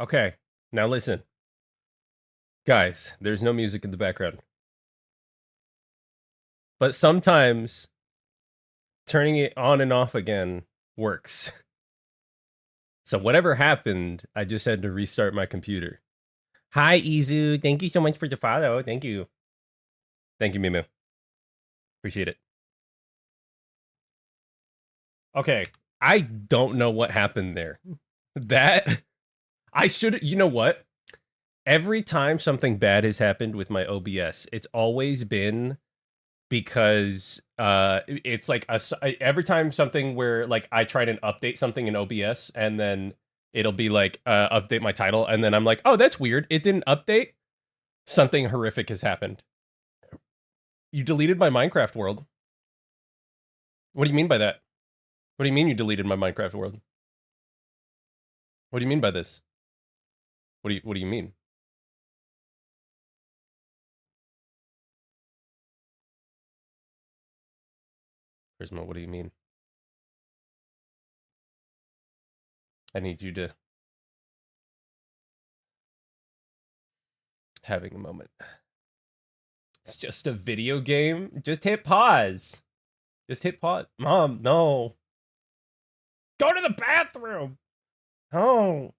Okay, now listen. Guys, there's no music in the background. But sometimes turning it on and off again works. So whatever happened, I just had to restart my computer. Hi, Izu. Thank you so much for the follow. Thank you. Thank you, Mimu. Appreciate it. Okay, I don't know what happened there. That I should, you know what? Every time something bad has happened with my OBS, it's always been because it's like every time something where like I try to update something in OBS and then it'll be like update my title and then I'm like, oh, that's weird, it didn't update. Something horrific has happened. You deleted my Minecraft world. What do you mean by that? What do you mean you deleted my Minecraft world? What do you mean by this? What do you mean? Prisma, what do you mean? I need you to having a moment. It's just a video game. Just hit pause. Just hit pause. Mom, no. Go to the bathroom. Oh.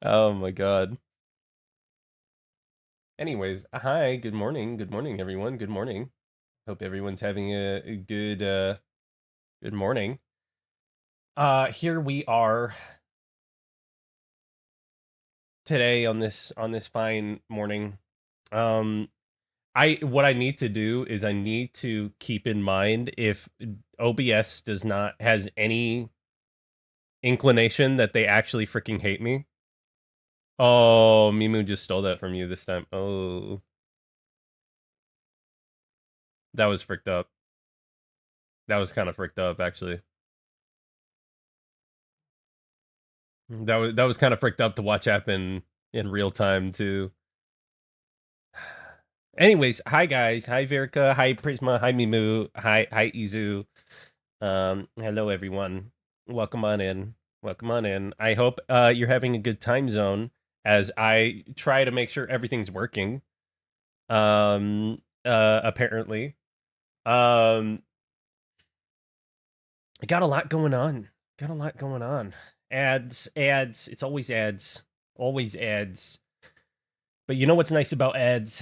Oh my god. Anyways, hi, good morning. Good morning, everyone. Good morning. Hope everyone's having a good good morning. Here we are today on this fine morning. What I need to do is I need to keep in mind if OBS has any inclination that they actually freaking hate me. Oh, Mimu just stole that from you this time. Oh. That was fricked up. That was kind of fricked up, actually. That was kind of fricked up to watch happen in real time too. Anyways, hi guys, hi Verica, hi Prisma, hi Mimu, hi Izu. Hello everyone. Welcome on in. Welcome on in. I hope you're having a good time zone as I try to make sure everything's working. Apparently. I got a lot going on. Got a lot going on. Ads. It's always ads. Always ads. But you know what's nice about ads?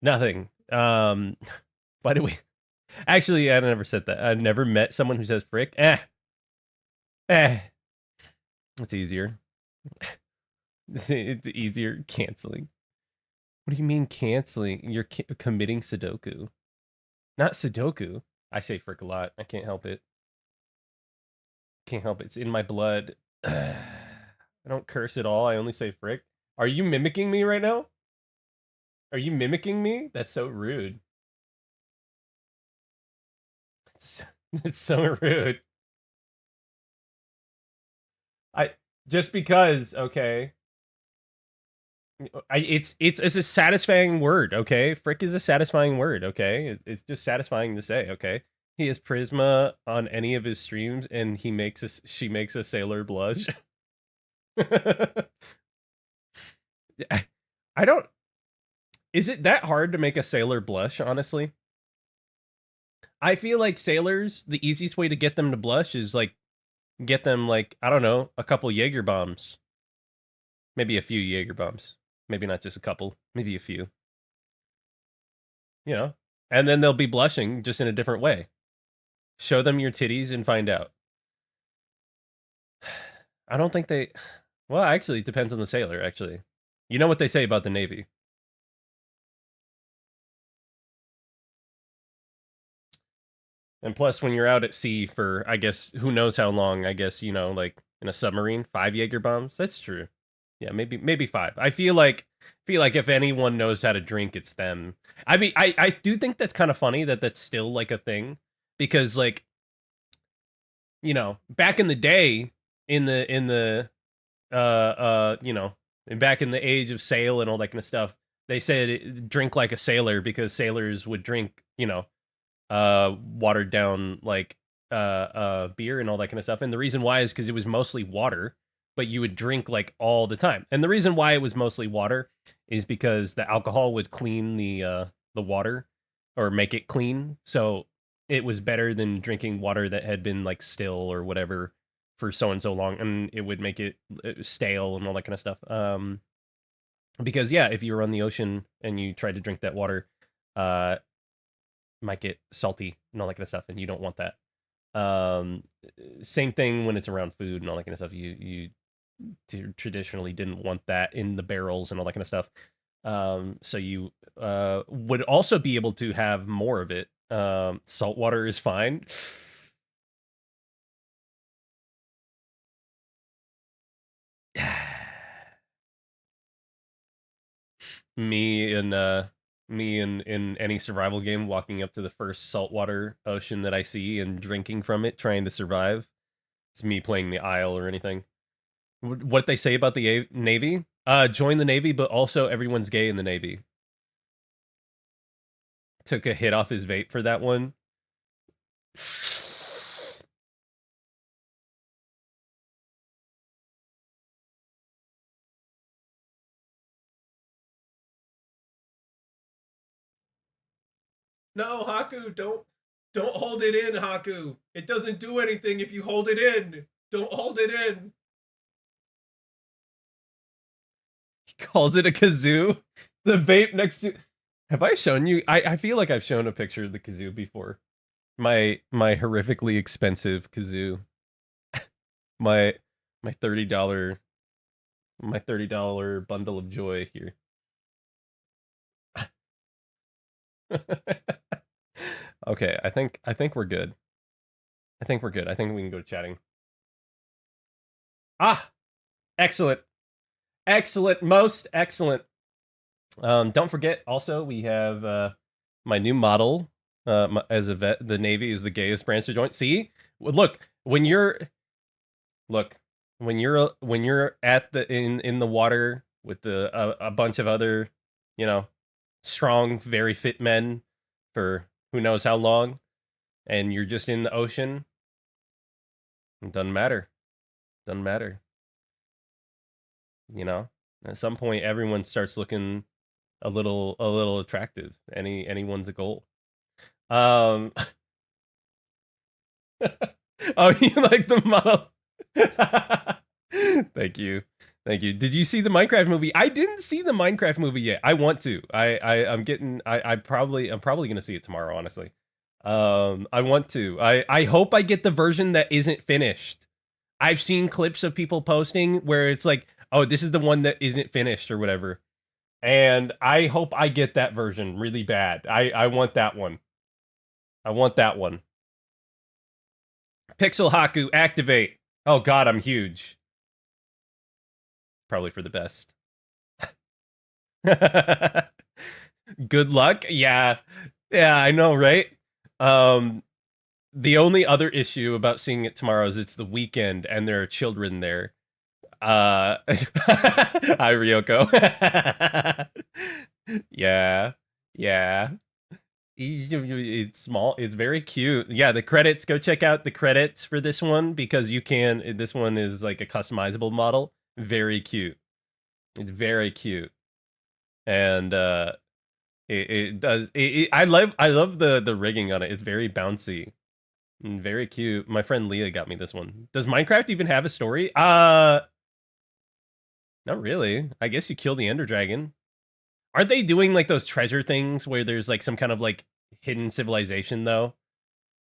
Nothing. Why do we? Actually, I never said that. I've never met someone who says frick. It's easier. It's easier canceling. What do you mean canceling? You're committing Sudoku. Not Sudoku. I say frick a lot. I can't help it. Can't help it. It's in my blood. I don't curse at all. I only say frick. Are you mimicking me right now? Are you mimicking me? That's so rude. It's so rude. Just because, okay. It's a satisfying word, okay? Frick is a satisfying word, okay? It's just satisfying to say, okay? He has Prisma on any of his streams and she makes a sailor blush. I don't. Is it that hard to make a sailor blush, honestly? I feel like sailors, the easiest way to get them to blush is like get them like, I don't know, a couple Jaeger bombs. Maybe a few Jaeger bombs. Maybe not just a couple, maybe a few. You know? And then they'll be blushing just in a different way. Show them your titties and find out. I don't think they. Well, actually, it depends on the sailor, actually. You know what they say about the Navy. And plus, when you're out at sea for, I guess, who knows how long, I guess, you know, like in a submarine, 5 Jaeger bombs. That's true. Yeah, maybe 5. I feel like if anyone knows how to drink, it's them. I mean, I do think that's kind of funny that that's still like a thing because like, you know, back in the day, in the you know, back in the age of sail and all that kind of stuff, they said drink like a sailor because sailors would drink, you know, watered down like beer and all that kind of stuff. And the reason why is because it was mostly water, but you would drink like all the time. And the reason why it was mostly water is because the alcohol would clean the water or make it clean. So it was better than drinking water that had been like still or whatever for so and so long, and it would make it stale and all that kind of stuff. Because yeah, if you were on the ocean and you tried to drink that water, uh, might get salty and all that kind of stuff, and you don't want that. Um, Same thing when it's around food and all that kind of stuff. You traditionally didn't want that in the barrels and all that kind of stuff. So you would also be able to have more of it. Salt water is fine. me and me in any survival game walking up to the first saltwater ocean that I see and drinking from it, trying to survive. It's me playing the Isle or anything. What they say about the Navy? Join the Navy, but also everyone's gay in the Navy. Took a hit off his vape for that one. No, Haku, don't hold it in, Haku. It doesn't do anything if you hold it in. Don't hold it in. He calls it a kazoo. The vape next to. Have I shown you? I feel like I've shown a picture of the kazoo before. My horrifically expensive kazoo. My my $30 bundle of joy here. Okay, I think we're good. I think we're good. I think we can go to chatting. Ah, excellent. Excellent, most excellent. Don't forget also we have my new model as a vet. The Navy is the gayest branch to join. See? Look, look, when you're at the in the water with a bunch of other, you know, strong, very fit men for who knows how long, and you're just in the ocean, it doesn't matter. Doesn't matter. You know? At some point everyone starts looking a little attractive. Anyone's a goal. Um Oh, you like the model? Thank you. Thank you. Did you see the Minecraft movie? I didn't see the Minecraft movie yet. I want to. I'm probably gonna see it tomorrow, honestly. I want to. I hope I get the version that isn't finished. I've seen clips of people posting where it's like, oh, this is the one that isn't finished or whatever. And I hope I get that version really bad. I want that one. I want that one. Pixel Haku, activate. Oh god, I'm huge. Probably for the best. Good luck. Yeah. Yeah, I know, right? Um the only other issue about seeing it tomorrow is it's the weekend and there are children there. Hi Ryoko. Yeah. Yeah. It's small. It's very cute. Yeah, the credits. Go check out the credits for this one because you can. This one is like a customizable model. Very cute. It's very cute, and it does. I love the rigging on it. It's very bouncy and very cute. My friend Leah got me this one. Does Minecraft even have a story? Not really. I guess you kill the Ender Dragon. Aren't they doing like those treasure things where there's like some kind of like hidden civilization though?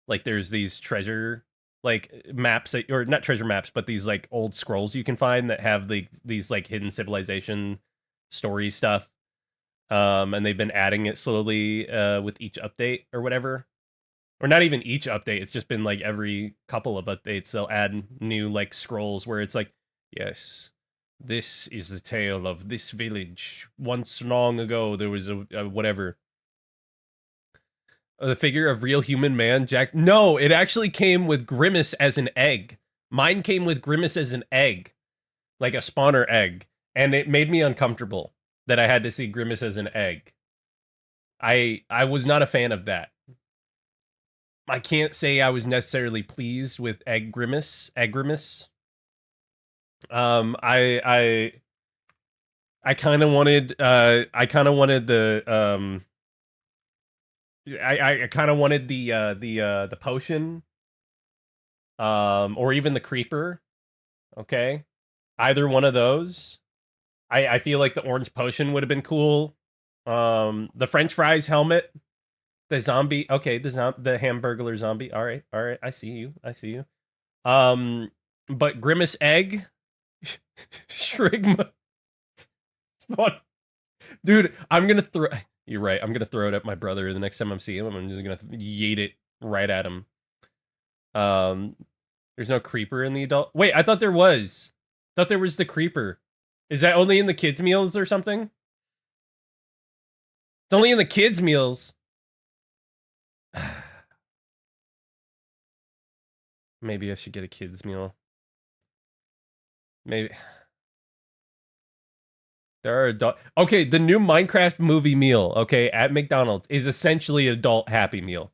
Like there's these treasure like maps that, or not treasure maps, but these like old scrolls you can find that have these like hidden civilization story stuff. And they've been adding it slowly with each update or whatever. Or not even each update, it's just been like every couple of updates they'll add new like scrolls where it's like, yes, this is the tale of this village. Once long ago there was a whatever. The figure of real human man, Jack. No, it actually came with Grimace as an egg. Mine came with Grimace as an egg, like a spawner egg, and it made me uncomfortable that I had to see Grimace as an egg. I was not a fan of that. I can't say I was necessarily pleased with Egg Grimace. Egg Grimace. I kind of wanted the I kind of wanted the potion, or even the creeper. Okay, either one of those. I feel like the orange potion would have been cool. The French fries helmet, the zombie. Okay, the Hamburglar zombie. All right, all right. I see you. I see you. But Grimace egg, Shrigma. Dude, I'm gonna throw. You're right. I'm gonna throw it at my brother the next time I'm seeing him. I'm just gonna yeet it right at him. Um, there's no creeper in the adult. Wait, I thought there was. Thought there was the creeper. Is that only in the kids' meals or something? It's only in the kids' meals. Maybe I should get a kids' meal. Maybe. There are adult. Okay, the new Minecraft movie meal, okay, at McDonald's is essentially adult Happy Meal.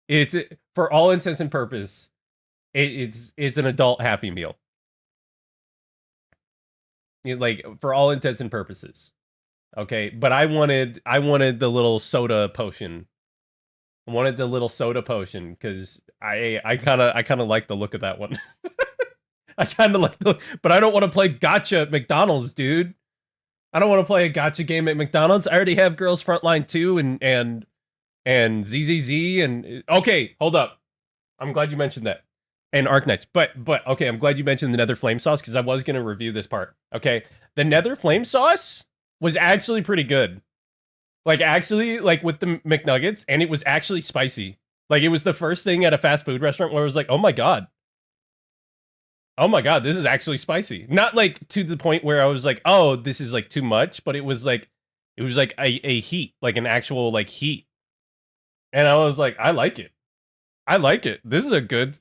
It's, for all intents and purposes, it's an adult Happy Meal. Like, for all intents and purposes. Okay, but I wanted the little soda potion. I wanted the little soda potion because I kind of like the look of that one. I kind of like the, but I don't want to play gotcha at McDonald's, dude. I don't want to play a gotcha game at McDonald's. I already have Girls Frontline 2 and ZZZ and okay, hold up. I'm glad you mentioned that. And Arknights. But okay, I'm glad you mentioned the Nether Flame Sauce because I was going to review this part. Okay. The Nether Flame Sauce was actually pretty good. Like actually like with the McNuggets, and it was actually spicy. Like it was the first thing at a fast food restaurant where I was like, "Oh my god. Oh my god, this is actually spicy." Not like to the point where I was like, "Oh, this is like too much," but it was like a heat, like an actual like heat. And I was like, "I like it. I like it. This is a good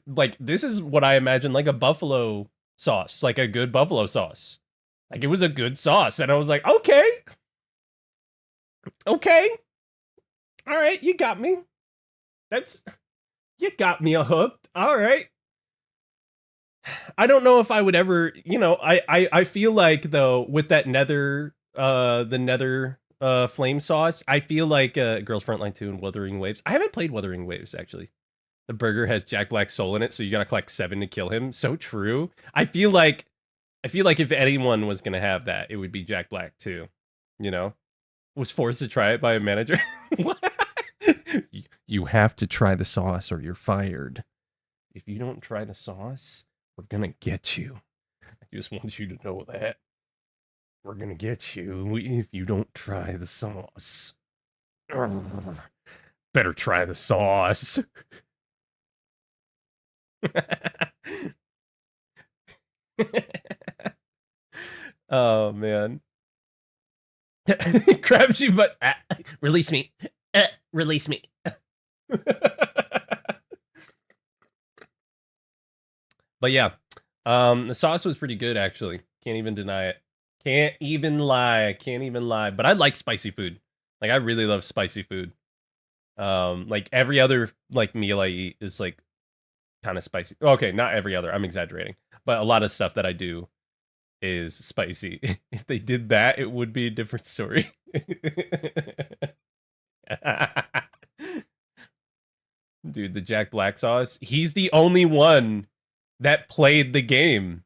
like this is what I imagine like a buffalo sauce, like a good buffalo sauce. Like it was a good sauce." And I was like, "Okay. Okay. All right, you got me. You got me a hooked. All right." I don't know if I would ever, I feel like though with that the nether flame sauce, I feel like Girls Frontline 2 and Wuthering Waves. I haven't played Wuthering Waves actually. The burger has Jack Black's soul in it, so you gotta collect 7 to kill him. So true. I feel like if anyone was gonna have that, it would be Jack Black too. You know? Was forced to try it by a manager. You have to try the sauce or you're fired. If you don't try the sauce, we're gonna get you. I just want you to know that. We're gonna get you if you don't try the sauce. Better try the sauce. Oh, man. Grabs you, but release me. Release me. But yeah, the sauce was pretty good actually. Can't even deny it. Can't even lie. Can't even lie. But I like spicy food. Like I really love spicy food. Like every other like meal I eat is like kind of spicy. Okay, not every other. I'm exaggerating. But a lot of stuff that I do is spicy. If they did that, it would be a different story. Dude, the Jack Black sauce. He's the only one that played the game.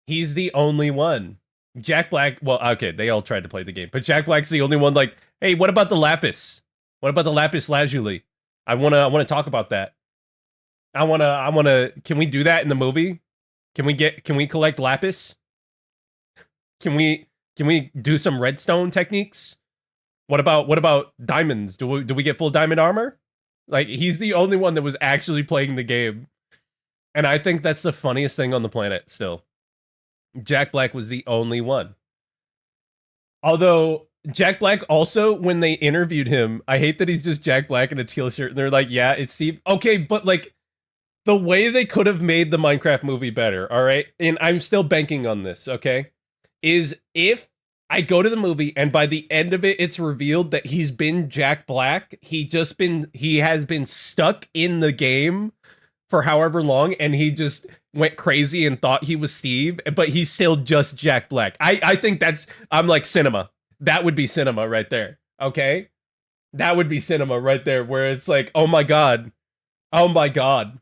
He's the only one. Jack Black, well, okay, they all tried to play the game, but Jack Black's the only one like, "Hey, what about the lapis? What about the lapis lazuli? I wanna talk about that. I wanna can we do that in the movie? Can we collect lapis? Can we do some redstone techniques? What about diamonds? Do we get full diamond armor?" Like he's the only one that was actually playing the game. And I think that's the funniest thing on the planet still. Jack Black was the only one. Although Jack Black also, when they interviewed him, I hate that he's just Jack Black in a teal shirt and they're like, "Yeah, it's Steve." Okay, but like the way they could have made the Minecraft movie better, all right? And I'm still banking on this, okay? Is if I go to the movie, and by the end of it, it's revealed that he's been Jack Black. He has been stuck in the game for however long, and he just went crazy and thought he was Steve, but he's still just Jack Black. I think I'm like cinema. That would be cinema right there. Okay? That would be cinema right there, where it's like, oh my god. Oh my god.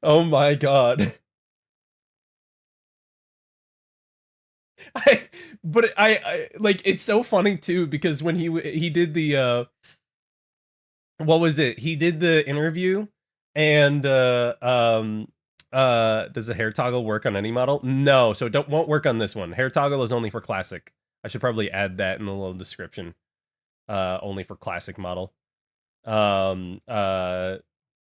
Oh my god. I, but I like, it's so funny too, because when he did the what was it? He did the interview, and does the hair toggle work on any model? No, so it won't work on this one. Hair toggle is only for classic. I should probably add that in the little description. Only for classic model. Um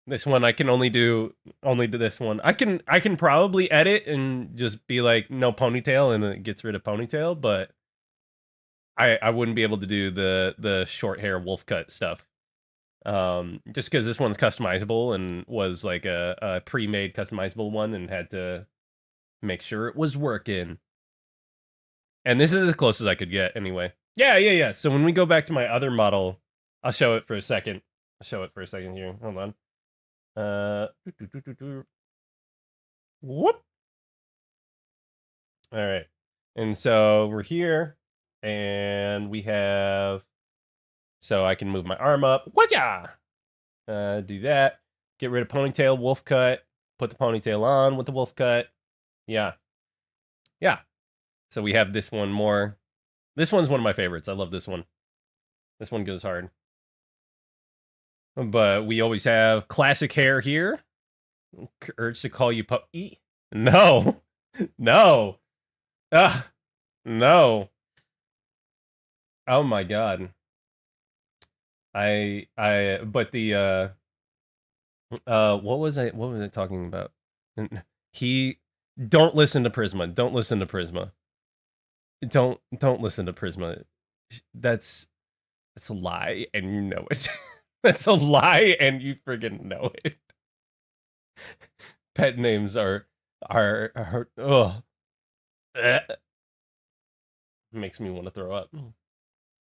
this one I can only do this one. I can probably edit and just be like no ponytail, and it gets rid of ponytail, but I wouldn't be able to do the short hair wolf cut stuff. Just because this one's customizable and was like a pre-made customizable one, and had to make sure it was working. And this is as close as I could get anyway. Yeah. So when we go back to my other model, I'll show it for a second. I'll show it for a second here. Hold on. Whoop. All right. And so we're here, and we have, so I can move my arm up. Whatcha? Do that. Get rid of ponytail, wolf cut. Put the ponytail on with the wolf cut. Yeah. So we have this one more. This one's one of my favorites. I love this one. This one goes hard. But we always have classic hair here. Urge to call you puppy. No. No. No. Oh my god. But the what was I talking about? He don't listen to Prisma. Don't listen to Prisma. Don't listen to Prisma. That's a lie, and you know it. That's a lie, and you friggin' know it. Pet names are ugh. Makes me want to throw up.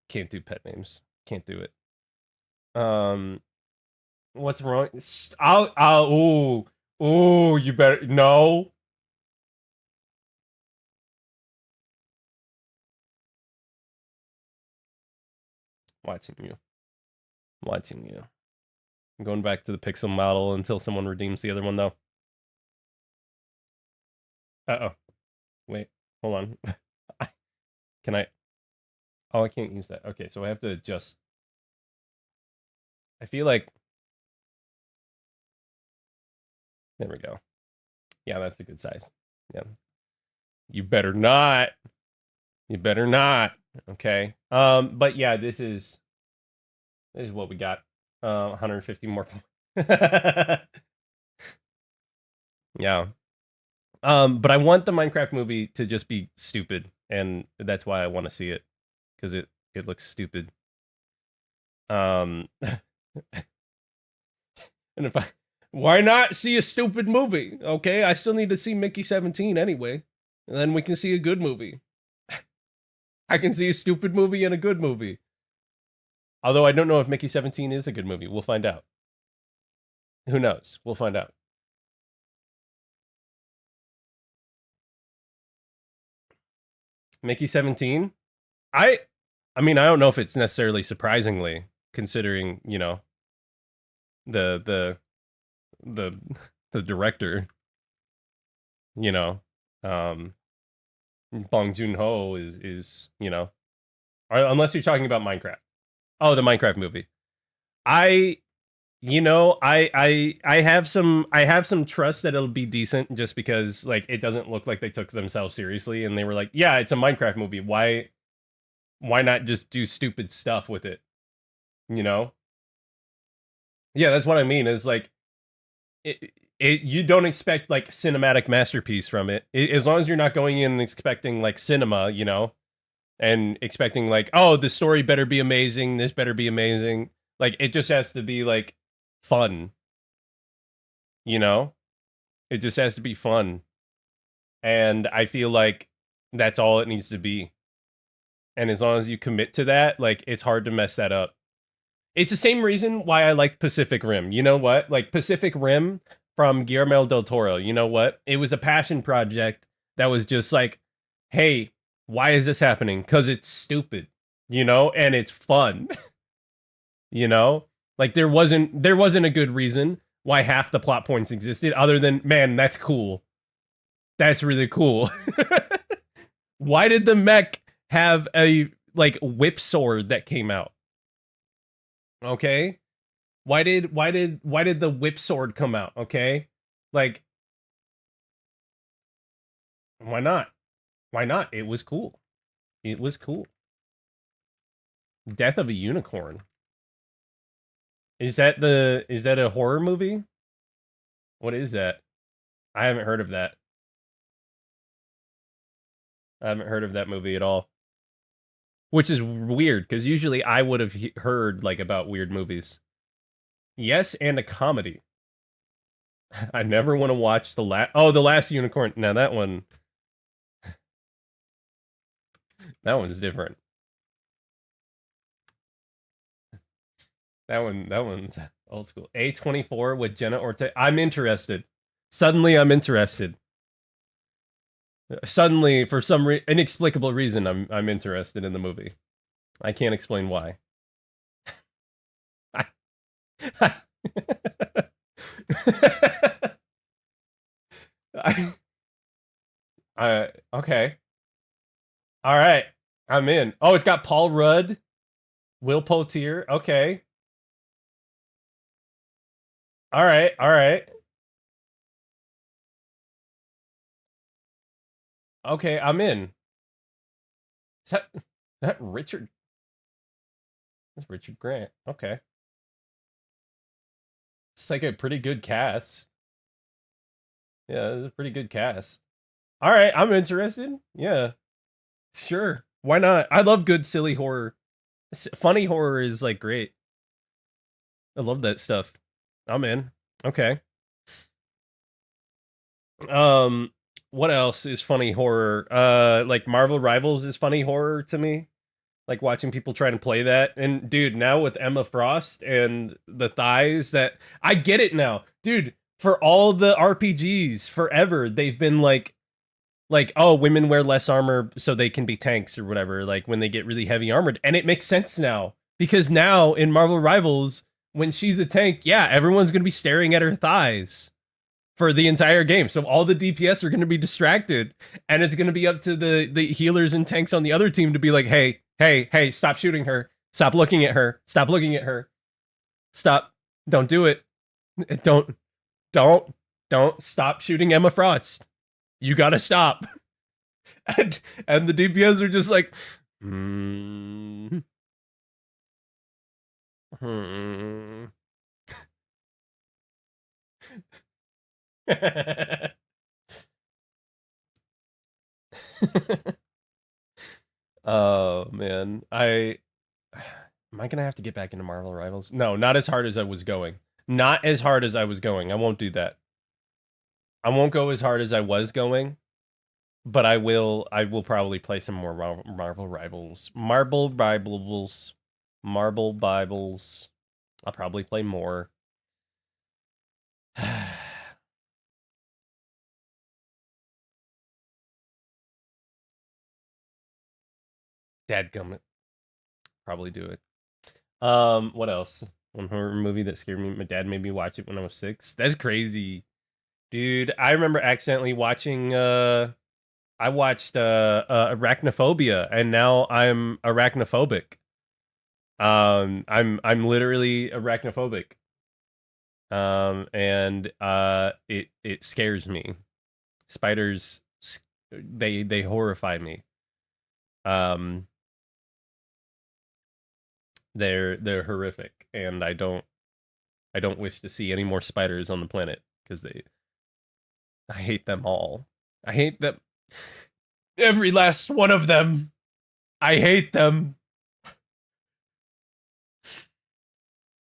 Can't do pet names. Can't do it. What's wrong? Oh, you better no. Watching you. I'm going back to the Pixel model until someone redeems the other one, though. Uh-oh. Wait, hold on. Can I? Oh, I can't use that. Okay, so I have to adjust. I feel like... There we go. Yeah, that's a good size. Yeah. You better not. Okay. But yeah, this is what we got. 150 more. Yeah. But I want the Minecraft movie to just be stupid, and that's why I want to see it, because it looks stupid. And if why not see a stupid movie? Okay, I still need to see Mickey 17 anyway, and then we can see a good movie. I can see a stupid movie and a good movie. Although I don't know if Mickey 17 is a good movie. We'll find out. Who knows? We'll find out. Mickey 17? I mean, I don't know if it's necessarily surprisingly, considering, you know, the director, you know, Bong Joon-ho is, you know, unless you're talking about Minecraft. Oh, the Minecraft movie. I have some trust that it'll be decent, just because like it doesn't look like they took themselves seriously, and they were like, yeah, it's a Minecraft movie. Why not just do stupid stuff with it? You know? Yeah, that's what I mean. Is like you don't expect like cinematic masterpiece from it. As long as you're not going in expecting like cinema, you know, and expecting like, oh, the story better be amazing, this better be amazing. Like, it just has to be like fun, you know. It just has to be fun. And I feel like that's all it needs to be. And as long as you commit to that, like it's hard to mess that up. It's the same reason why I like Pacific Rim. You know what? Like Pacific Rim from Guillermo del Toro. You know what? It was a passion project that was just like, hey, why is this happening? Because it's stupid, and it's fun. you know, like there wasn't a good reason why half the plot points existed, other than man, that's cool. That's really cool. Why did the mech have a like whip sword that came out? Okay, why did the whip sword come out? Okay, like why not? Why not? It was cool. It was cool. Death of a Unicorn. Is that a horror movie? What is that? I haven't heard of that. I haven't heard of that movie at all. Which is weird because usually I would have heard like about weird movies. Yes, and a comedy. I never want to watch the Last Unicorn. Now that one's different. That one's old school. A24 with Jenna Ortega. I'm interested. Suddenly I'm interested. Suddenly, for some inexplicable reason, I'm interested in the movie. I can't explain why. I, okay. All right. I'm in. Oh, it's got Paul Rudd, Will Poitier. Okay. All right. All right. Okay, I'm in. Is that Richard? That's Richard Grant. Okay. It's like a pretty good cast. Yeah, it's a pretty good cast. All right, I'm interested. Yeah, sure. Why not? I love good silly horror. Funny horror is like great. I love that stuff. I'm in. Okay. Um, what else is funny horror? Like Marvel Rivals is funny horror to me. Like watching people try to play that. And dude, now with Emma Frost and the thighs, that I get it now. Dude, for all the RPGs forever, they've been like, oh, women wear less armor so they can be tanks or whatever, like when they get really heavy armored. And it makes sense now. Because now in Marvel Rivals, when she's a tank, yeah, everyone's gonna be staring at her thighs for the entire game. So all the DPS are going to be distracted, and it's going to be up to the healers and tanks on the other team to be like, hey, hey, hey, stop shooting her. Stop looking at her. Stop looking at her. Stop. Don't do it. Don't don't don't stop shooting Emma Frost. You got to stop. And the DPS are just like hmm. Hmm. Oh man, am I gonna have to get back into Marvel Rivals? No, not as hard as I was going. Not as hard as I was going. I won't do that. I won't go as hard as I was going, but I will. I will probably play some more Marvel Rivals, Marble Bibles, Marble Bibles. I'll probably play more. Dadgummit, probably do it. What else? One horror movie that scared me. My dad made me watch it when I was 6. That's crazy, dude. I remember accidentally watching. I watched Arachnophobia, and now I'm arachnophobic. I'm literally arachnophobic. And it scares me. Spiders, they horrify me. Um, they're horrific, and I don't wish to see any more spiders on the planet because I hate them all. I hate them. Every last one of them. I hate them.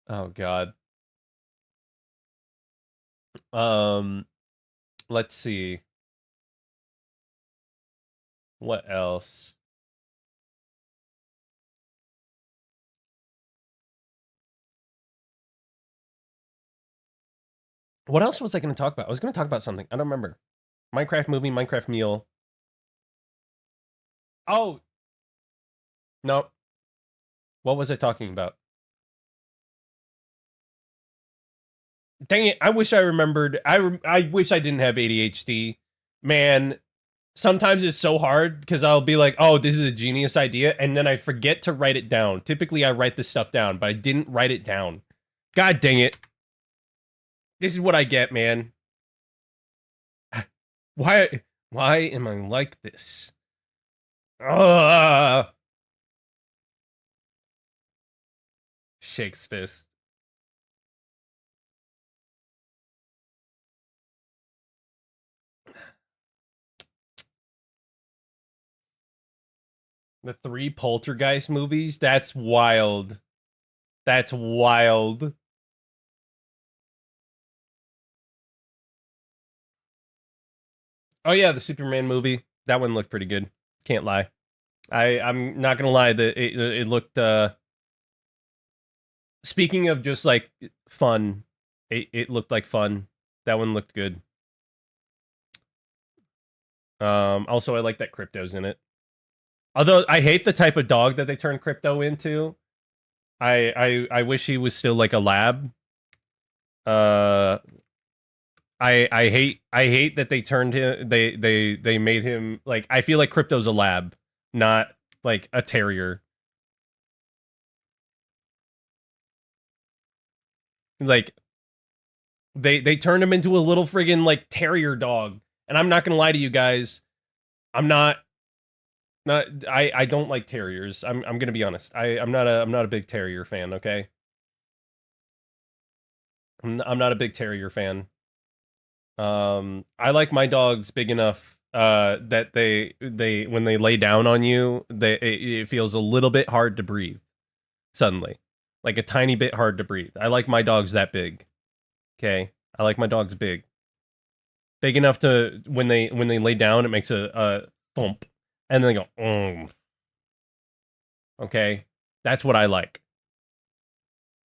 Oh God. Um Let's see. What else? What else was I going to talk about? I was going to talk about something. I don't remember. Minecraft movie, Minecraft meal. Oh, no. What was I talking about? Dang it. I wish I remembered. I wish I didn't have ADHD. Man, sometimes it's so hard because I'll be like, oh, this is a genius idea. And then I forget to write it down. Typically, I write this stuff down, but I didn't write it down. God dang it. This is what I get, man. Why am I like this? Ugh. Shakes fist. The 3 Poltergeist movies? That's wild. That's wild. Oh yeah, the Superman movie. That one looked pretty good. Can't lie. I'm not gonna lie. That it looked. Speaking of just like fun, it looked like fun. That one looked good. Also, I like that Crypto's in it. Although I hate the type of dog that they turn Crypto into. I wish he was still like a lab. Uh, I hate that they turned him. They made him like. I feel like Crypto's a lab, not like a terrier. Like they turned him into a little friggin' like terrier dog. And I'm not gonna lie to you guys. I'm not I don't like terriers. I'm gonna be honest. I'm not a big terrier fan, okay? I'm not a big terrier fan. I like my dogs big enough that they when they lay down on you, it feels a little bit hard to breathe suddenly. Like a tiny bit hard to breathe. I like my dogs that big. Okay? I like my dogs big. Big enough to when they lay down, it makes a thump, and then they go, okay, that's what I like.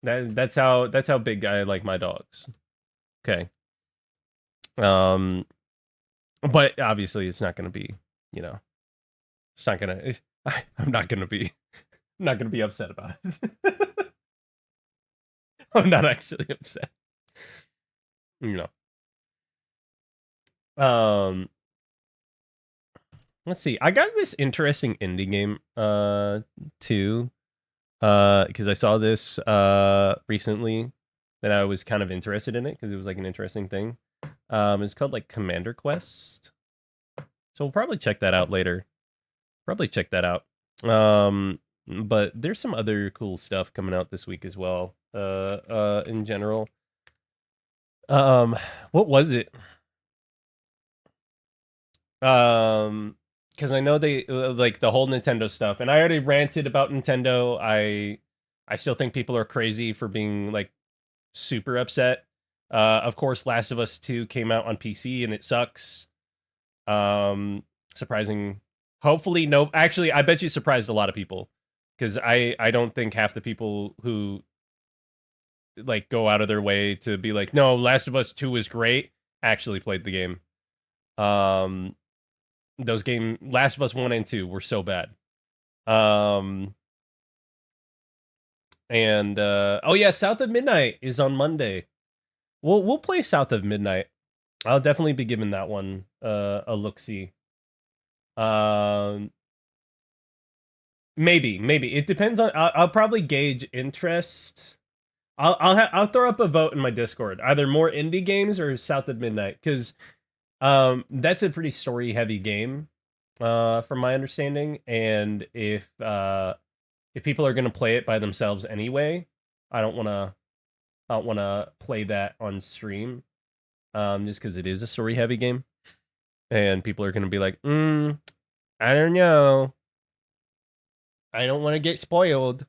That's how big I like my dogs. Okay, um, but obviously it's not gonna be, you know, it's not gonna. I'm not gonna be, not gonna be upset about it. I'm not actually upset. You know, let's see. I got this interesting indie game, too. Because I saw this recently that I was kind of interested in it because it was like an interesting thing. It's called like Commander Quest. So we'll probably check that out later. Probably check that out. But there's some other cool stuff coming out this week as well. In general. What was it? Because I know they like the whole Nintendo stuff, and I already ranted about Nintendo. I still think people are crazy for being like super upset. Of course, Last of Us 2 came out on PC and it sucks. Surprising. Hopefully, no. Actually, I bet you surprised a lot of people because I don't think half the people who like go out of their way to be like, no, Last of Us 2 is great, actually played the game. Um, those game Last of Us 1 and 2 were so bad. Um, and oh yeah, South of Midnight is on Monday. We'll play South of Midnight. I'll definitely be giving that one a look see. Um, maybe it depends on. I'll probably gauge interest. I'll throw up a vote in my Discord. Either more indie games or South of Midnight, because that's a pretty story heavy game, from my understanding. And if people are gonna play it by themselves anyway, I don't wanna play that on stream. Just because it is a story heavy game, and people are gonna be like, I don't know. I don't want to get spoiled.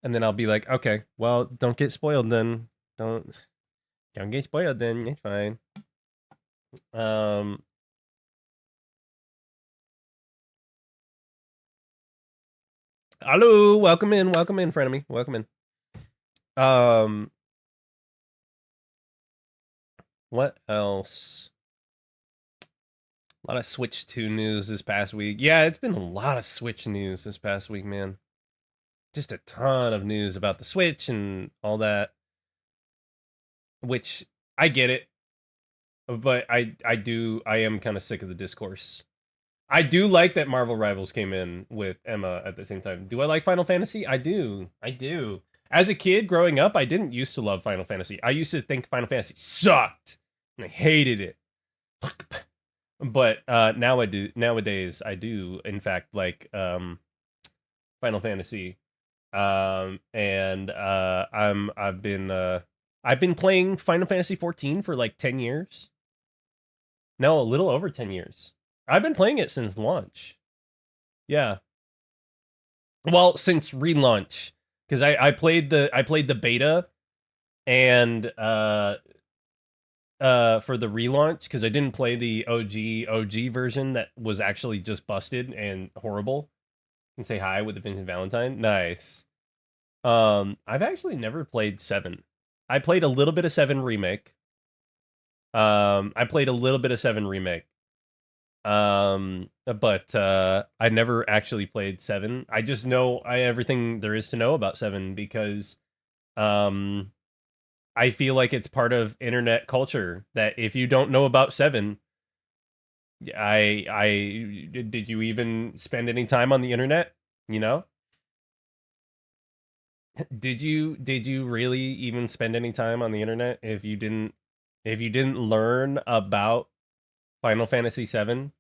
And then I'll be like, okay, well, don't get spoiled then. Don't get spoiled then. It's fine. Um, Hello, welcome in, frenemy, welcome in. Um, what else? A lot of Switch 2 news this past week. Yeah, it's been a lot of Switch news this past week, man. Just a ton of news about the Switch and all that. Which I get it, but I am kind of sick of the discourse. I do like that Marvel Rivals came in with Emma at the same time. Do I like Final Fantasy? I do. I do. As a kid growing up, I didn't used to love Final Fantasy. I used to think Final Fantasy sucked and I hated it. But now I do. Nowadays, I do in fact like Final Fantasy. And I've been playing Final Fantasy 14 for like 10 years. No, a little over 10 years. I've been playing it since launch. Yeah. Well, since relaunch, because I played the beta and for the relaunch because I didn't play the OG version that was actually just busted and horrible. And say hi with the Vincent Valentine. Nice. I've actually never played 7. I played a little bit of 7 remake. I played a little bit of 7 remake. But I never actually played 7. I just know everything there is to know about 7 because um I feel like it's part of internet culture that if you don't know about 7, did you even spend any time on the internet? You know? Did you really even spend any time on the internet if you didn't learn about Final Fantasy 7?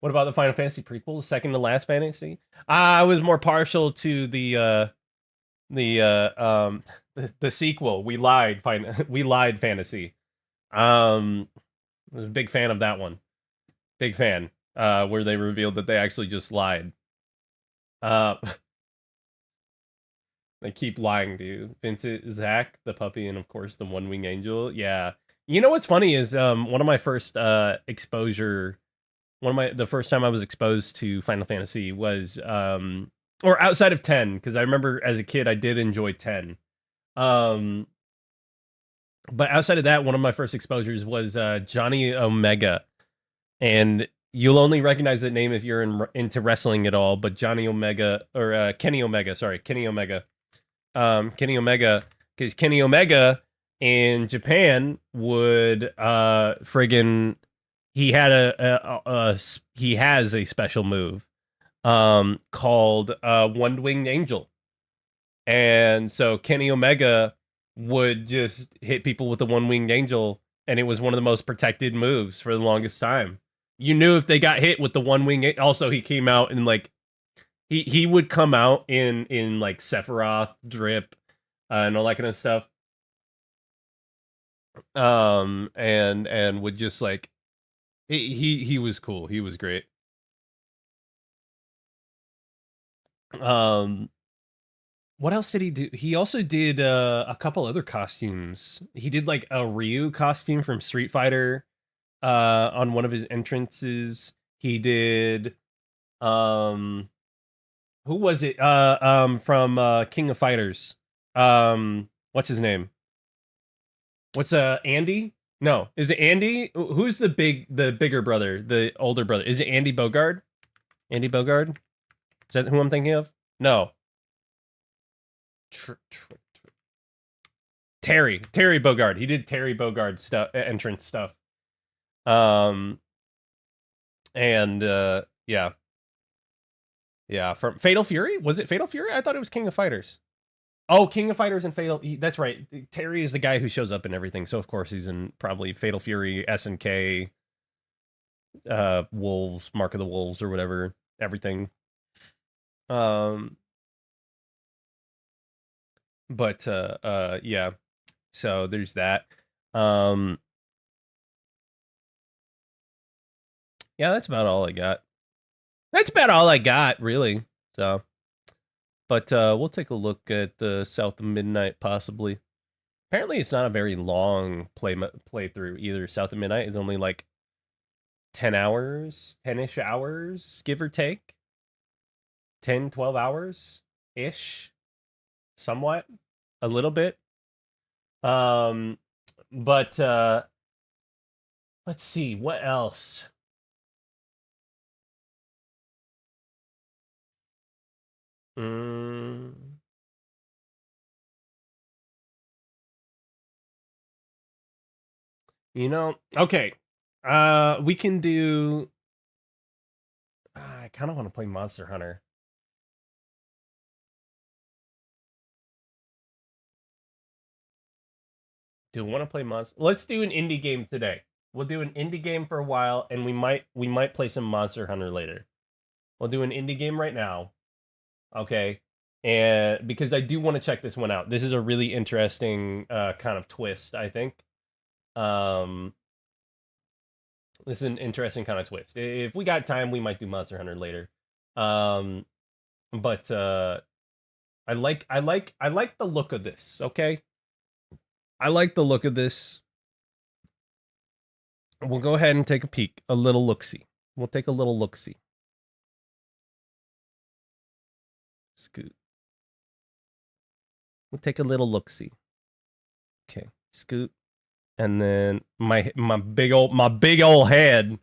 What about the Final Fantasy prequels, second to last fantasy? I was more partial to the the sequel. We lied, we lied fantasy. I was a big fan of that one. Big fan. Where they revealed that they actually just lied. Uh, they keep lying to you. Vincent, Zach, the puppy, and of course the One Wing Angel. Yeah. You know what's funny is one of my first exposure, the first time I was exposed to Final Fantasy was or outside of 10 because I remember as a kid I did enjoy 10. Um, but outside of that, one of my first exposures was Johnny Omega, and you'll only recognize that name if you're into wrestling at all. But Johnny Omega or Kenny Omega, sorry, Kenny Omega, Kenny Omega, because Kenny Omega in Japan would friggin' he had he has a special move called One Winged Angel, and so Kenny Omega would just hit people with the One Winged Angel, and it was one of the most protected moves for the longest time. You knew if they got hit with the One Wing. Also, he came out in like he would come out in like Sephiroth drip and all that kind of stuff. And would just like he was cool. He was great. Um, what else did he do? He also did a couple other costumes. He did like a Ryu costume from Street Fighter on one of his entrances. He did um who was it? From King of Fighters. What's his name? What's Andy? No, is it Andy? Who's the bigger brother, the older brother? Is it Andy Bogard? Andy Bogard? Is that who I'm thinking of? No. Terry Bogard. He did Terry Bogard stuff, entrance stuff. Um, and yeah, yeah. From Fatal Fury, was it Fatal Fury? I thought it was King of Fighters. Oh, King of Fighters and Fatal. That's right. Terry is the guy who shows up in everything, so of course he's in probably Fatal Fury, SNK, Wolves, Mark of the Wolves, or whatever. Everything. Um, but yeah. So there's that. Um, yeah, that's about all I got. That's about all I got, really. So, but we'll take a look at the South of Midnight, possibly. Apparently, it's not a very long playthrough either. South of Midnight is only like 10 hours, 10-ish hours, give or take. 10, 12 hours ish, somewhat, a little bit. Um, but let's see what else. Mm, okay. We can do. I kind of want to play Monster Hunter. Do want to play Monster? Let's do an indie game today. We'll do an indie game for a while, and we might play some Monster Hunter later. We'll do an indie game right now. Okay. And because I do want to check this one out. This is a really interesting kind of twist, I think. Um this is an interesting kind of twist. If we got time, we might do Monster Hunter later. Um but I like the look of this, okay? I like the look of this. We'll go ahead and take a peek, a little look-see. We'll take a little look-see. Scoot. We'll take a little look-see. Okay, scoot. And then my big old head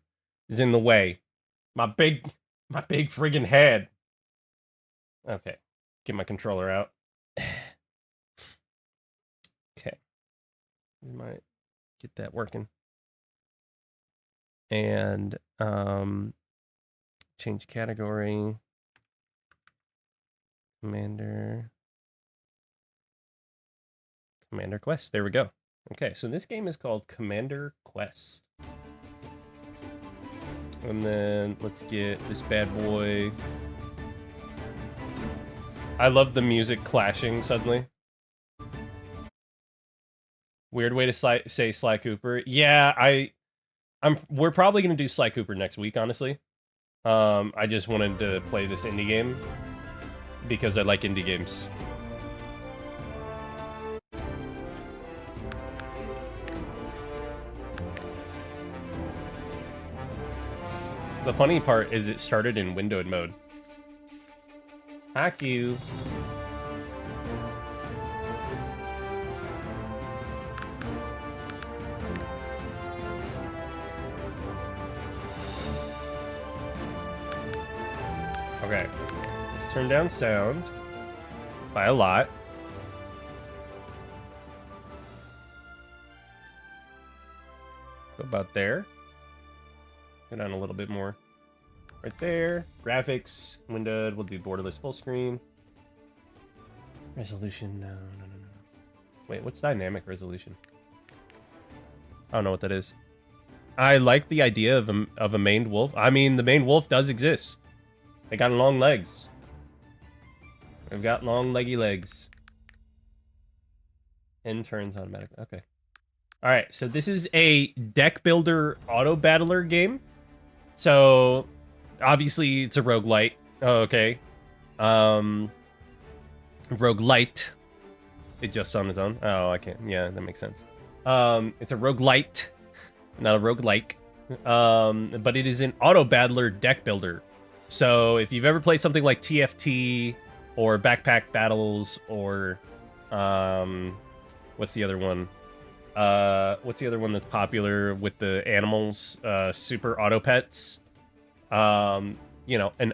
is in the way. My big friggin' head. Okay. Get my controller out. Okay. We might get that working. And change category. Commander Quest. There we go. Okay, so this game is called Commander Quest. And then let's get this bad boy. I love the music clashing suddenly. Weird way to say Sly Cooper. Yeah, we're probably gonna do Sly Cooper next week, honestly. I just wanted to play this indie game because I like indie games. The funny part is it started in windowed mode. HAKU. Okay. Let's turn down sound by a lot. Go about there. Go down a little bit more. Right there. Graphics, windowed. We'll do borderless full screen. Resolution, no. Wait, what's dynamic resolution? I don't know what that is. I like the idea of a maned wolf. I mean, the maned wolf does exist. They got long legs. They've got long leggy legs. End turns automatic. Okay. All right, so this is a deck builder auto battler game. So obviously it's a roguelite. Oh, okay. Roguelite. It just on its own. Oh, I can't. Yeah, that makes sense. It's a roguelite, not a roguelike. But it is an auto battler deck builder. So if you've ever played something like TFT or Backpack Battles or what's the other one? What's the other one that's popular with the animals? Super Auto Pets. An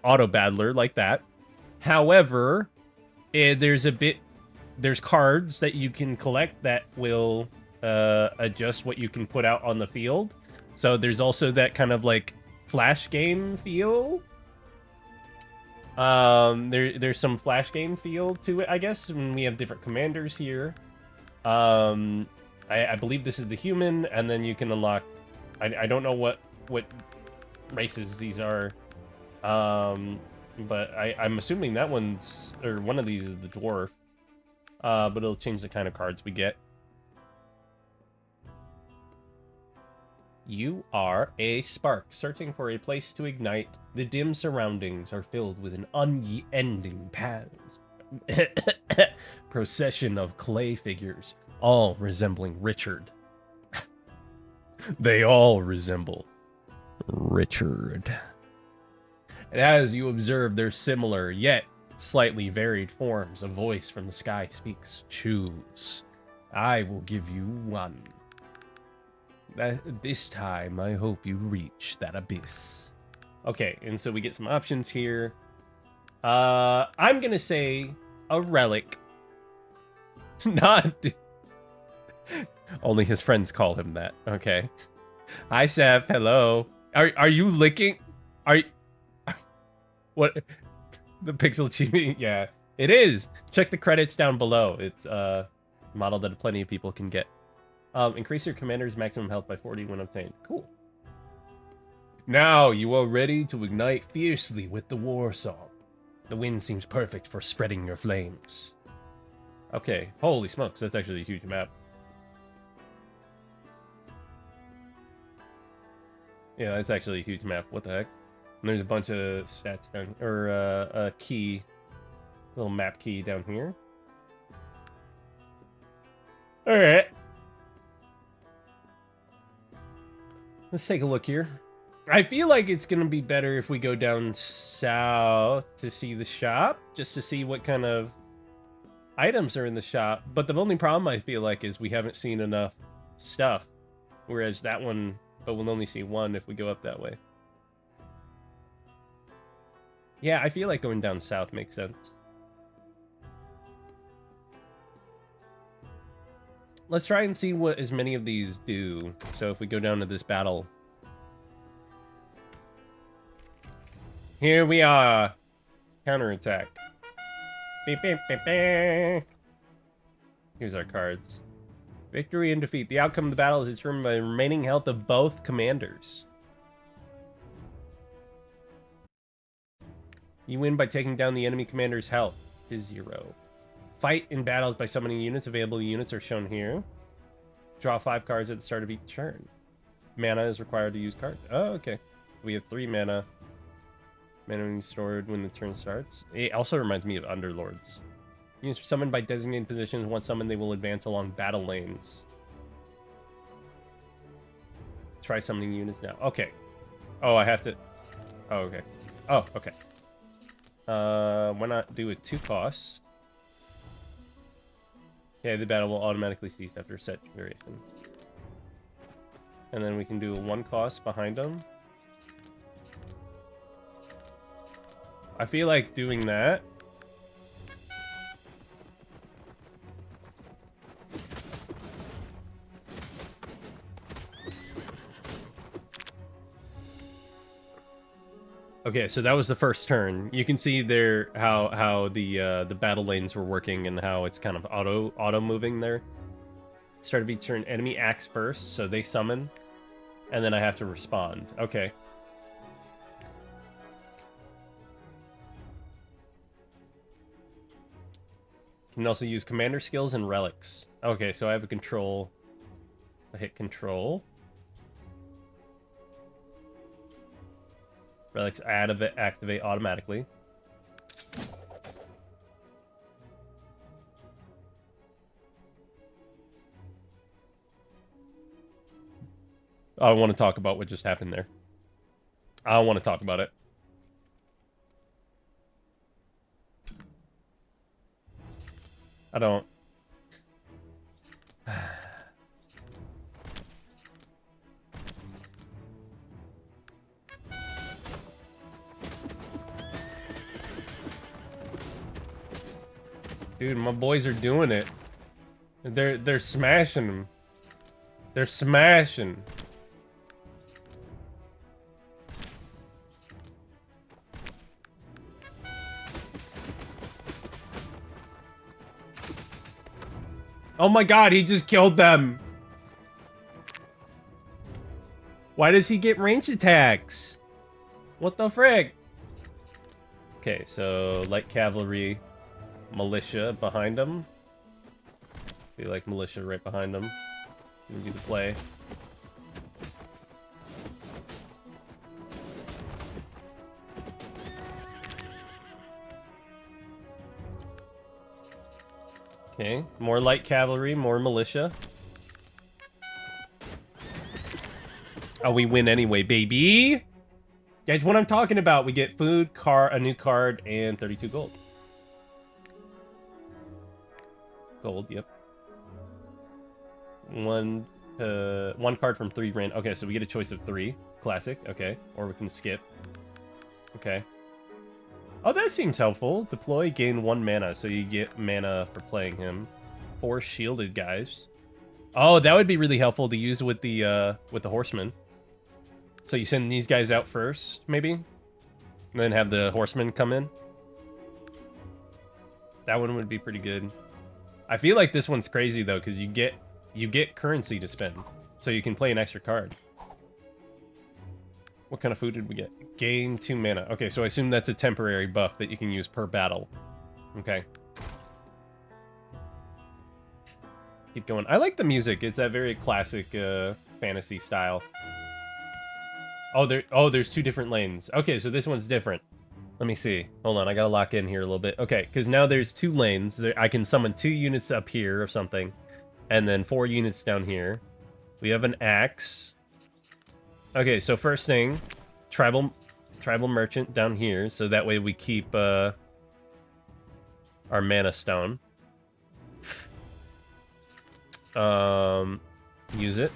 auto battler like that. However, there's cards that you can collect that will adjust what you can put out on the field. So there's also that kind of like flash game feel. There's some flash game feel to it, I guess. And we have different commanders here. I believe this is the human, and then you can unlock. I don't know what races these are. But I'm assuming that one's, or one of these is the dwarf. But it'll change the kind of cards we get. You are a spark, searching for a place to ignite. The dim surroundings are filled with an unending procession of clay figures. all resembling Richard. They all resemble Richard. And as you observe their similar, yet slightly varied forms, a voice from the sky speaks. Choose. I will give you one. This time, I hope you reach that abyss. Okay, and so we get some options here. I'm gonna say a relic. Not... Only his friends call him that. Okay. Hi, Seth. Hello. Are you licking? Are you... What? The pixel chibi? Yeah, it is. Check the credits down below. It's a model that plenty of people can get. Increase your commander's maximum health by 40 when obtained. Cool. Now you are ready to ignite fiercely with the war song. The wind seems perfect for spreading your flames. Okay, holy smokes, that's actually a huge map. Yeah, that's actually a huge map. What the heck? And there's a bunch of stats down, or a key, little map key down here. All right. Let's take a look here. I feel like it's gonna be better if we go down south to see the shop, just to see what kind of items are in the shop. But the only problem I feel like is we haven't seen enough stuff, whereas that one, but we'll only see one if we go up that way. Yeah, I feel like going down south makes sense. Let's try and see what as many of these do. So if we go down to this battle. Here we are. Counterattack. Beep, beep, beep, beep. Here's our cards. Victory and defeat. The outcome of the battle is determined by the remaining health of both commanders. You win by taking down the enemy commander's health to 0. Fight in battles by summoning units. Available units are shown here. Draw 5 cards at the start of each turn. Mana is required to use cards. Oh, okay. We have 3 mana. Mana will be stored when the turn starts. It also reminds me of Underlords. Units are summoned by designated positions. Once summoned, they will advance along battle lanes. Try summoning units now. Okay. Oh, I have to... Oh, okay. Oh, okay. Why not do it 2 costs? Okay, the battle will automatically cease after a set duration. And then we can do a 1 cost behind them. I feel like doing that. Okay, so that was the first turn. You can see there how the battle lanes were working and how it's kind of auto moving there. Start of each turn, enemy acts first, so they summon, and then I have to respond. Okay. Can also use commander skills and relics. Okay, so I have a control. I hit control. Relics activate automatically. I don't want to talk about what just happened there. I don't want to talk about it. I don't. Dude, my boys are doing it. They're smashing them. They're smashing. Oh my god, he just killed them. Why does he get ranged attacks? What the frick? Okay, so light cavalry, militia behind him. Be like militia right behind him. Gonna do the play. Okay, more light cavalry, more militia. Oh, we win anyway, baby! Guys, what I'm talking about. We get food, a new card, and 32 gold. Gold, yep. One card from 3 grand. Okay, so we get a choice of 3. Classic, okay. Or we can skip. Okay. Oh, that seems helpful. Deploy, gain 1 mana, so you get mana for playing him. 4 shielded guys. Oh, that would be really helpful to use with the horsemen. So you send these guys out first, maybe? And then have the horsemen come in? That one would be pretty good. I feel like this one's crazy, though, because you get currency to spend. So you can play an extra card. What kind of food did we get? Gain 2 mana. Okay, so I assume that's a temporary buff that you can use per battle. Okay. Keep going. I like the music. It's that very classic fantasy style. Oh, there's 2 different lanes. Okay, so this one's different. Let me see. Hold on, I gotta lock in here a little bit. Okay, because now there's 2 lanes. I can summon 2 units up here or something. And then 4 units down here. We have an axe. Okay, so first thing, tribal merchant down here, so that way we keep our mana stone. Use it.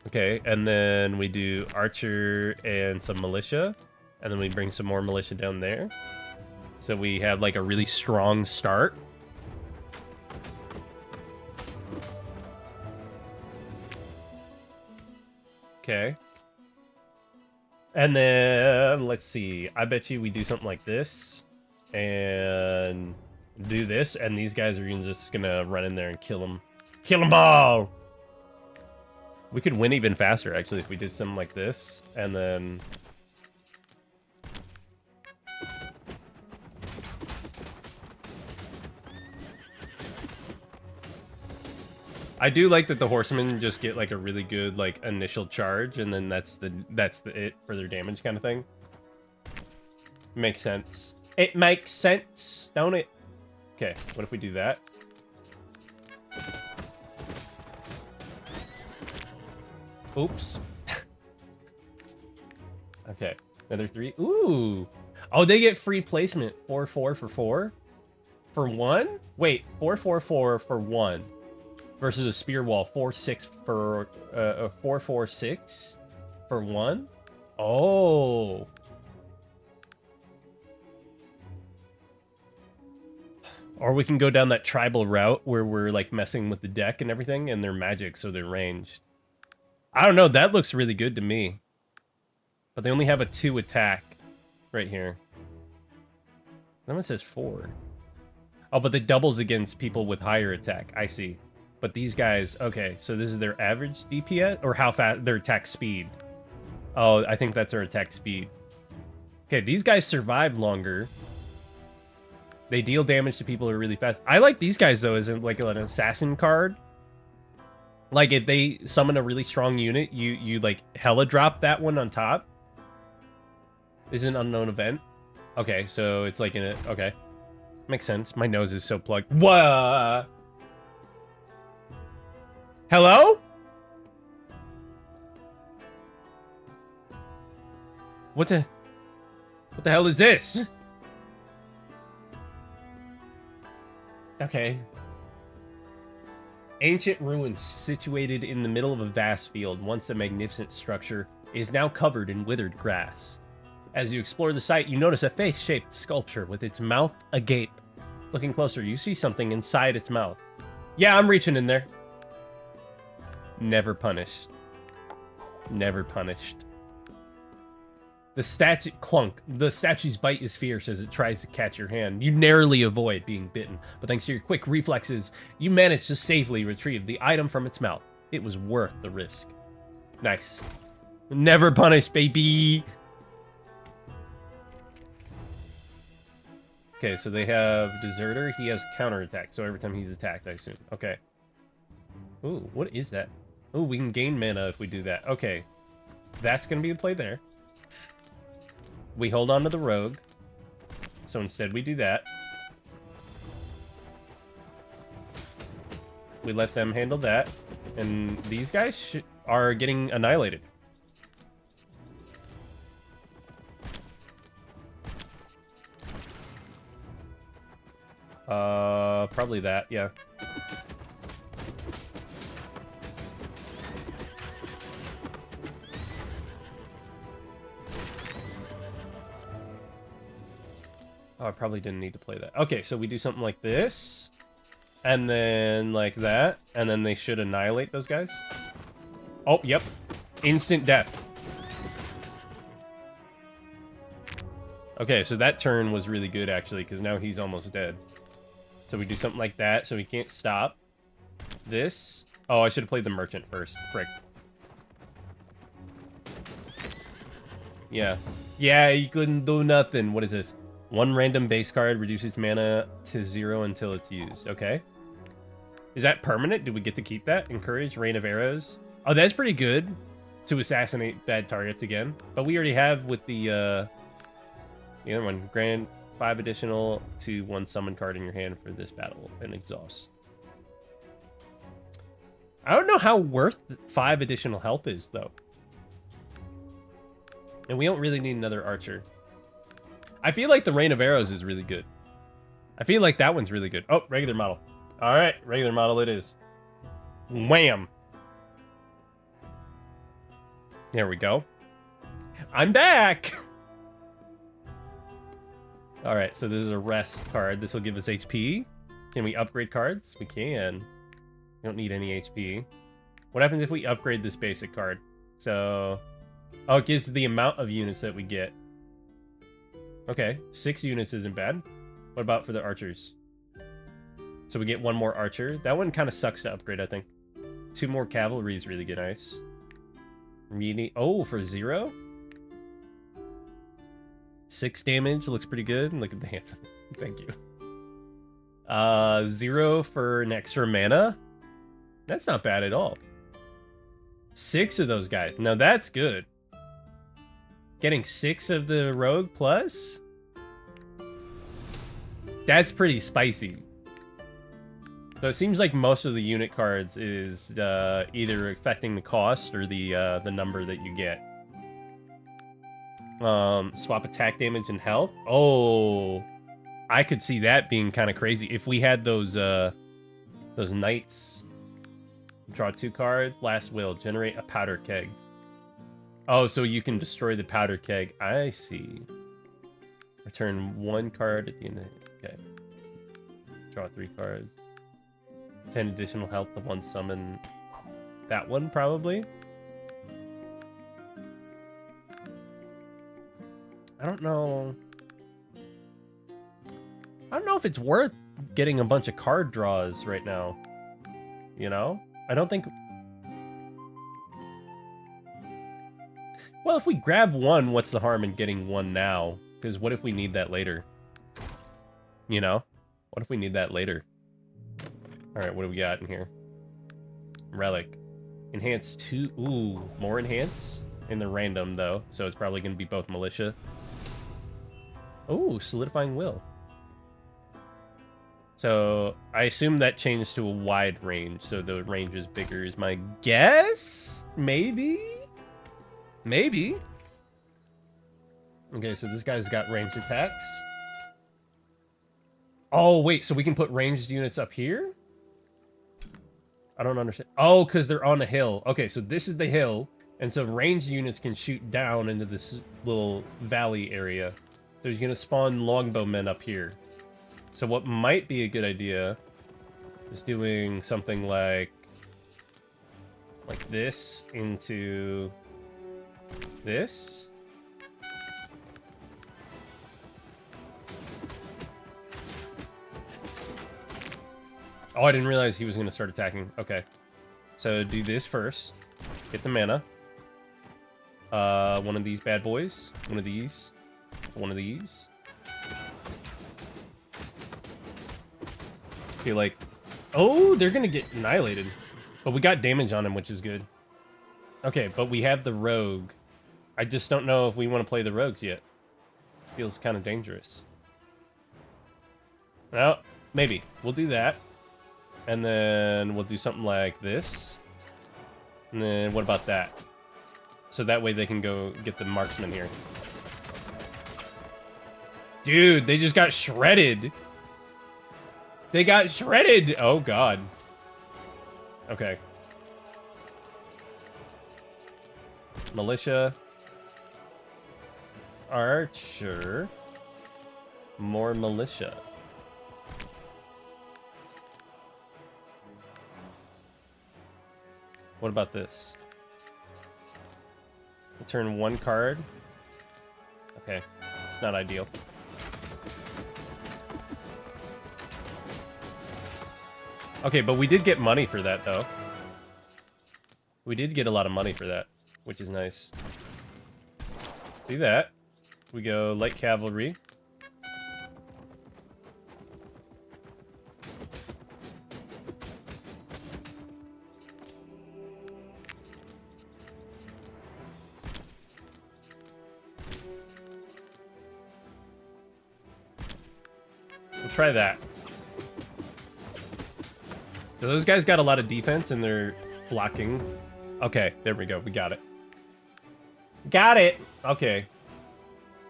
Okay, and then we do archer and some militia, and then we bring some more militia down there. So we have like a really strong start. Okay. And then, let's see. I bet you we do something like this. And do this. And these guys are just gonna run in there and kill them. Kill them all! We could win even faster, actually, if we did something like this. And then... I do like that the horsemen just get like a really good like initial charge, and then that's the it for their damage kind of thing. Makes sense. It makes sense, don't it? Okay, what if we do that? Oops. Okay, another 3. Ooh. Oh, they get free placement. 4/4 for 4 for 1. Wait, 4/4 for 1. Versus a spear wall, 4/6 for 4/4/6 for 1. Oh, or we can go down that tribal route where we're like messing with the deck and everything, and they're magic, so they're ranged. I don't know. That looks really good to me. But they only have a 2 attack right here. That one says 4. Oh, but the doubles against people with higher attack. I see. But these guys, okay, so this is their average DPS? Or how fast, their attack speed. Oh, I think that's their attack speed. Okay, these guys survive longer. They deal damage to people who are really fast. I like these guys, though, as in, like an assassin card. Like, if they summon a really strong unit, you like, hella drop that one on top. Is an unknown event. Okay, so it's like in it. Okay. Makes sense. My nose is so plugged. What? Hello? What the hell is this? Okay. Ancient ruins situated in the middle of a vast field, once a magnificent structure, is now covered in withered grass. As you explore the site, you notice a face-shaped sculpture with its mouth agape. Looking closer, you see something inside its mouth. Yeah, I'm reaching in there. Never punished. Never punished. The statue... Clunk. The statue's bite is fierce as it tries to catch your hand. You narrowly avoid being bitten, but thanks to your quick reflexes, you manage to safely retrieve the item from its mouth. It was worth the risk. Nice. Never punished, baby! Okay, so they have Deserter. He has counterattack, so every time he's attacked, I assume. Okay. Ooh, what is that? Ooh, we can gain mana if we do that. Okay. That's going to be the play there. We hold on to the rogue. So instead we do that. We let them handle that. And these guys are getting annihilated. Probably that, yeah. Oh, I probably didn't need to play that. Okay, so we do something like this. And then like that. And then they should annihilate those guys. Oh, yep. Instant death. Okay, so that turn was really good, actually, because now he's almost dead. So we do something like that, so he can't stop. This. Oh, I should have played the merchant first. Frick. Yeah. Yeah, you couldn't do nothing. What is this? One random base card reduces mana to 0 until it's used. Okay. Is that permanent? Do we get to keep that? Encourage Rain of Arrows. Oh, that's pretty good to assassinate bad targets again. But we already have with the other one. Grant 5 additional to 1 summon card in your hand for this battle and exhaust. I don't know how worth 5 additional help is, though. And we don't really need another archer. I feel like the Rain of Arrows is really good. I feel like that one's really good. Oh, regular model. All right, regular model it is. Wham! There we go. I'm back! All right, so this is a rest card. This will give us HP. Can we upgrade cards? We can. We don't need any HP. What happens if we upgrade this basic card? So, oh, it gives the amount of units that we get. Okay, 6 units isn't bad. What about for the archers? So we get 1 more archer. That one kind of sucks to upgrade, I think. 2 more cavalry is really good, nice. Really? Oh, for 0? 6 damage looks pretty good. Look at the handsome. Thank you. 0 for an extra mana. That's not bad at all. 6 of those guys. Now that's good. Getting 6 of the rogue plus? That's pretty spicy. So it seems like most of the unit cards is either affecting the cost or the number that you get. Swap attack damage and health. Oh, I could see that being kind of crazy if we had those knights. Draw 2 cards. Last will. Generate a powder keg. Oh, so you can destroy the powder keg. I see. Return 1 card at the end of it. Okay. Draw 3 cards. 10 additional health to 1 summon. That one, probably. I don't know. I don't know if it's worth getting a bunch of card draws right now. You know? I don't think... Well, if we grab 1, what's the harm in getting 1 now? Because what if we need that later? You know? What if we need that later? Alright, what do we got in here? Relic. Enhance 2. Ooh, more enhance? In the random, though. So it's probably going to be both militia. Ooh, solidifying will. So I assume that changed to a wide range. So the range is bigger is my guess? Maybe? Maybe. Okay, so this guy's got ranged attacks. Oh, wait, so we can put ranged units up here? I don't understand. Oh, because they're on a hill. Okay, so this is the hill. And so ranged units can shoot down into this little valley area. So he's going to spawn longbowmen up here. So what might be a good idea is doing something like this into this. Oh, I didn't realize he was going to start attacking. Okay. So do this first. Get the mana. One of these bad boys. One of these. One of these. Okay, like... Oh, they're going to get annihilated. But we got damage on him, which is good. Okay, but we have the rogue. I just don't know if we want to play the rogues yet. Feels kind of dangerous. Well, maybe. We'll do that. And then we'll do something like this. And then what about that? So that way they can go get the marksman here. Dude, they just got shredded. They got shredded. Oh, God. Okay. Militia. Archer. More militia. What about this? Return one card. Okay, it's not ideal. Okay, but we did get money for that, though. We did get a lot of money for that, which is nice. Do that. We go light cavalry. We'll try that. So those guys got a lot of defense and they're blocking. Okay, there we go. We got it. Got it. Okay.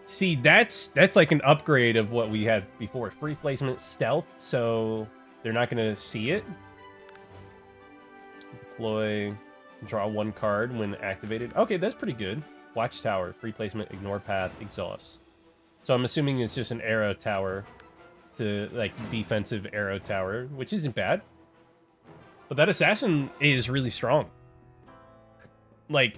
See, that's like an upgrade of what we had before. Free placement stealth, so they're not going to see it. Deploy, draw one card when activated. Okay, that's pretty good. Watchtower, free placement, ignore path, exhaust. So I'm assuming it's just an arrow tower to, like, defensive arrow tower, which isn't bad. But that assassin is really strong. Like,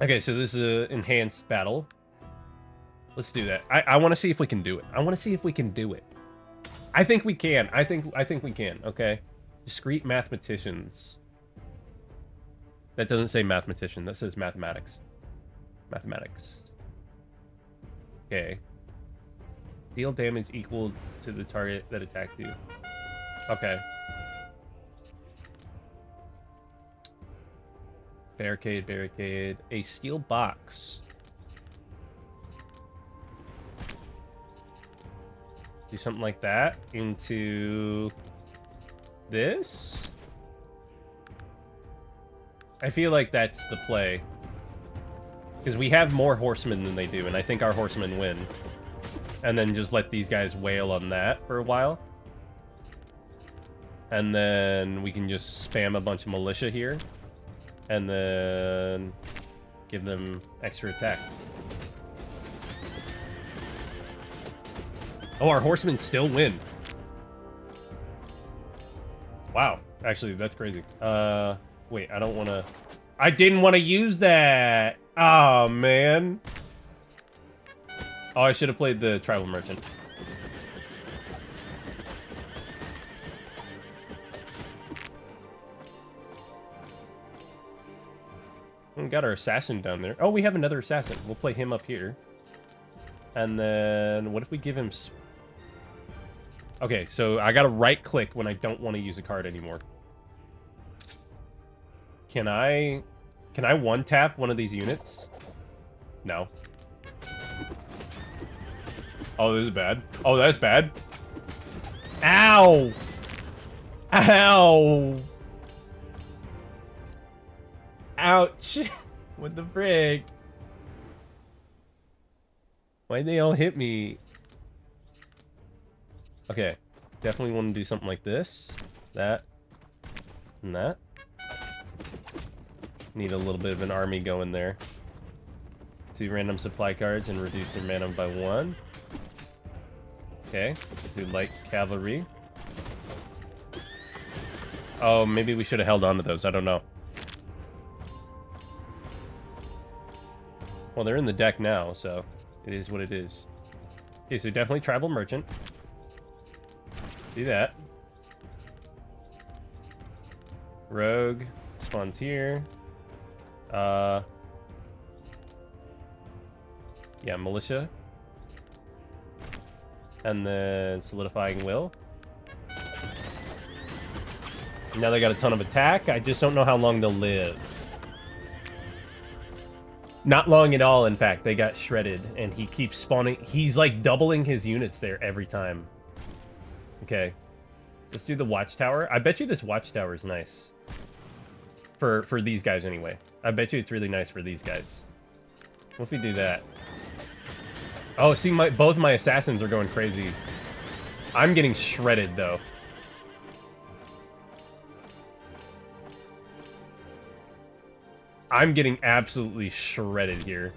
okay, so this is an enhanced battle. Let's do that. I want to see if we can do it. I want to see if we can do it. I think we can. I think we can. Okay. Discrete mathematicians. That doesn't say mathematician. That says mathematics. Mathematics. Okay. Deal damage equal to the target that attacked you. Okay. Barricade, barricade. A steel box. Do something like that into this. I feel like that's the play. Because we have more horsemen than they do, and I think our horsemen win. And then just let these guys wail on that for a while. And then we can just spam a bunch of militia here. And then give them extra attack. Oh, our horsemen still win. Wow. Actually, that's crazy. Wait, I don't want to... I didn't want to use that! Oh, man. Oh, I should have played the tribal merchant. We got our assassin down there. Oh, we have another assassin. We'll play him up here. And then, what if we give him... Okay, so I gotta right-click when I don't want to use a card anymore. Can I one-tap one of these units? No. Oh, this is bad. Oh, that's bad. Ow! Ow! Ouch! What the frick? Why'd they all hit me? Okay. Definitely want to do something like this. That. And that. Need a little bit of an army going there. 2 random supply cards and reduce their mana by 1. Okay. Do light cavalry. Oh, maybe we should have held on to those. I don't know. Well, they're in the deck now, so it is what it is. Okay, so definitely tribal merchant. Do that. Rogue spawns here. Yeah, militia. And then solidifying will. Now they got a ton of attack. I just don't know how long they'll live. Not long at all, in fact. They got shredded, and he keeps spawning. He's, like, doubling his units there every time. Okay. Let's do the watchtower. I bet you this watchtower is nice. For these guys, anyway. I bet you it's really nice for these guys. What if we do that? Oh, see, both my assassins are going crazy. I'm getting shredded, though. I'm getting absolutely shredded here.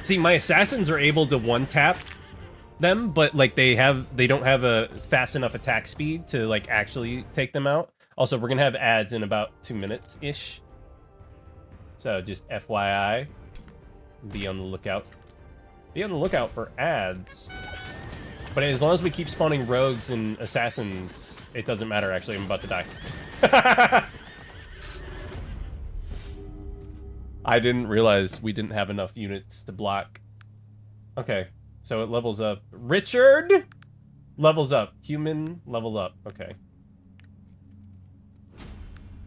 See, my assassins are able to one-tap them, but like they don't have a fast enough attack speed to like actually take them out. Also, we're gonna have ads in about 2 minutes ish, so just FYI, be on the lookout. Be on the lookout for ads. But as long as we keep spawning rogues and assassins, it doesn't matter. Actually, I'm about to die. I didn't realize we didn't have enough units to block. Okay. So it levels up. Richard levels up. Human level up. Okay.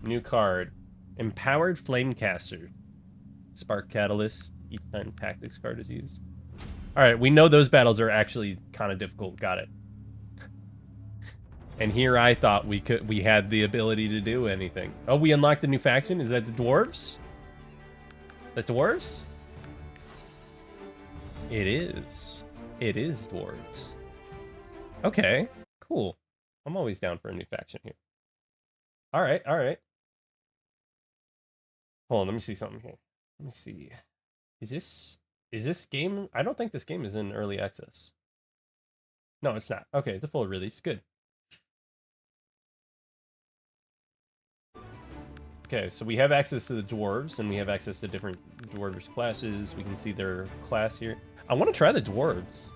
New card. Empowered Flamecaster. Spark Catalyst. Each time Tactics card is used. Alright, we know those battles are actually kind of difficult. Got it. And here I thought we had the ability to do anything. Oh, we unlocked a new faction? Is that the dwarves? The dwarves? It is. It is dwarves. Okay, cool. I'm always down for a new faction here. Alright, alright. Hold on, let me see something here. Let me see. Is this game? I don't think this game is in early access. No, it's not. Okay, the full release. Good. Okay, so we have access to the dwarves, and we have access to different dwarves classes. We can see their class here. I want to try the dwarves.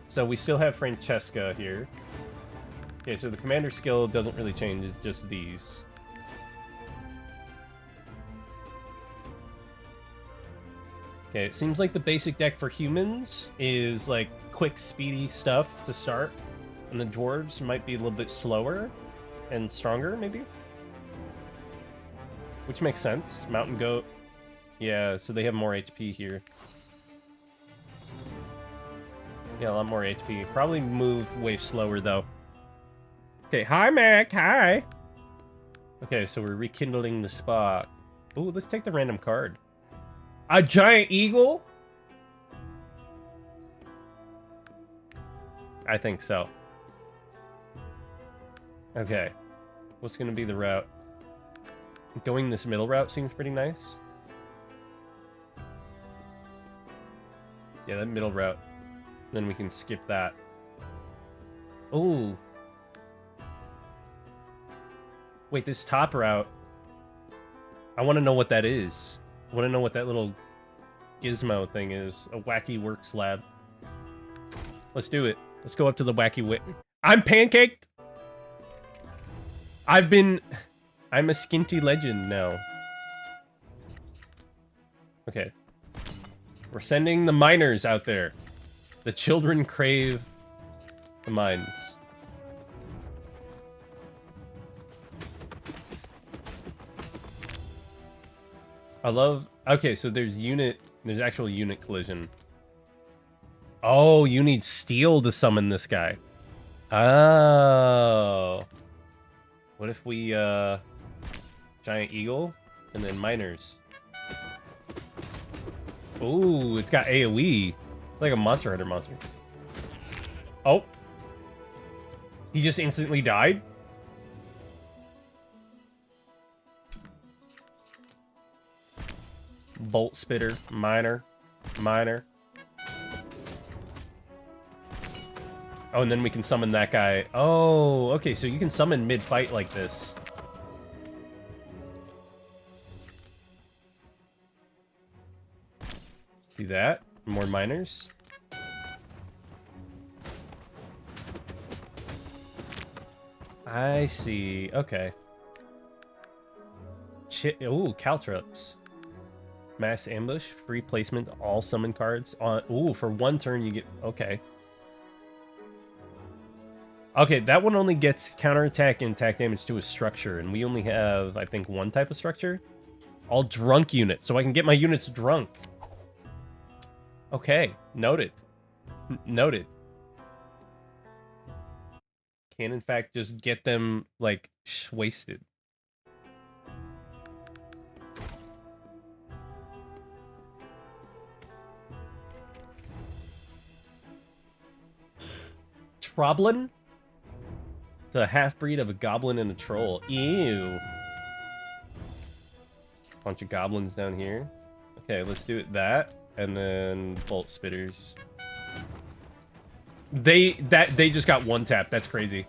So we still have Francesca here. Okay, so the commander skill doesn't really change, it's just these. Okay, it seems like the basic deck for humans is like quick, speedy stuff to start, and the dwarves might be a little bit slower and stronger, maybe? Which makes sense. Mountain Goat. Yeah, so they have more HP here. Yeah, a lot more HP. Probably move way slower, though. Okay, hi, Mac. Hi. Okay, so we're rekindling the spot. Ooh, let's take the random card. A giant eagle? I think so. Okay. What's going to be the route? Going this middle route seems pretty nice. Yeah, that middle route. Then we can skip that. Oh. Wait, this top route. I want to know what that is. I want to know what that little gizmo thing is. A wacky works lab. Let's do it. Let's go up to the wacky I'm pancaked! I'm a skinty legend now. Okay. We're sending the miners out there. The children crave the mines. I love... Okay, so there's actual unit collision. Oh, you need steel to summon this guy. Oh. What if we, Giant Eagle, and then Miners? Ooh, it's got AoE. Like a Monster Hunter monster. Oh. He just instantly died? Bolt Spitter, Miner. Oh, and then we can summon that guy. Oh, okay, so you can summon mid-fight like this. Do that. More miners. I see. Okay. Ooh, Caltrops. Mass ambush, free placement, all summon cards on. Ooh, for one turn you get. Okay. Okay, that one only gets counterattack and attack damage to a structure, and we only have, I think, one type of structure. All drunk units, so I can get my units drunk. Okay, noted. Noted. Can in fact just get them, like, wasted. Troblin? It's a half-breed of a goblin and a troll. Ew. Bunch of goblins down here. Okay, let's do it that, and then bolt spitters. They just got one tap. That's crazy.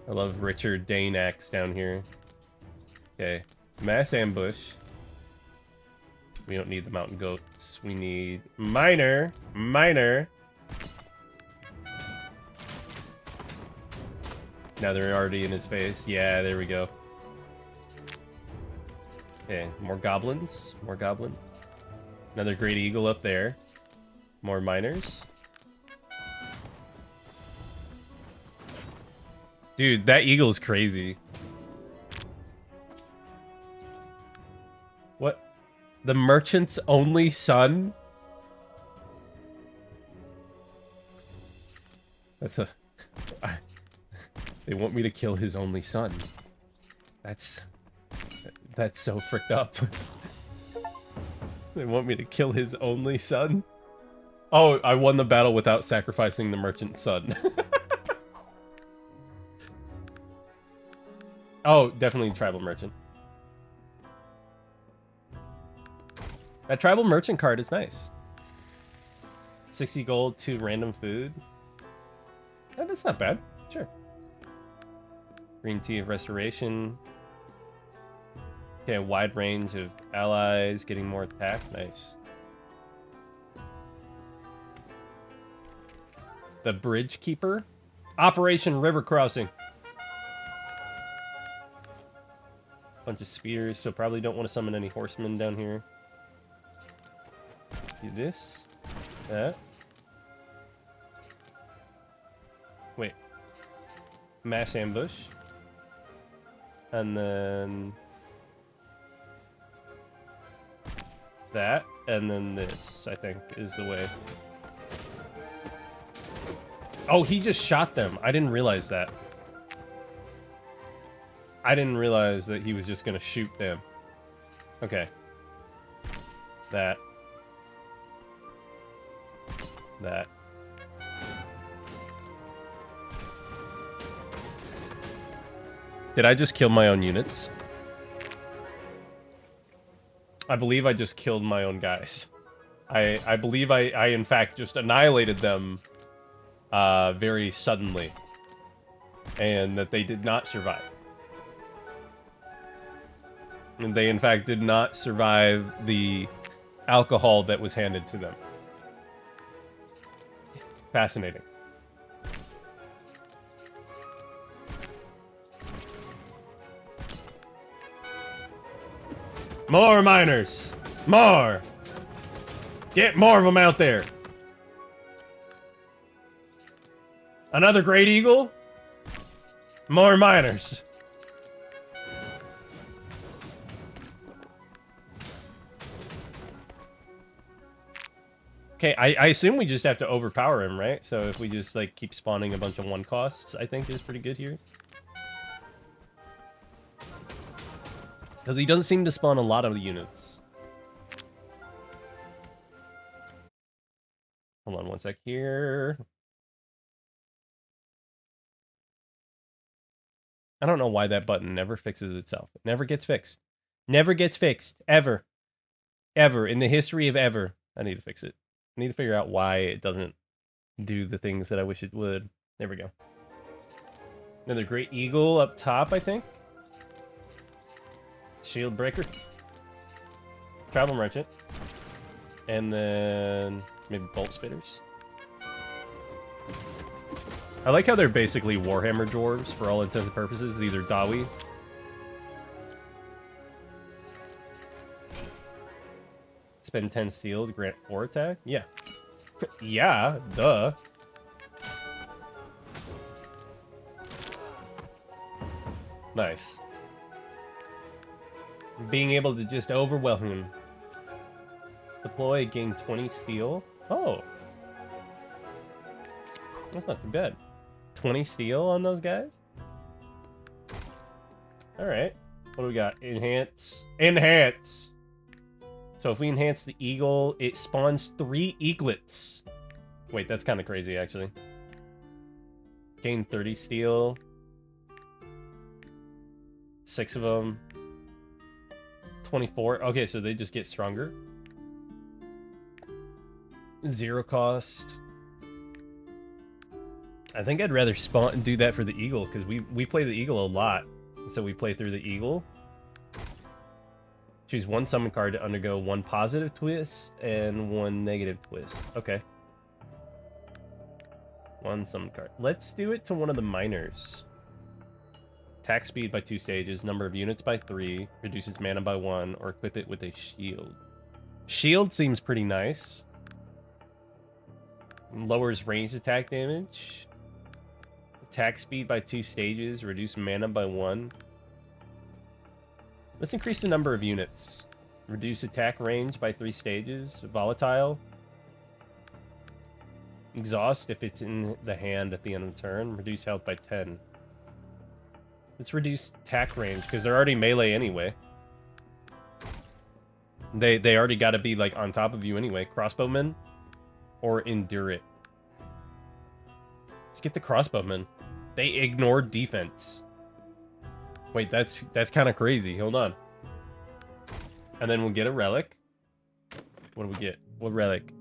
I love Richard Danax down here. Okay, mass ambush. We don't need the mountain goats. We need miner. Miner. Now they're already in his face. Yeah, there we go. Okay, more goblins. More goblins. Another great eagle up there. More miners. Dude, that eagle's crazy. What? The merchant's only son? That's a... They want me to kill his only son. That's so fricked up. They want me to kill his only son? Oh, I won the battle without sacrificing the merchant's son. Oh, definitely tribal merchant. That tribal merchant card is nice. 60 gold, 2 random food. Oh, that's not bad. Sure. Green tea of restoration. Okay, a wide range of allies getting more attack. Nice. The bridge keeper. Operation River Crossing. Bunch of spears, so probably don't want to summon any horsemen down here. Do this. That. Wait. Mass ambush. And then... that. And then this, I think, is the way. Oh, he just shot them. I didn't realize that. I didn't realize that he was just gonna shoot them. Okay. That. That. Did I just kill my own units? I believe I just killed my own guys. I believe I in fact just annihilated them very suddenly. And that they did not survive. And they in fact did not survive the alcohol that was handed to them. Fascinating. More miners! More! Get more of them out there! Another great eagle? More miners! Okay, I assume we just have to overpower him, right? So if we just, like, keep spawning a bunch of one costs, I think is pretty good here. Because he doesn't seem to spawn a lot of units. Hold on one sec here. I don't know why that button never fixes itself. It never gets fixed. Never gets fixed. Ever. Ever. In the history of ever. I need to fix it. I need to figure out why it doesn't do the things that I wish it would. There we go. Another great eagle up top, I think. Shield breaker. Travel merchant. And then maybe bolt spitters. I like how they're basically Warhammer dwarves for all intents and purposes. These are Dawi. Spend 10 sealed, grant 4 attack? Yeah. Yeah, duh. Nice. Being able to just overwhelm him. Deploy, gain 20 steel. Oh. That's not too bad. 20 steel on those guys? Alright. What do we got? Enhance. Enhance! So if we enhance the eagle, it spawns 3 eaglets. Wait, that's kind of crazy, actually. Gain 30 steel. 6 of them. 24. Okay, so they just get stronger. 0 cost. I think I'd rather spawn do that for the eagle, because we play the eagle a lot. So we play through the eagle. Choose 1 summon card to undergo 1 positive twist and 1 negative twist. Okay. 1 summon card. Let's do it to one of the minors. Attack speed by 2 stages, number of units by 3, reduces mana by 1, or equip it with a shield. Shield seems pretty nice. Lowers ranged attack damage. Attack speed by 2 stages, reduce mana by 1. Let's increase the number of units. Reduce attack range by 3 stages. Volatile. Exhaust if it's in the hand at the end of the turn. Reduce health by 10. Let's reduce attack range, because they're already melee anyway. They already got to be, like, on top of you anyway. Crossbowmen or endure it. Let's get the crossbowmen. They ignore defense. Wait, that's kind of crazy. Hold on. And then we'll get a relic. What do we get? What relic?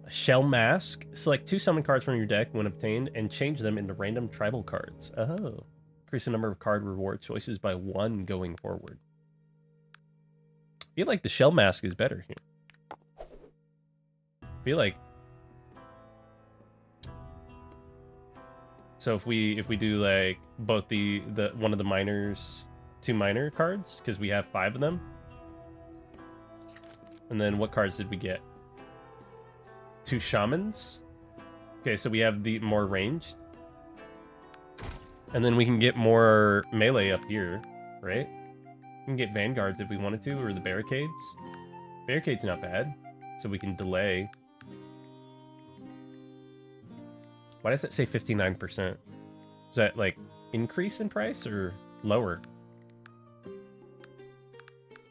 A shell mask. Select 2 summon cards from your deck when obtained and change them into random tribal cards. Oh. Increase the number of card reward choices by 1 going forward. I feel like the shell mask is better here. I feel like... So if we do like both the one of the minors, 2 minor cards, because we have 5 of them. And then what cards did we get? 2 shamans. Okay, so we have the more ranged. And then we can get more melee up here, right? We can get vanguards if we wanted to, or the barricades. Barricade's not bad, so we can delay. Why does it say 59%? Is that, like, increase in price or lower?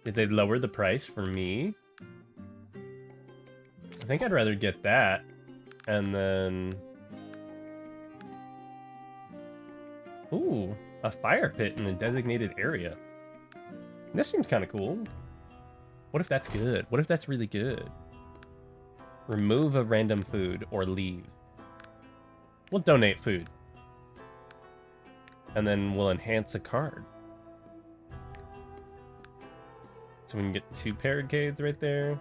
Did they lower the price for me? I think I'd rather get that. And then... Ooh, a fire pit in a designated area. This seems kind of cool. What if that's good? What if that's really good? Remove a random food or leave. We'll donate food. And then we'll enhance a card. So we can get 2 barricades right there.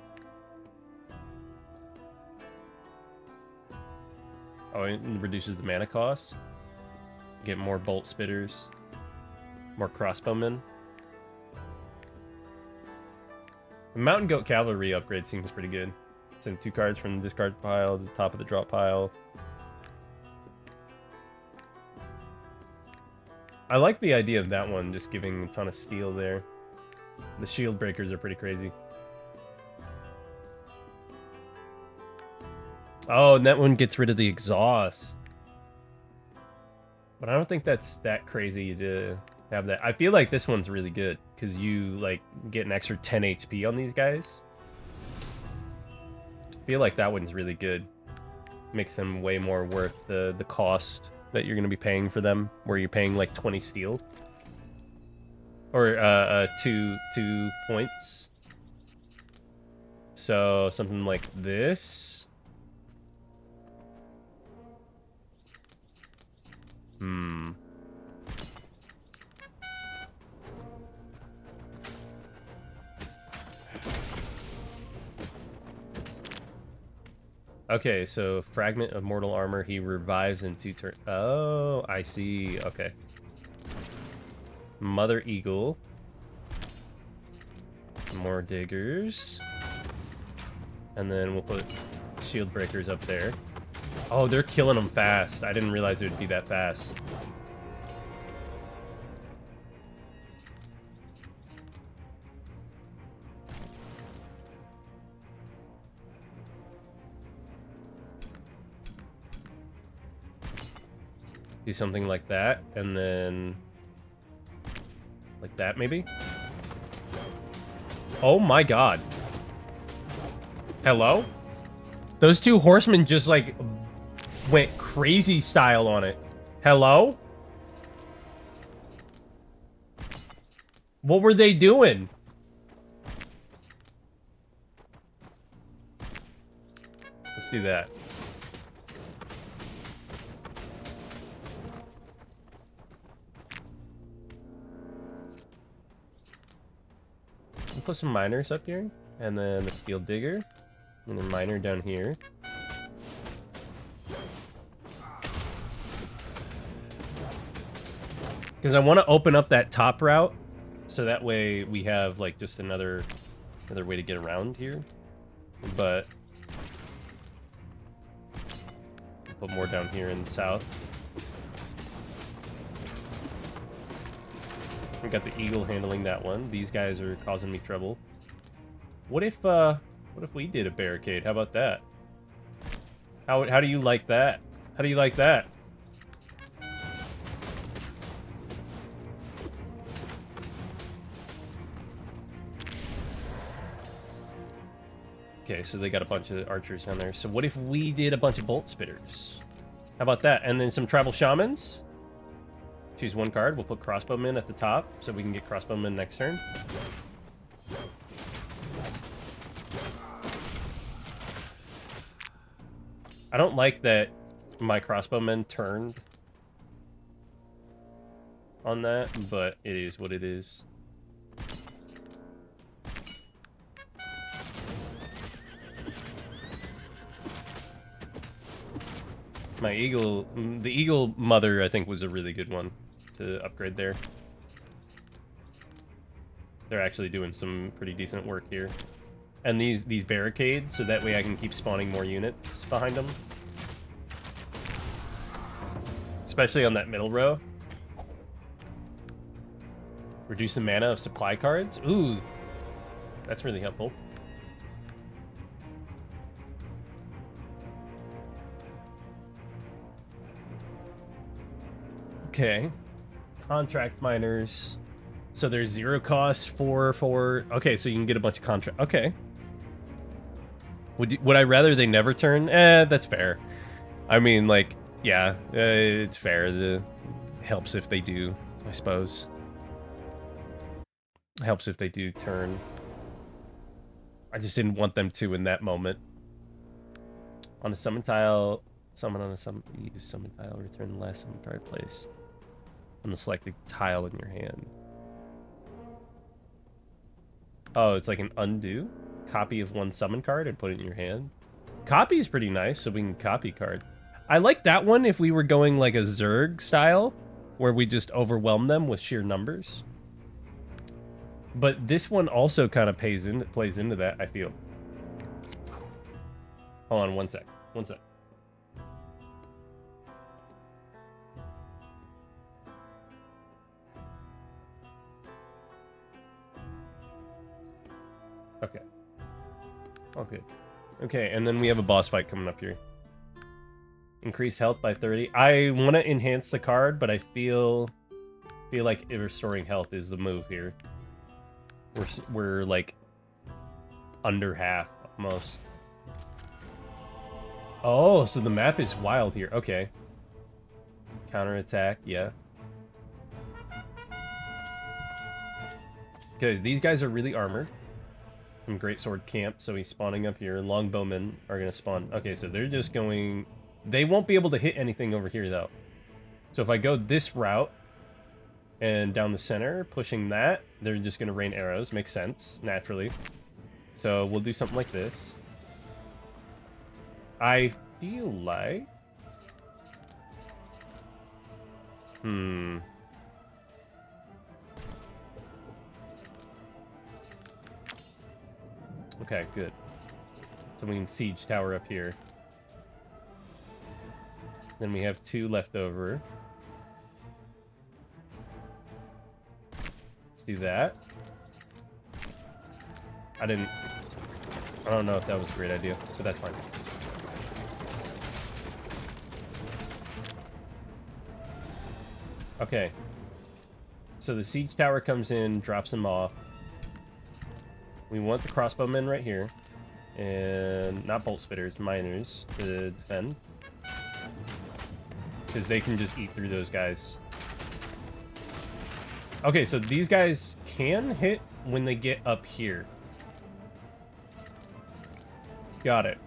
Oh, it reduces the mana cost. Get more bolt spitters. More crossbowmen. The Mountain Goat Cavalry upgrade seems pretty good. Send 2 cards from the discard pile to the top of the drop pile. I like the idea of that one, just giving a ton of steel there. The shield breakers are pretty crazy. Oh, and that one gets rid of the exhaust. But I don't think that's that crazy to have that. I feel like this one's really good, because you, like, get an extra 10 HP on these guys. I feel like that one's really good. Makes them way more worth the cost that you're going to be paying for them, where you're paying, like, 20 steel. Or, 2 points. So, something like this. Okay, so fragment of mortal armor, he revives in 2 turns. Oh, I see. Okay. Mother Eagle. More diggers. And then we'll put shield breakers up there. Oh, they're killing them fast. I didn't realize it would be that fast. Do something like that, and then like that, maybe? Oh my god. Hello? Those two horsemen just, like, went crazy style on it. Hello? What were they doing? Let's do that. We'll put some miners up here, and then a steel digger, and a miner down here. Because I want to open up that top route, so that way we have like just another way to get around here. But we'll put more down here in the south. We got the eagle handling that one. These guys are causing me trouble. What if we did a barricade? How about that? How do you like that? How do you like that? Okay, so they got a bunch of archers down there. So what if we did a bunch of bolt spitters? How about that? And then some tribal shamans. Choose one card. We'll put crossbowmen at the top so we can get crossbowmen next turn. I don't like that my crossbowmen turned on that, but it is what it is. My eagle, the eagle mother, I think was a really good one to upgrade there. They're actually doing some pretty decent work here. And these barricades, so that way I can keep spawning more units behind them. Especially on that middle row. Reduce the mana of supply cards. Ooh, that's really helpful. Okay. Contract miners. So there's 0 cost for okay, so you can get a bunch of contract. Okay. Would I rather they never turn? That's fair. I mean, like, yeah, it's fair. The helps if they do, I suppose. Helps if they do turn. I just didn't want them to in that moment. On a summon tile, summon on a summon. Use summon tile. Return the last summon card placed on the selected tile in your hand. Oh, it's like an undo. Copy of one summon card and put it in your hand. Copy is pretty nice, so we can copy card. I like that one if we were going like a Zerg style, where we just overwhelm them with sheer numbers. But this one also kind of plays into that, I feel. Hold on, one sec. One sec. Okay. Okay. Okay, and then we have a boss fight coming up here. Increase health by 30. I want to enhance the card, but I feel like restoring health is the move here. We're like under half almost. Oh, so the map is wild here. Okay. Counterattack, yeah. Because these guys are really armored. From Greatsword Camp, so he's spawning up here. Longbowmen are going to spawn. Okay, so they're just going... They won't be able to hit anything over here, though. So if I go this route and down the center, pushing that, they're just going to rain arrows. Makes sense, naturally. So we'll do something like this. I feel like... Okay, good. So we can siege tower up here. Then we have 2 left over. Let's do that. I don't know if that was a great idea, but that's fine. Okay. So the siege tower comes in, drops them off. We want the crossbowmen right here. And not bolt spitters, miners to defend. Because they can just eat through those guys. Okay, so these guys can hit when they get up here. Got it.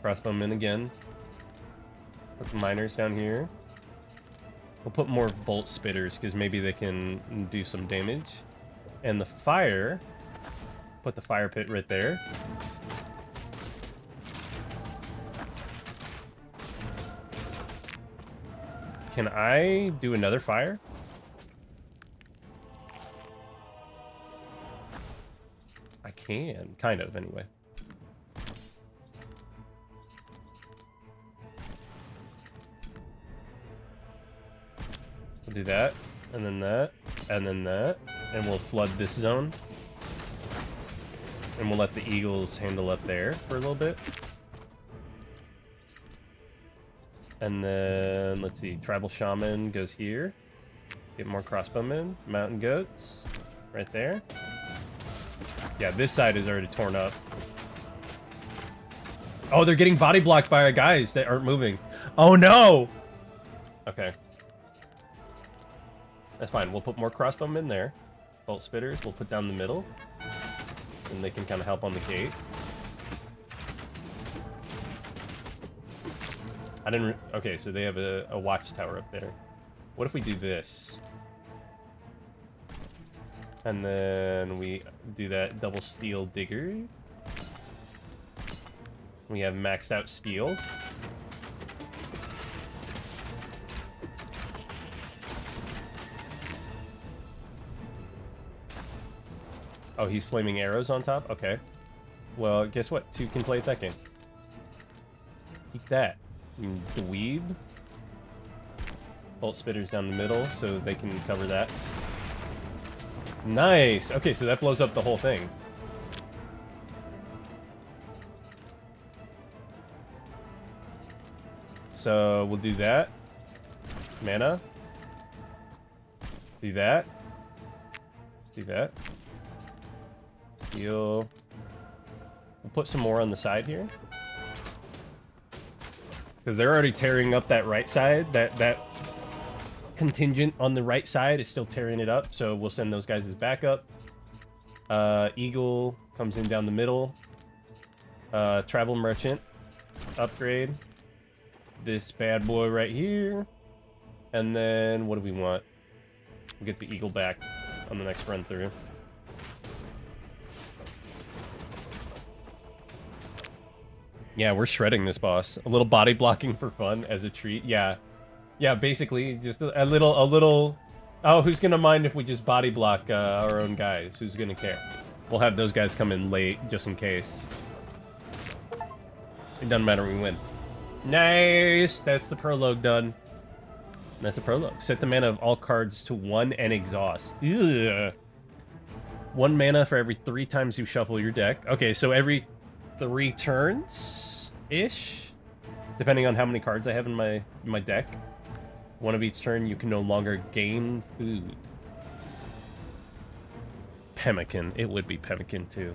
Crossbowmen again. Put the miners down here. We'll put more bolt spitters because maybe they can do some damage. And the fire, put the fire pit right there. Can I do another fire? I can, kind of, anyway. We'll do that, and then that, and then that, and we'll flood this zone. And we'll let the eagles handle up there for a little bit. And then, let's see, tribal shaman goes here. Get more crossbowmen, mountain goats, right there. Yeah, this side is already torn up. Oh, they're getting body blocked by our guys that aren't moving. Oh no! Okay. That's fine. We'll put more crossbowmen there. Bolt spitters, we'll put down the middle. And they can kind of help on the gate. I didn't... Okay, so they have a watchtower up there. What if we do this? And then we do that double steel digger. We have maxed out steel. Oh, he's flaming arrows on top? Okay. Well, guess what? 2 can play at that game. Keep that. Dweeb. Bolt spitters down the middle so they can cover that. Nice! Okay, so that blows up the whole thing. So we'll do that. Mana. Do that. Do that. Steel. We'll put some more on the side here. Because they're already tearing up that right side. That contingent on the right side is still tearing it up. So we'll send those guys as backup. Eagle comes in down the middle. Travel merchant. Upgrade. This bad boy right here. And then what do we want? We'll get the eagle back on the next run through. Yeah, we're shredding this boss. A little body blocking for fun as a treat. Yeah. Yeah, basically, just a little... Oh, who's gonna mind if we just body block our own guys? Who's gonna care? We'll have those guys come in late, just in case. It doesn't matter, we win. Nice! That's the prologue done. That's the prologue. Set the mana of all cards to 1 and exhaust. Ugh. 1 mana for every 3 times you shuffle your deck. Okay, so every 3 turns-ish, depending on how many cards I have in my deck. 1 of each turn, you can no longer gain food. Pemmican. It would be Pemmican, too.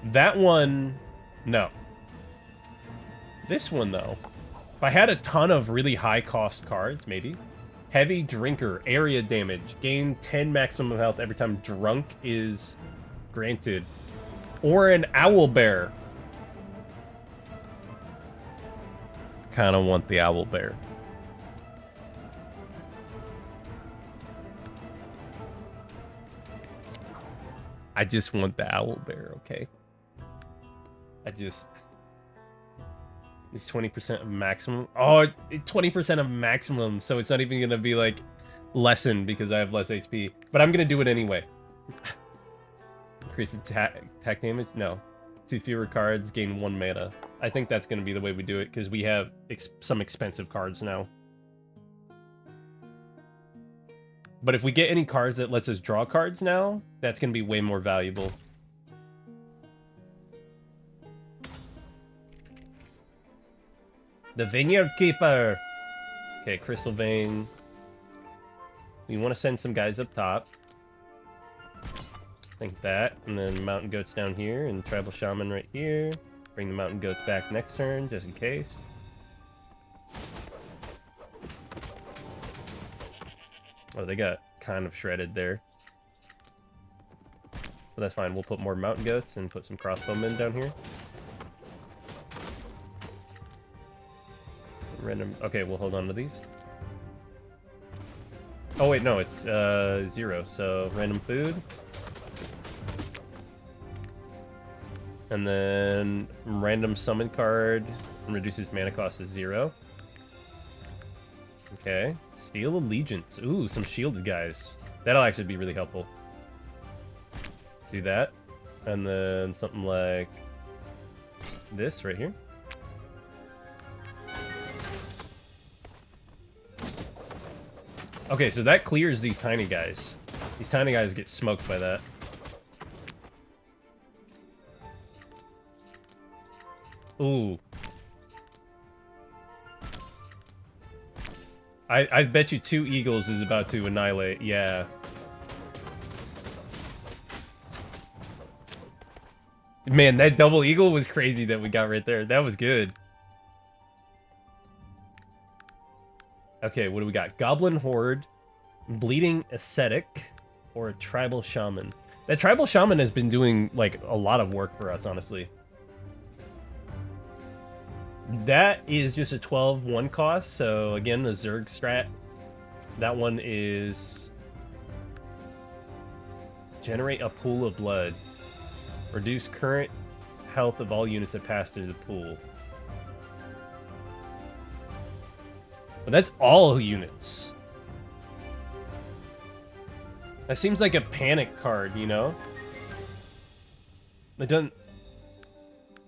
That one... No. This one, though. If I had a ton of really high-cost cards, maybe. Heavy Drinker. Area damage. Gain 10 maximum health every time drunk is granted. Or an Owlbear. Kind of want the Owlbear. I just want the Owlbear, okay? It's 20% of maximum. Oh, 20% of maximum, so it's not even gonna be like lessened because I have less HP. But I'm gonna do it anyway. Increase attack damage? No. 2 fewer cards, gain 1 mana. I think that's gonna be the way we do it because we have some expensive cards now. But if we get any cards that lets us draw cards now, that's gonna be way more valuable. The Vineyard Keeper. Okay, Crystal Vein. We want to send some guys up top. I think that, and then Mountain Goats down here, and Tribal Shaman right here. Bring the Mountain Goats back next turn, just in case. Oh, they got kind of shredded there. But that's fine, we'll put more Mountain Goats and put some crossbowmen down here. Random, okay, we'll hold on to these. Oh wait, no, it's 0, so random food. And then random summon card reduces mana cost to 0. Okay. Steel Allegiance. Ooh, some shielded guys. That'll actually be really helpful. Do that. And then something like this right here. Okay, so that clears these tiny guys. These tiny guys get smoked by that. Ooh. I bet you 2 eagles is about to annihilate. Yeah. Man, that double eagle was crazy that we got right there. That was good. Okay, what do we got? Goblin Horde, Bleeding Ascetic, or a Tribal Shaman. That Tribal Shaman has been doing, like, a lot of work for us, honestly. That is just a 12-1 cost, so again, the Zerg strat. That one is... Generate a pool of blood. Reduce current health of all units that pass through the pool. But that's all units. That seems like a panic card, you know? It doesn't...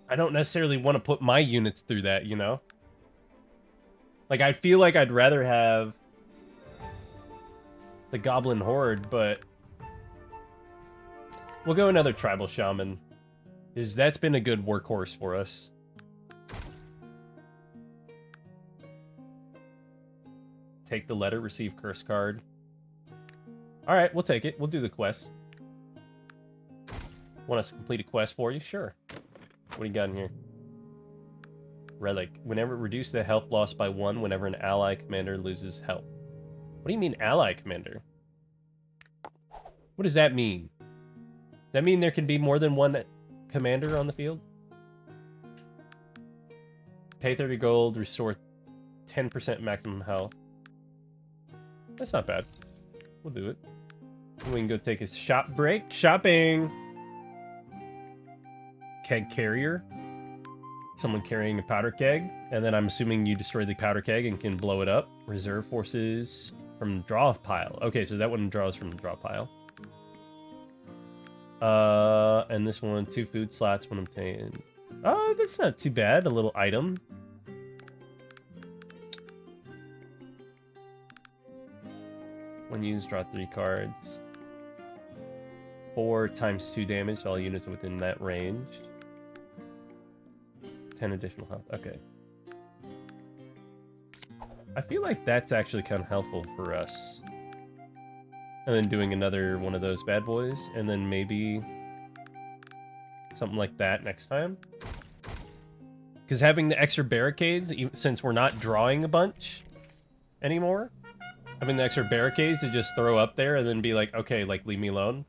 I don't necessarily want to put my units through that, you know? Like, I feel like I'd rather have the Goblin Horde, but we'll go another Tribal Shaman, because that's been a good workhorse for us. Take the letter, receive curse card. Alright, we'll take it. We'll do the quest. Want us to complete a quest for you? Sure. What do you got in here? Relic. Whenever reduce the health loss by 1 whenever an ally commander loses health. What do you mean ally commander? What does that mean? Does that mean there can be more than one commander on the field? Pay 30 gold, restore 10% maximum health. That's not bad. We'll do it. We can go take a shop break. Shopping! Keg carrier. Someone carrying a powder keg. And then I'm assuming you destroy the powder keg and can blow it up. Reserve forces from draw pile. Okay, so that one draws from the draw pile. And this one, 2 food slots when I'm taking. Oh, that's not too bad. A little item. When used, draw 3 cards. 4 times 2 damage to all units within that range. 10 additional health. Okay. I feel like that's actually kind of helpful for us. And then doing another one of those bad boys. And then maybe something like that next time. Because having the extra barricades, since we're not drawing a bunch anymore, having the extra barricades to just throw up there and then be like, okay, like, leave me alone.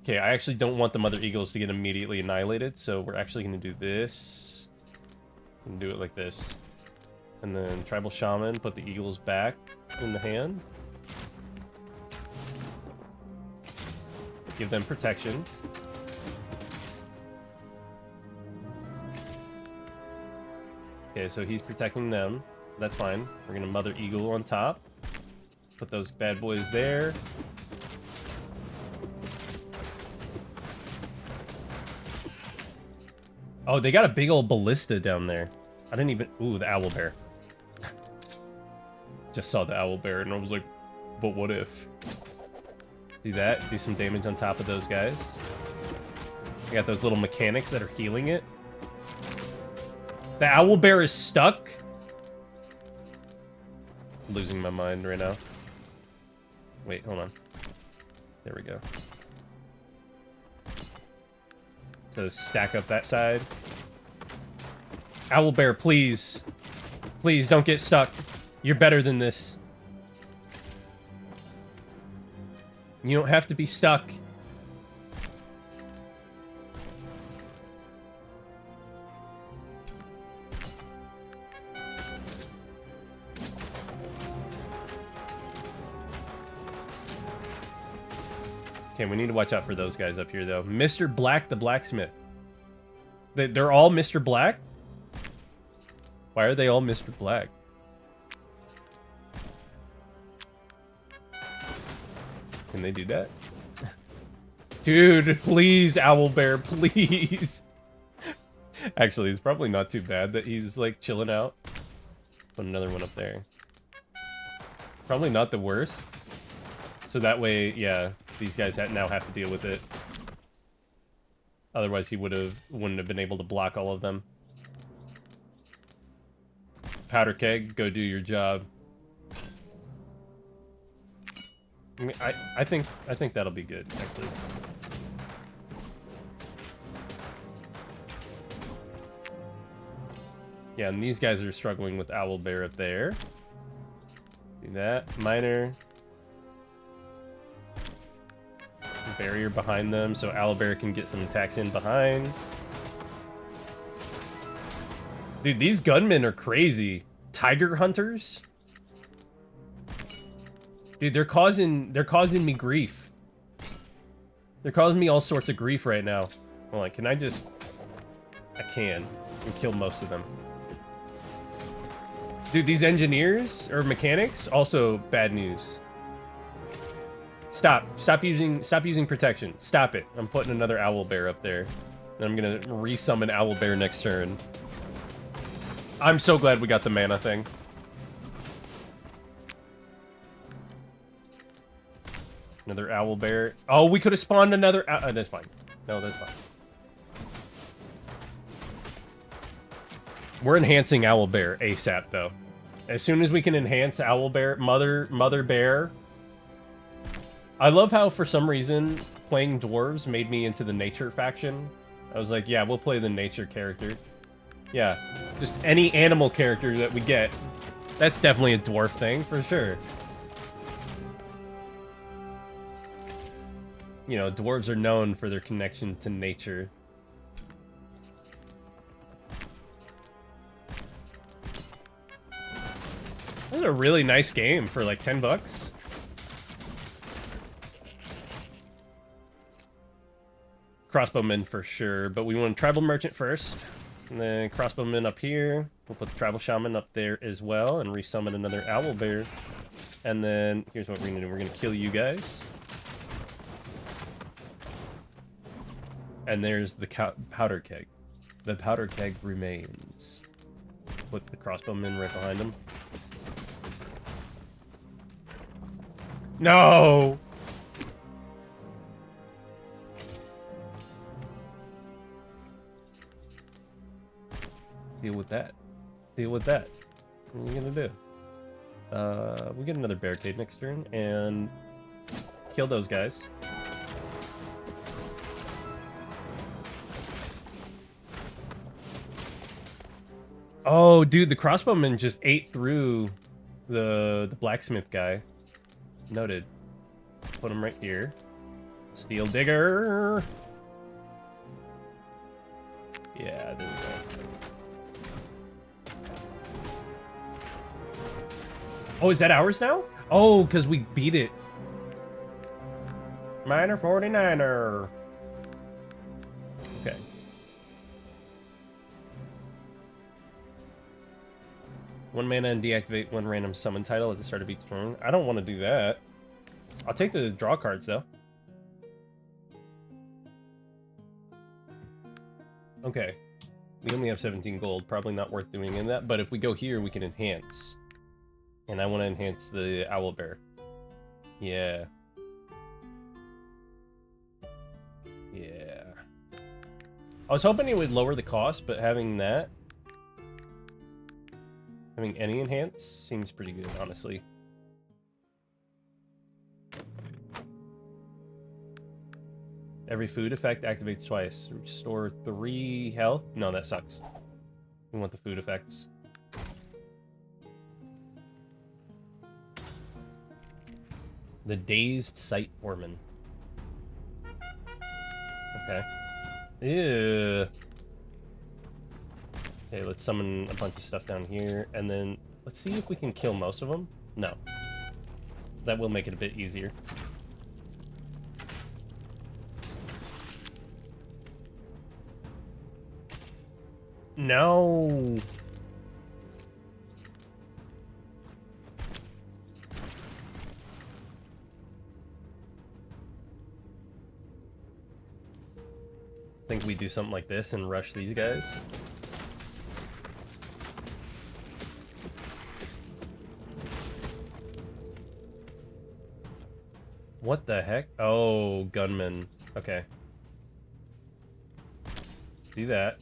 Okay, I actually don't want the Mother Eagles to get immediately annihilated, so we're actually going to do this. And do it like this. And then Tribal Shaman, put the Eagles back in the hand. Give them protection. Okay, so he's protecting them. That's fine. We're going to Mother Eagle on top. Put those bad boys there. Oh, they got a big old ballista down there. I didn't even... Ooh, the owlbear. Just saw the owlbear and I was like, but what if? Do that. Do some damage on top of those guys. I got those little mechanics that are healing it. The owlbear is stuck. losing my mind right now. Wait, hold on. There we go. So stack up that side. Owlbear, please. Please, don't get stuck. You're better than this. You don't have to be stuck. Okay, we need to watch out for those guys up here, though. Mr. Black the Blacksmith. They're all Mr. Black? Why are they all Mr. Black? Can they do that? Dude, please, Owlbear, please. Actually, it's probably not too bad that he's, like, chilling out. Put another one up there. Probably not the worst. So that way, yeah, these guys now have to deal with it. Otherwise, he wouldn't have been able to block all of them. Powder keg, go do your job. I mean, I think that'll be good, actually. Yeah, and these guys are struggling with Owlbear up there. Do that. Miner. Barrier behind them so Owlbear can get some attacks in behind. Dude, these gunmen are crazy. Tiger hunters? Dude, they're causing me grief. They're causing me all sorts of grief right now. Hold on, can I just... I can kill most of them. Dude, these engineers or mechanics, also bad news. Stop using protection. Stop it. I'm putting another Owlbear up there. And I'm gonna resummon Owlbear next turn. I'm so glad we got the mana thing. Another Owlbear. Oh, we could have spawned another. That's fine. No, that's fine. We're enhancing Owlbear ASAP, though. As soon as we can enhance Owlbear, Mother Bear. I love how, for some reason, playing dwarves made me into the nature faction. I was like, yeah, we'll play the nature character. Yeah, just any animal character that we get. That's definitely a dwarf thing, for sure. You know, dwarves are known for their connection to nature. This is a really nice game for like 10 bucks. Crossbowmen for sure, but we want Tribal Merchant first. And then Crossbowmen up here. We'll put the Tribal Shaman up there as well and resummon another Owlbear. And then here's what we're gonna do. We're gonna kill you guys. And there's the powder keg. The powder keg remains. Put the Crossbowmen right behind him. No! Deal with that. Deal with that. What are you gonna do? We get another barricade next turn and kill those guys. Oh, dude, the crossbowman just ate through the blacksmith guy. Noted. Put him right here. Steel digger. Yeah, there we go. Oh, is that ours now? Oh, because we beat it. Miner 49er. Okay. One mana and deactivate one random summon title at the start of each turn. I don't want to do that. I'll take the draw cards, though. Okay. We only have 17 gold. Probably not worth doing in that. But if we go here, we can enhance. And I want to enhance the Owlbear. Yeah. Yeah. I was hoping it would lower the cost, but having that Having any enhance seems pretty good, honestly. Every food effect activates twice. Restore 3 health? No, that sucks. We want the food effects. The Dazed Sight Foreman. Okay. Ew. Okay, let's summon a bunch of stuff down here, and then let's see if we can kill most of them. No. That will make it a bit easier. No. Think we do something like this and rush these guys? What the heck? Oh, gunman. Okay. Do that.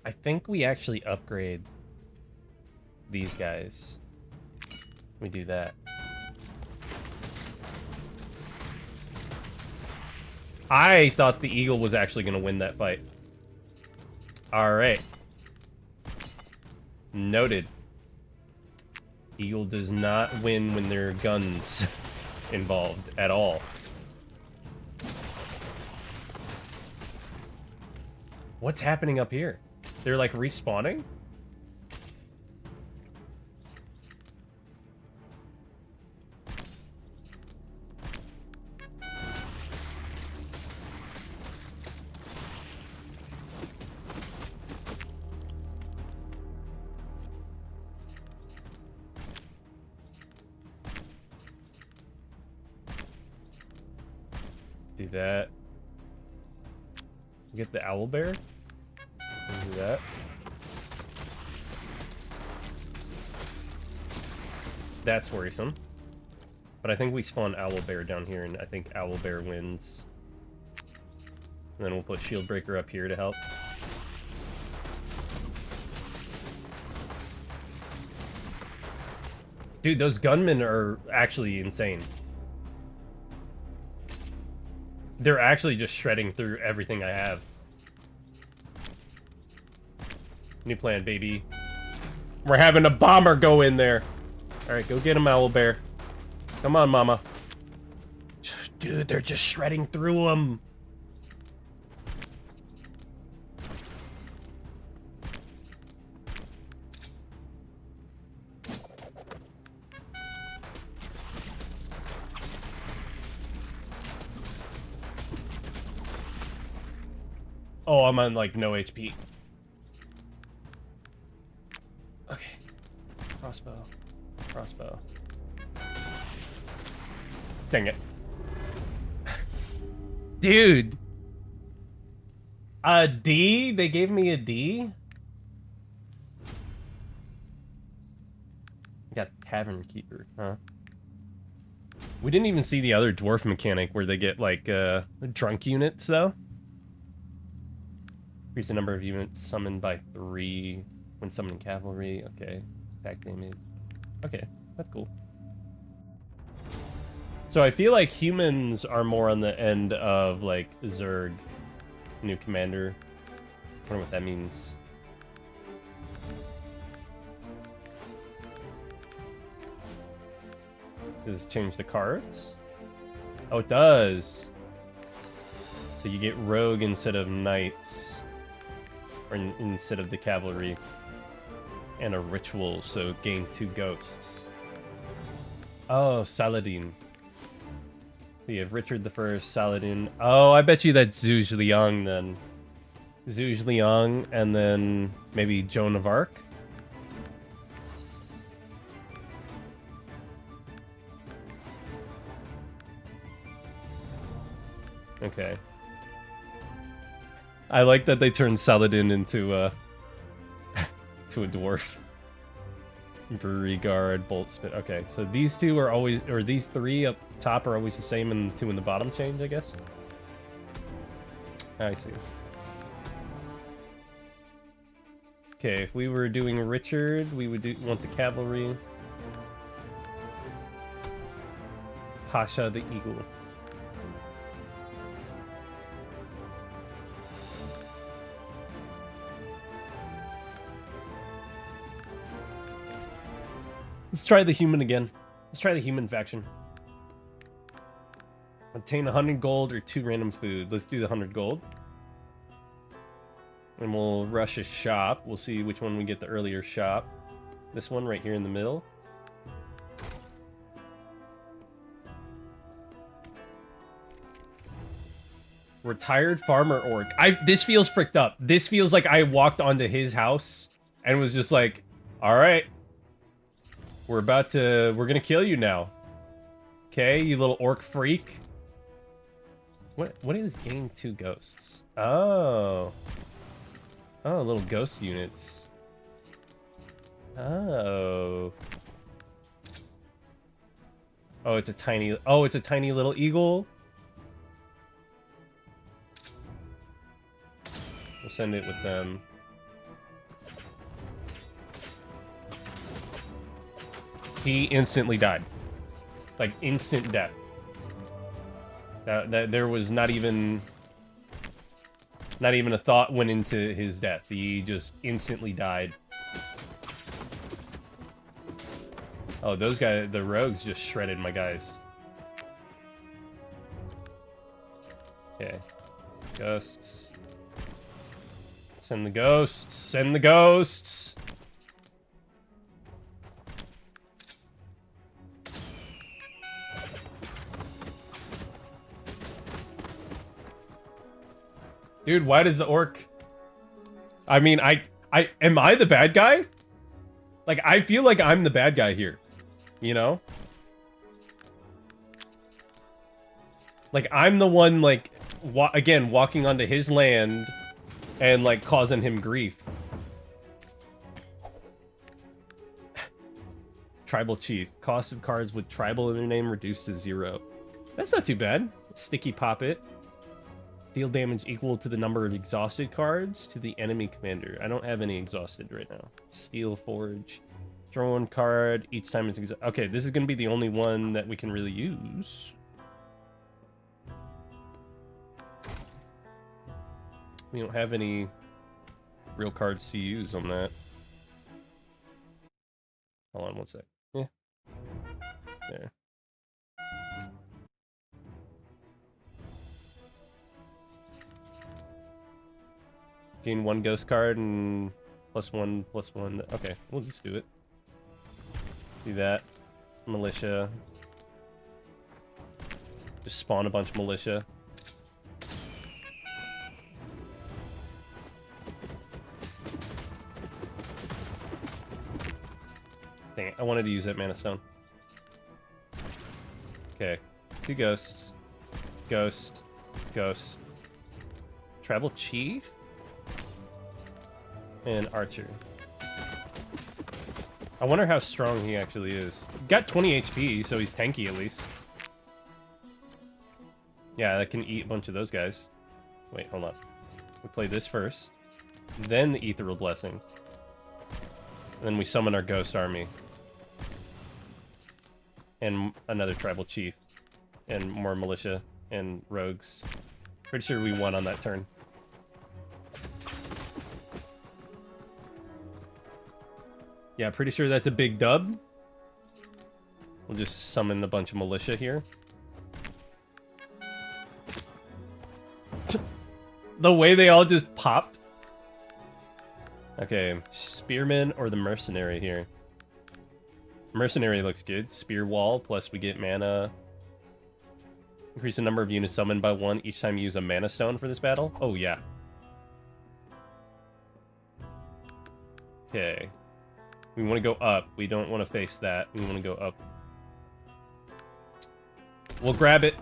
I think we actually upgrade these guys. We do that. I thought the eagle was actually going to win that fight. Alright. Noted. Eagle does not win when there are guns involved at all. What's happening up here? They're like respawning? Do that. Get the owl bear. Do that. That's worrisome. But I think we spawn owlbear down here, and I think owlbear wins. And then we'll put shield breaker up here to help. Dude, those gunmen are actually insane. They're actually just shredding through everything I have. New plan, baby. We're having a bomber go in there. Alright, go get him, owlbear. Come on, mama. Dude, they're just shredding through them. Oh, I'm on, like, no HP. Okay. Crossbow. Crossbow. Dang it. Dude! A D? They gave me a D? I got Tavern Keeper, huh? We didn't even see the other dwarf mechanic where they get, like, drunk units, though. Increase the number of units summoned by 3 when summoning cavalry. Okay. Attack damage. Okay, that's cool. So I feel like humans are more on the end of, like, Zerg. New commander. I wonder what that means. Does it change the cards? Oh, it does. So you get rogue instead of knights. Or instead of the cavalry. And a ritual, so gain 2 ghosts. Oh, Saladin. So you have Richard I, Saladin. Oh, I bet you that's Zhuge Liang then. Zhuge Liang, and then maybe Joan of Arc? Okay. I like that they turned Saladin into to a dwarf. Brewery Guard, Boltsmith. Okay, so these two are always, or these 3 up top are always the same, and the 2 in the bottom change, I guess. I see. Okay, if we were doing Richard, we would want the cavalry. Pasha the eagle. Let's try the human again. Let's try the human faction. Obtain 100 gold or 2 random food. Let's do the 100 gold. And we'll rush a shop. We'll see which one we get the earlier shop. This one right here in the middle. Retired farmer orc. This feels fricked up. This feels like I walked onto his house and was just like, all right, we're gonna kill you now. Okay, you little orc freak. What is gain 2 ghosts? Oh. Oh, little ghost units. Oh. Oh, it's a tiny little eagle. We'll send it with them. He instantly died. Like, instant death. That there was not even a thought went into his death. He just instantly died. Oh, those guys, the rogues just shredded my guys. Okay. Ghosts. Send the ghosts. Send the ghosts. Dude, why does the orc... I mean, am I the bad guy? Like, I feel like I'm the bad guy here. You know? Like, I'm the one, like, again, walking onto his land and, like, causing him grief. Tribal chief. Cost of cards with tribal in their name reduced to 0. That's not too bad. Sticky Poppet. Deal damage equal to the number of exhausted cards to the enemy commander. I don't have any exhausted right now. Steel Forge. Draw 1 card each time it's exhausted. Okay, this is going to be the only one that we can really use. We don't have any real cards to use on that. Hold on one sec. Yeah. There. Gain 1 ghost card and +1/+1. Okay, we'll just do it. Do that. Militia. Just spawn a bunch of militia. Dang it, I wanted to use that mana stone. Okay. 2 ghosts. Ghost. Ghost. Tribal chief? And archer. I wonder how strong he actually is. Got 20 HP, so he's tanky at least. Yeah, that can eat a bunch of those guys. Wait, hold up. We play this first. Then the Ethereal Blessing. And then we summon our Ghost Army. And another Tribal Chief. And more Militia. And Rogues. Pretty sure we won on that turn. Yeah, pretty sure that's a big dub. We'll just summon a bunch of militia here. The way they all just popped. Okay, Spearman or the Mercenary here. Mercenary looks good. Spear Wall, plus we get mana. Increase the number of units summoned by 1 each time you use a mana stone for this battle. Oh, yeah. Okay. We want to go up. We don't want to face that. We want to go up. We'll grab it.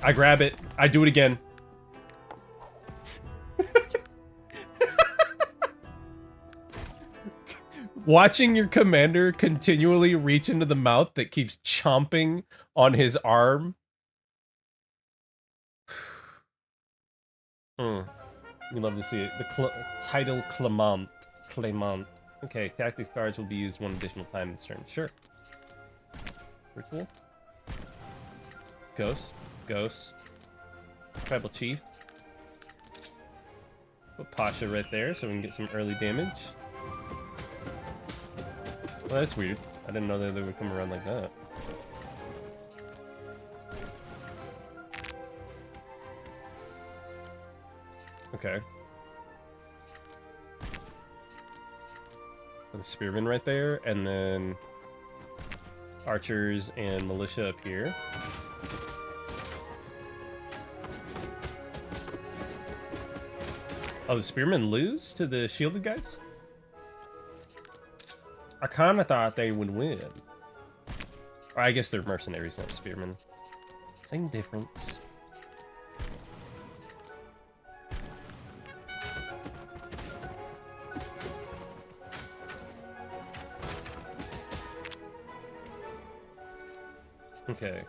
I grab it. I do it again. Watching your commander continually reach into the mouth that keeps chomping on his arm. We love to see it. The title Clement. Claymont. Okay, tactics cards will be used one additional time this turn. Sure. Ritual. Ghost. Ghost. Tribal Chief. Put Pasha right there so we can get some early damage. Well, that's weird. I didn't know that they would come around like that. Okay. Put the Spearman right there, and then Archers and Militia up here. Oh, the Spearmen lose to the shielded guys? I kind of thought they would win. Or I guess they're mercenaries, not spearmen. Same difference. Okay.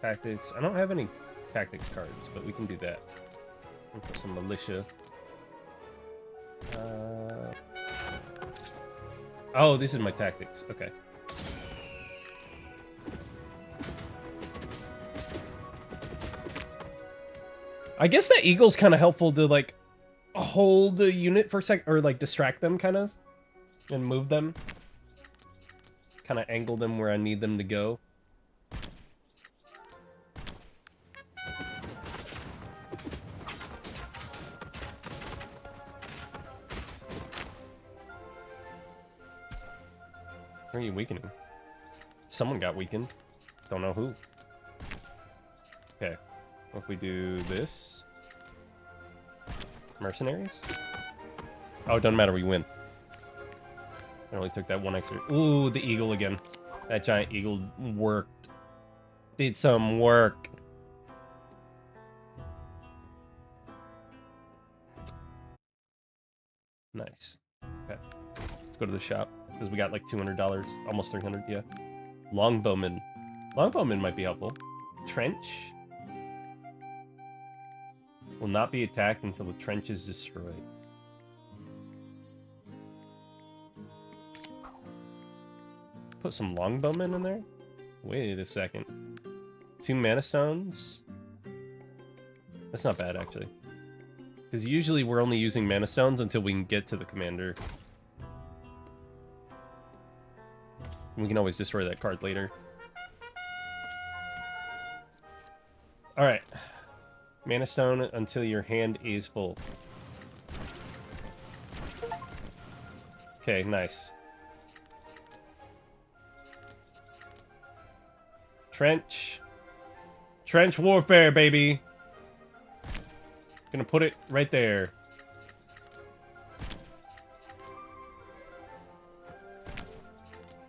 Tactics. I don't have any tactics cards, but we can do that. We'll put some militia. Oh, this is my tactics. Okay. I guess that eagle's kind of helpful to, like, hold a unit for a sec, or, like, distract them, kind of, and move them. Kind of angle them where I need them to go. Where are you weakening? Someone got weakened. Don't know who. Okay. What if we do this? Mercenaries? Oh, it doesn't matter. We win. I only took that one extra. Ooh, the eagle again. That giant eagle worked. Did some work. Nice. Okay. Let's go to the shop. Because we got like $200. Almost 300, yeah. Longbowman. Longbowman might be helpful. Trench. Will not be attacked until the trench is destroyed. Put some longbowmen in there? Wait a second. 2 mana stones? That's not bad, actually. Because usually we're only using mana stones until we can get to the commander. We can always destroy that card later. Alright. Mana stone until your hand is full. Okay, nice. Trench. Trench warfare, baby. Gonna put it right there.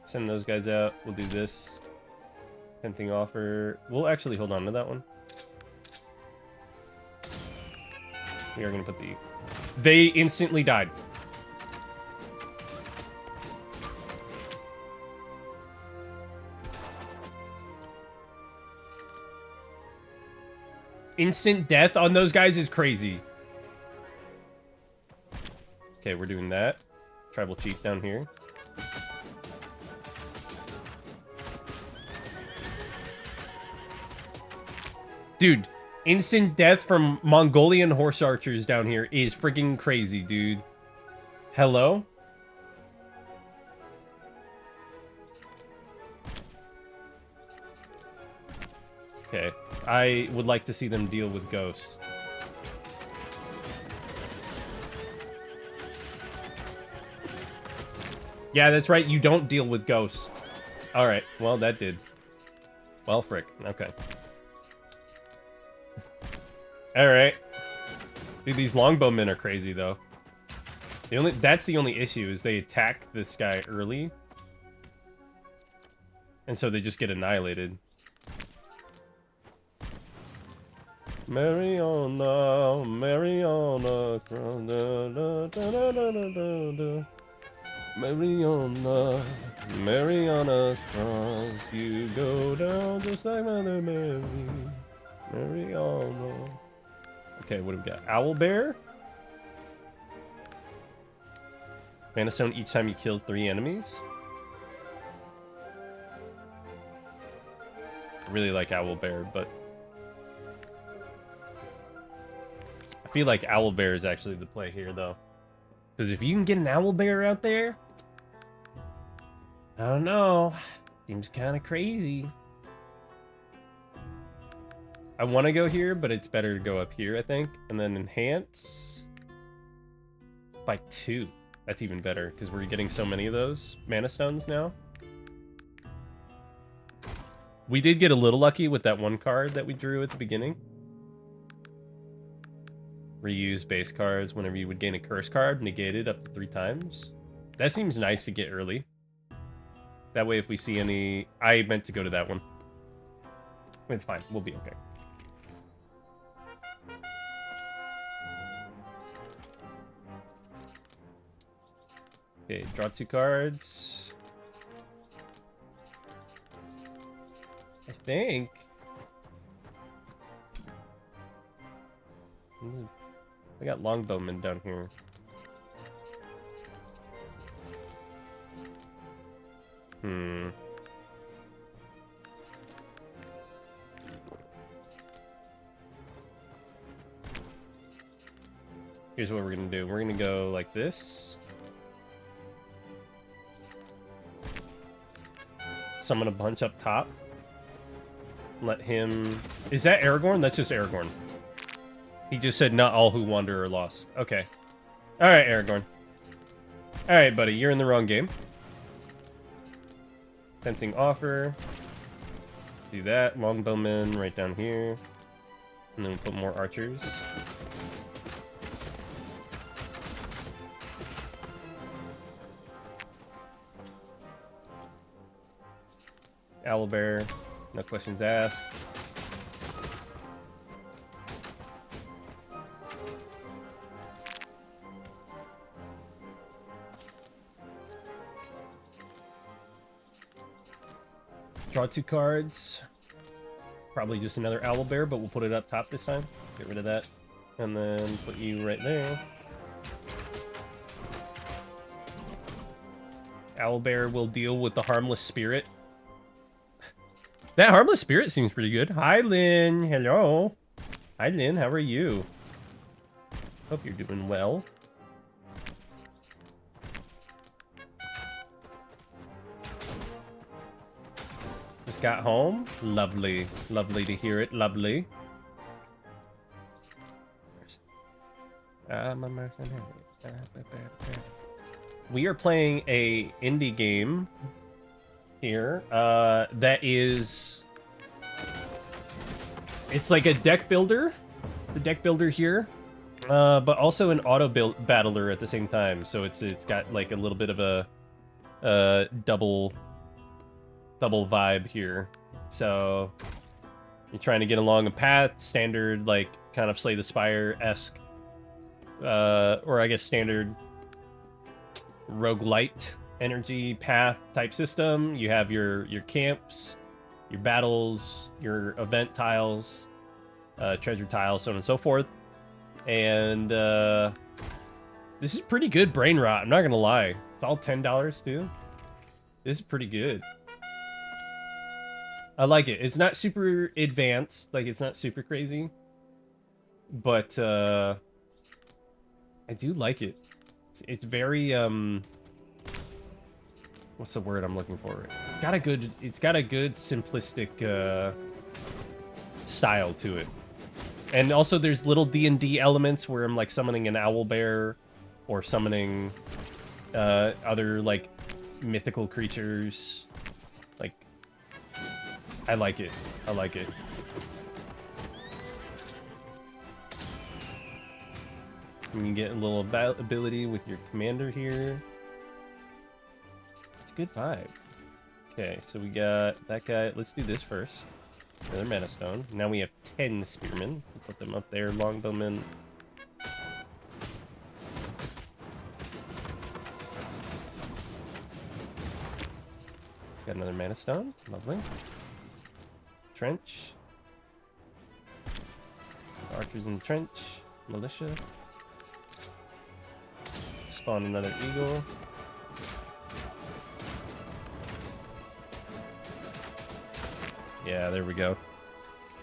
Send those guys out. We'll do this. Tempting offer. We'll actually hold on to that one. We are gonna put the... They instantly died. Instant death on those guys is crazy. Okay, we're doing that. Tribal Chief down here. Dude, instant death from Mongolian horse archers down here is freaking crazy, dude. Hello? Okay, I would like to see them deal with ghosts. Yeah, that's right, you don't deal with ghosts. Alright, well, that did. Well, frick. Okay. Alright. Dude, these longbowmen are crazy, though. That's the only issue, is they attack this guy early. And so they just get annihilated. Mariana, Mariana, Mariana, Mariana Cross, you go down just like Mother Mary, Mariana. Okay, what do we got? Owlbear? Mana stone each time you kill 3 enemies. I really like Owlbear, but I feel like Owlbear is actually the play here, though. Because if you can get an Owlbear out there, I don't know. Seems kind of crazy. I want to go here, but it's better to go up here, I think. And then enhance by 2. That's even better, because we're getting so many of those mana stones now. We did get a little lucky with that one card that we drew at the beginning. Reuse base cards whenever you would gain a curse card, negated up to 3 times. That seems nice to get early. That way if we see any... I meant to go to that one. It's fine, we'll be okay. Okay, draw 2 cards. I think... I got Longbowman down here. Here's what we're gonna do. We're gonna go like this. Summon a bunch up top. Let him... Is that Aragorn? That's just Aragorn. He just said not all who wander are lost. Okay. Alright, Aragorn. Alright, buddy. You're in the wrong game. Tempting offer. Do that. Longbowman right down here. And then we put more archers. Owlbear. No questions asked. Draw 2 cards. Probably just another Owlbear, but we'll put it up top this time. Get rid of that. And then put you right there. Owlbear will deal with the Harmless Spirit. That Harmless Spirit seems pretty good. Hi, Lynn. Hello. Hi, Lynn. How are you? Hope you're doing well. Just got home. Lovely. Lovely to hear it. Lovely. We are playing a indie game here that is... It's like a deck builder. It's a deck builder here. But also an auto build battler at the same time. So it's got like a little bit of a double vibe here. So you're trying to get along a path, standard like kind of Slay the Spire-esque, or I guess standard roguelite energy path type system. You have your camps, your battles, your event tiles, treasure tiles, so on and so forth. And this is pretty good brain rot, I'm not gonna lie. It's all $10 too. This is pretty good. I like it. It's not super advanced, like it's not super crazy, but I do like it. It's very what's the word I'm looking for? It's got a good simplistic style to it. And also there's little D&D elements where I'm like summoning an owlbear or summoning other like mythical creatures. Like, I like it. I like it. You can get a little ability with your commander here. It's a good vibe. Okay, so we got that guy. Let's do this first. Another mana stone. Now we have 10 spearmen. We'll put them up there. Longbowmen. Got another mana stone. Lovely. Trench. Archers in the trench. Militia. Spawn another eagle. Yeah, there we go.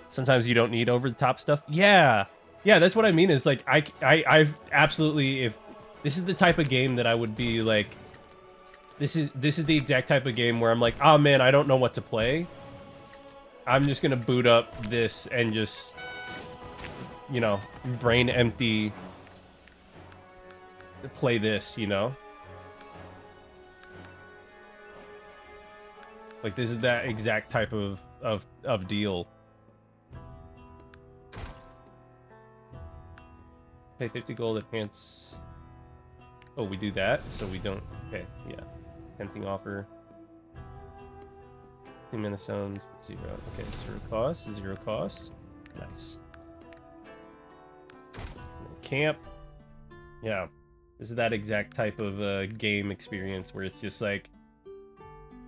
Sometimes you don't need over-the-top stuff. Yeah. Yeah, that's what I mean. Is like, I've absolutely, if this is the type of game that I would be like, this is the exact type of game where I'm like, oh man, I don't know what to play. I'm just gonna boot up this and just, you know, brain empty, play this, you know? Like, this is that exact type of deal. Pay 50 gold, enhance... Oh, we do that, so we don't... Okay, yeah. Tempting offer. 2 mana stones, 0. Okay, 0 cost, 0 cost. Nice. Camp. Yeah. This is that exact type of game experience where it's just like...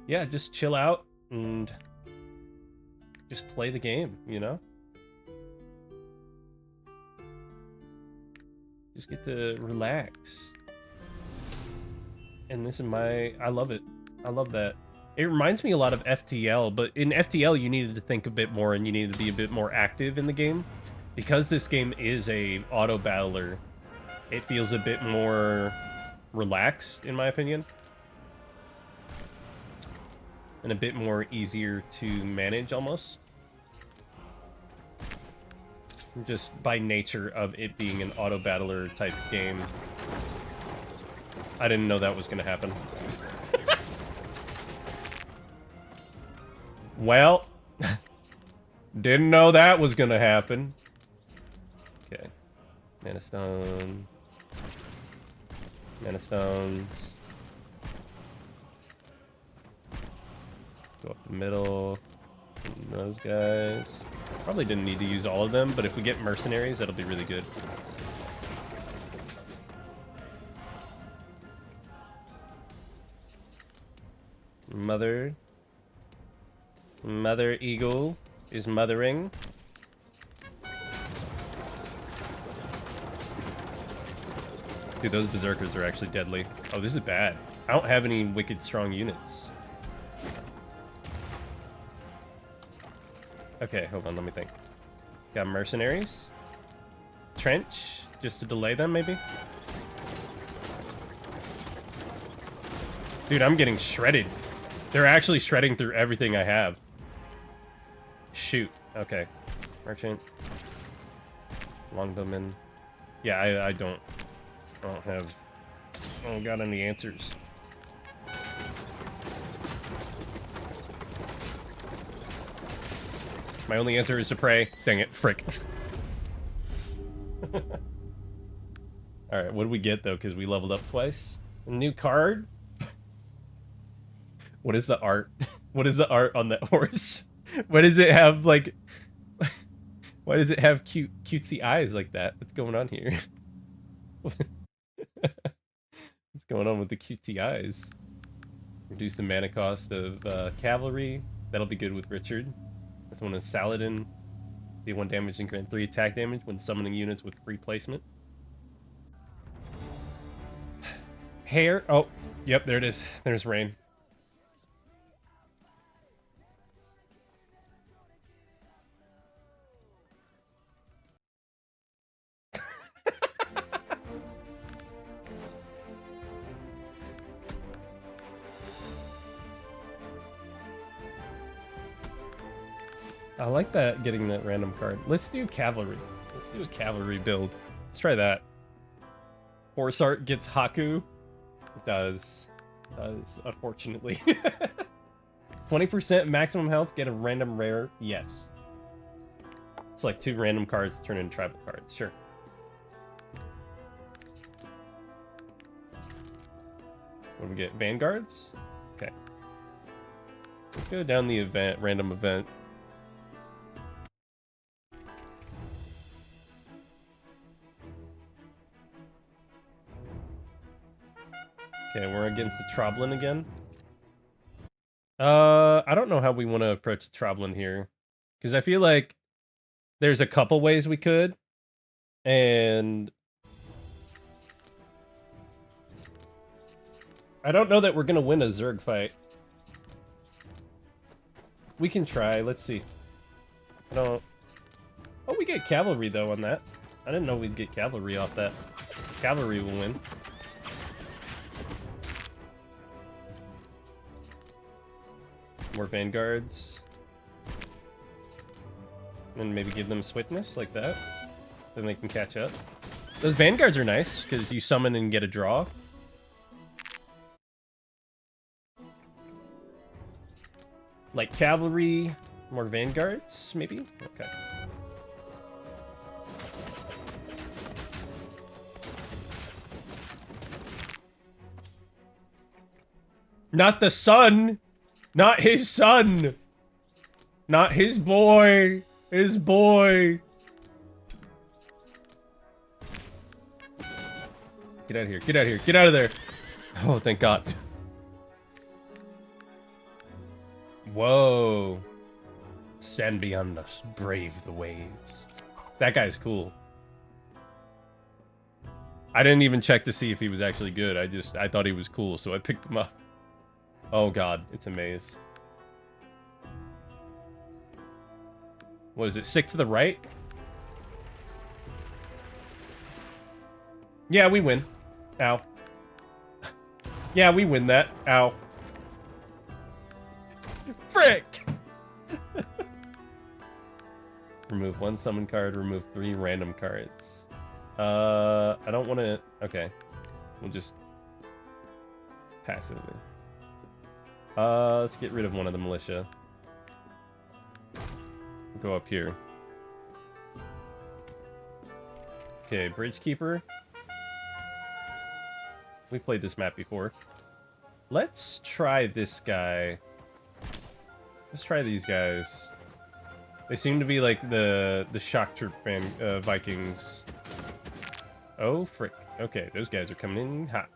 Yeah, just chill out and just play the game, you know? Just get to relax. And this is my... I love it. I love that. It reminds me a lot of FTL, but in FTL you needed to think a bit more and you needed to be a bit more active in the game. Because this game is a auto battler, it feels a bit more relaxed, in my opinion. And a bit more easier to manage, almost. Just by nature of it being an auto battler type game. I didn't know that was going to happen. Well, didn't know that was going to happen. Okay. Mana stone. Mana stones. Go up the middle. Those guys. Probably didn't need to use all of them, but if we get mercenaries, that'll be really good. Mother Eagle is mothering. Dude, those berserkers are actually deadly. Oh, this is bad. I don't have any wicked strong units. Okay, hold on, let me think. Got mercenaries. Trench, just to delay them, maybe? Dude, I'm getting shredded. They're actually shredding through everything I have. Shoot. Okay. Merchant. Longbowman. Yeah, I don't got any answers. My only answer is to pray. Dang it, frick. Alright, what did we get, though? Because we leveled up twice. A new card? What is the art? What is the art on that horse? Why does it have, like... Why does it have cutesy eyes like that? What's going on here? What's going on with the cutesy eyes? Reduce the mana cost of cavalry. That'll be good with Richard. This one is Saladin. Do 1 damage and grant 3 attack damage when summoning units with free placement. Hair. Oh, yep, there it is. There's rain. I like that, getting that random card. Let's do cavalry. Let's do a cavalry build. Let's try that. Horse art gets Haku. It does. It does, unfortunately. 20% maximum health, get a random rare. Yes. It's like 2 random cards to turn into tribal cards. Sure. What do we get? Vanguards? Okay. Let's go down the event, random event. Okay, we're against the Troblin again. I don't know how we want to approach the Troblin here. Because I feel like there's a couple ways we could. And I don't know that we're going to win a Zerg fight. We can try. Let's see. I don't... Oh, we get cavalry, though, on that. I didn't know we'd get cavalry off that. Cavalry will win. More vanguards. And maybe give them swiftness, like that. Then they can catch up. Those vanguards are nice, because you summon and get a draw. Like cavalry, more vanguards, maybe? Okay. Not the son! Not his son! Not his boy! His boy! Get out of here, get out of here, get out of there! Oh, thank God. Whoa. Stand beyond us, brave the waves. That guy's cool. I didn't even check to see if he was actually good. I thought he was cool, so I picked him up. Oh God, it's a maze. What is it, stick to the right? Yeah, we win. Ow. Yeah, we win that. Ow. Frick! Remove 1 summon card, remove 3 random cards. I don't want to... Okay. We'll just... pass it. Let's get rid of one of the militia. Go up here. Okay, Bridge Keeper. We've played this map before. Let's try this guy. Let's try these guys. They seem to be like the shock troop Vikings. Oh, frick. Okay, those guys are coming in hot.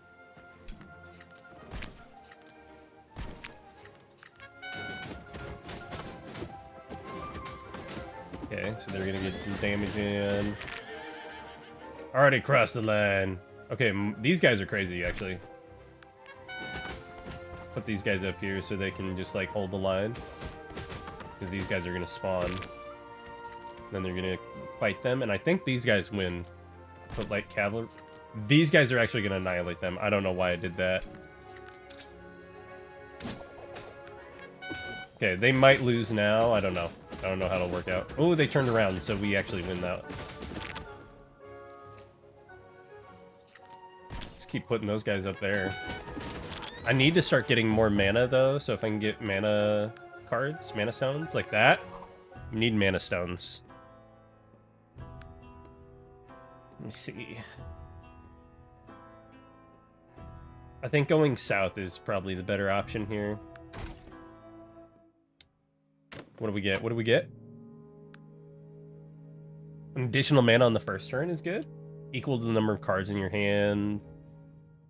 Okay, so they're gonna get some damage in. Already crossed the line. Okay, these guys are crazy, actually. Put these guys up here so they can just, like, hold the line. Because these guys are gonna spawn. Then they're gonna fight them, and I think these guys win. Put, like, cavalry... These guys are actually gonna annihilate them. I don't know why I did that. Okay, they might lose now. I don't know. I don't know how it'll work out. Oh, they turned around, so we actually win that. Just keep putting those guys up there. I need to start getting more mana, though, so if I can get mana cards, mana stones, like that. I need mana stones. Let me see. I think going south is probably the better option here. What do we get? What do we get? An additional mana on the first turn is good. Equal to the number of cards in your hand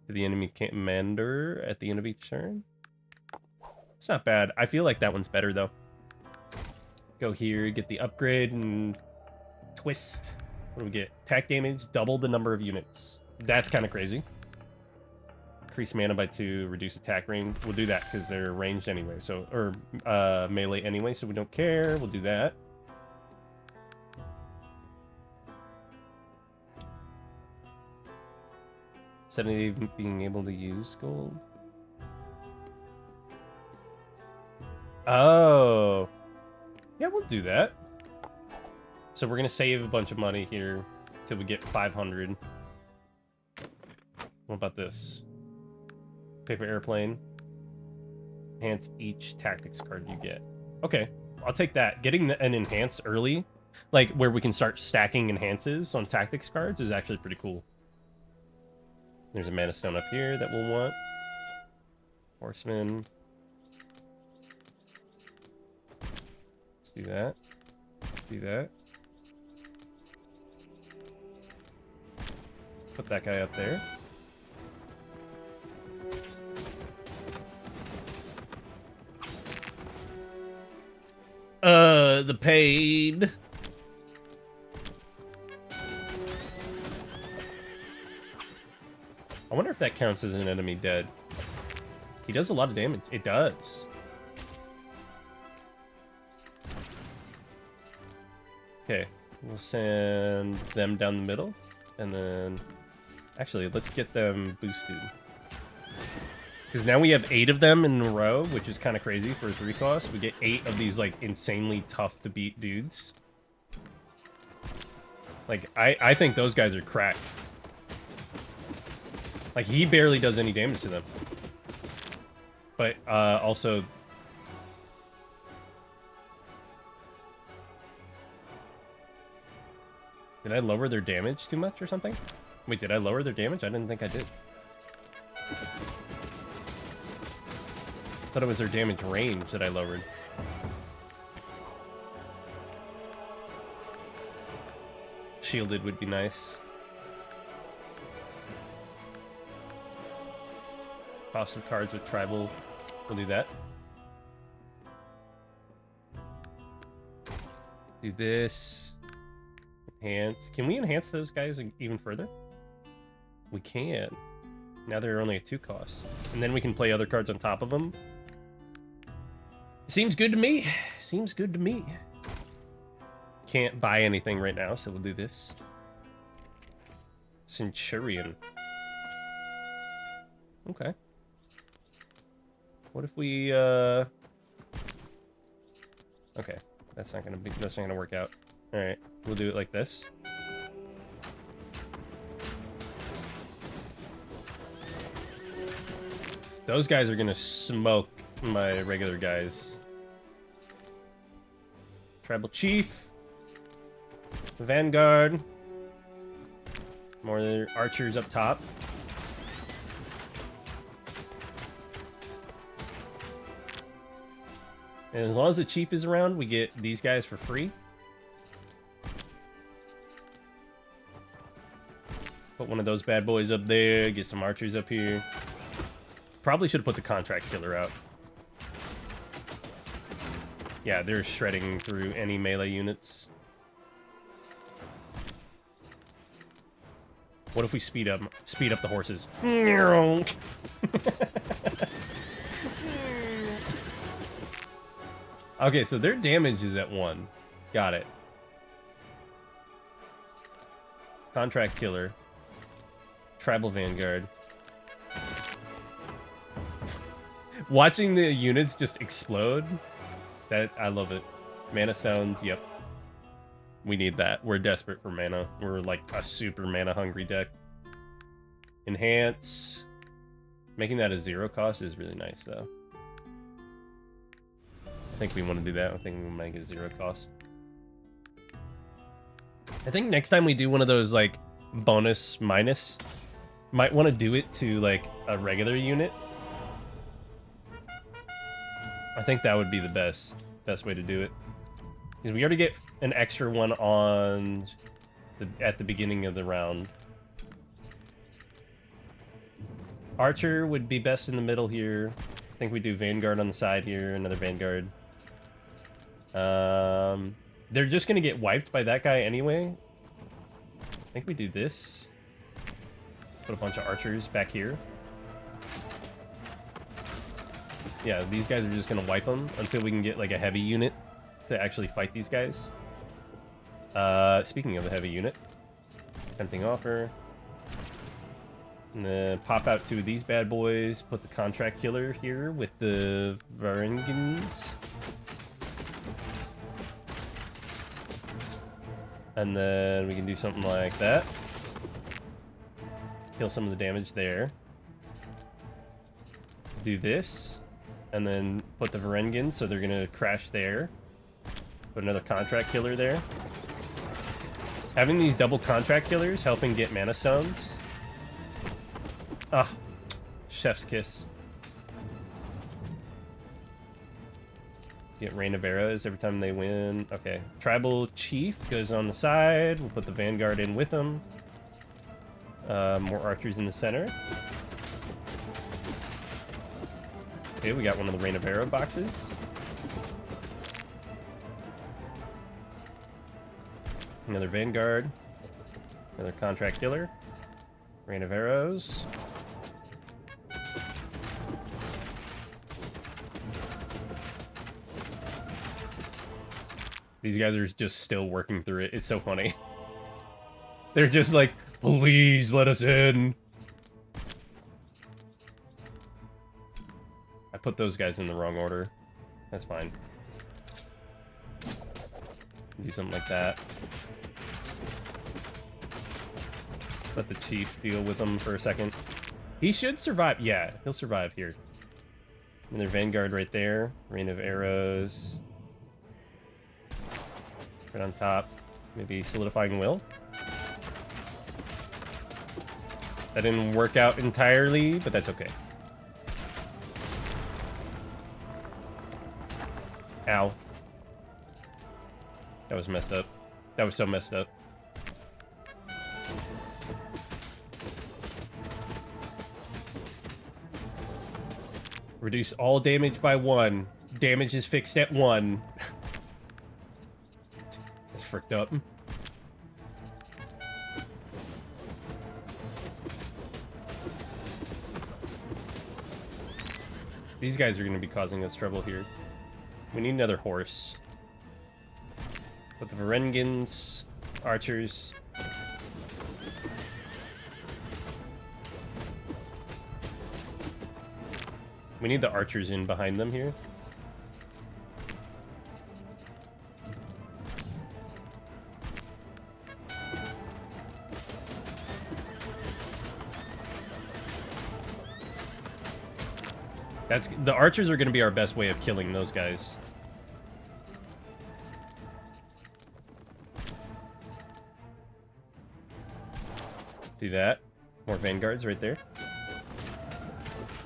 to the enemy commander at the end of each turn. It's not bad. I feel like that one's better, though. Go here, get the upgrade, and twist. What do we get? Attack damage, double the number of units. That's kind of crazy. Increase mana by 2, reduce attack range. We'll do that because they're ranged anyway, so or melee anyway, so we don't care. We'll do that. Suddenly being able to use gold. Oh. Yeah, we'll do that. So we're gonna save a bunch of money here till we get 500. What about this? Paper airplane. Enhance each tactics card you get. Okay, I'll take that. Getting an enhance early, like where we can start stacking enhances on tactics cards, is actually pretty cool. There's a mana stone up here that we'll want. Horseman. Let's do that. Do that. Put that guy up there. The pain. I wonder if that counts as an enemy dead. He does a lot of damage. It does. Okay, we'll send them down the middle, and then actually let's get them boosted. Because now we have 8 of them in a row, which is kind of crazy for a 3 cost. We get 8 of these like insanely tough to beat dudes. Like I think those guys are cracked. Like he barely does any damage to them. But also. Did I lower their damage too much or something? Wait, did I lower their damage? I didn't think I did. Thought it was their damage range that I lowered. Shielded would be nice. Toss some cards with tribal. We'll do that. Do this. Enhance. Can we enhance those guys even further? We can. Now they're only at 2 costs. And then we can play other cards on top of them. Seems good to me. Seems good to me. Can't buy anything right now, so we'll do this. Centurion. Okay. What if we okay. That's not gonna work out. Alright, we'll do it like this. Those guys are gonna smoke my regular guys. Tribal Chief. Vanguard. More archers up top. And as long as the Chief is around, we get these guys for free. Put one of those bad boys up there, get some archers up here. Probably should have put the contract killer out. Yeah, they're shredding through any melee units. What if we speed up the horses? Okay, so their damage is at 1. Got it. Contract killer. Tribal Vanguard. Watching the units just explode, I love it. Mana stones, yep. We need that. We're desperate for mana. We're like a super mana hungry deck. Enhance. Making that a 0 cost is really nice though. I think we want to do that. I think we might get 0 cost. I think next time we do one of those like bonus minus, might want to do it to like a regular unit. I think that would be the best way to do it. Because we already get an extra one on at the beginning of the round. Archer would be best in the middle here. I think we do Vanguard on the side here, another Vanguard. They're just gonna get wiped by that guy anyway. I think we do this. Put a bunch of archers back here. Yeah, these guys are just gonna wipe them until we can get like a heavy unit to actually fight these guys. Speaking of the heavy unit, tempting offer. And then pop out 2 of these bad boys. Put the contract killer here with the Varangians. And then we can do something like that. Kill some of the damage there. Do this. And then put the Varangians, so they're gonna crash there. Put another contract killer there. Having these double contract killers helping get mana stones. Ah, chef's kiss. Get Rain of Arrows every time they win. Okay, Tribal Chief goes on the side. We'll put the Vanguard in with them. More archers in the center. Okay, we got one of the Rain of Arrow boxes. Another Vanguard. Another Contract Killer. Rain of Arrows. These guys are just still working through it. It's so funny. They're just like, please let us in. I put those guys in the wrong order. That's fine. Do something like that. Let the chief deal with them for a second. He should survive. Yeah, he'll survive here. And their vanguard right there. Rain of arrows. Right on top. Maybe solidifying will. That didn't work out entirely, but that's okay. Ow. That was messed up. That was so messed up. Reduce all damage by 1. Damage is fixed at 1. That's fricked up. These guys are going to be causing us trouble here. We need another horse. With the Varengans, archers. We need the archers in behind them here. The archers are going to be our best way of killing those guys. Do that. More vanguards right there.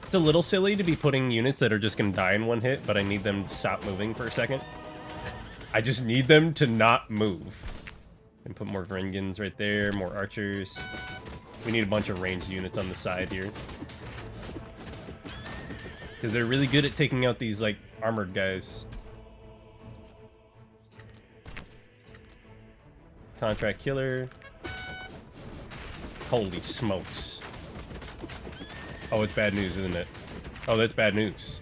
It's a little silly to be putting units that are just going to die in one hit, but I need them to stop moving for a second. I just need them to not move. And put more Varengans right there, more archers. We need a bunch of ranged units on the side here. Because they're really good at taking out these, like, armored guys. Contract killer. Holy smokes. Oh, it's bad news, isn't it? Oh, that's bad news.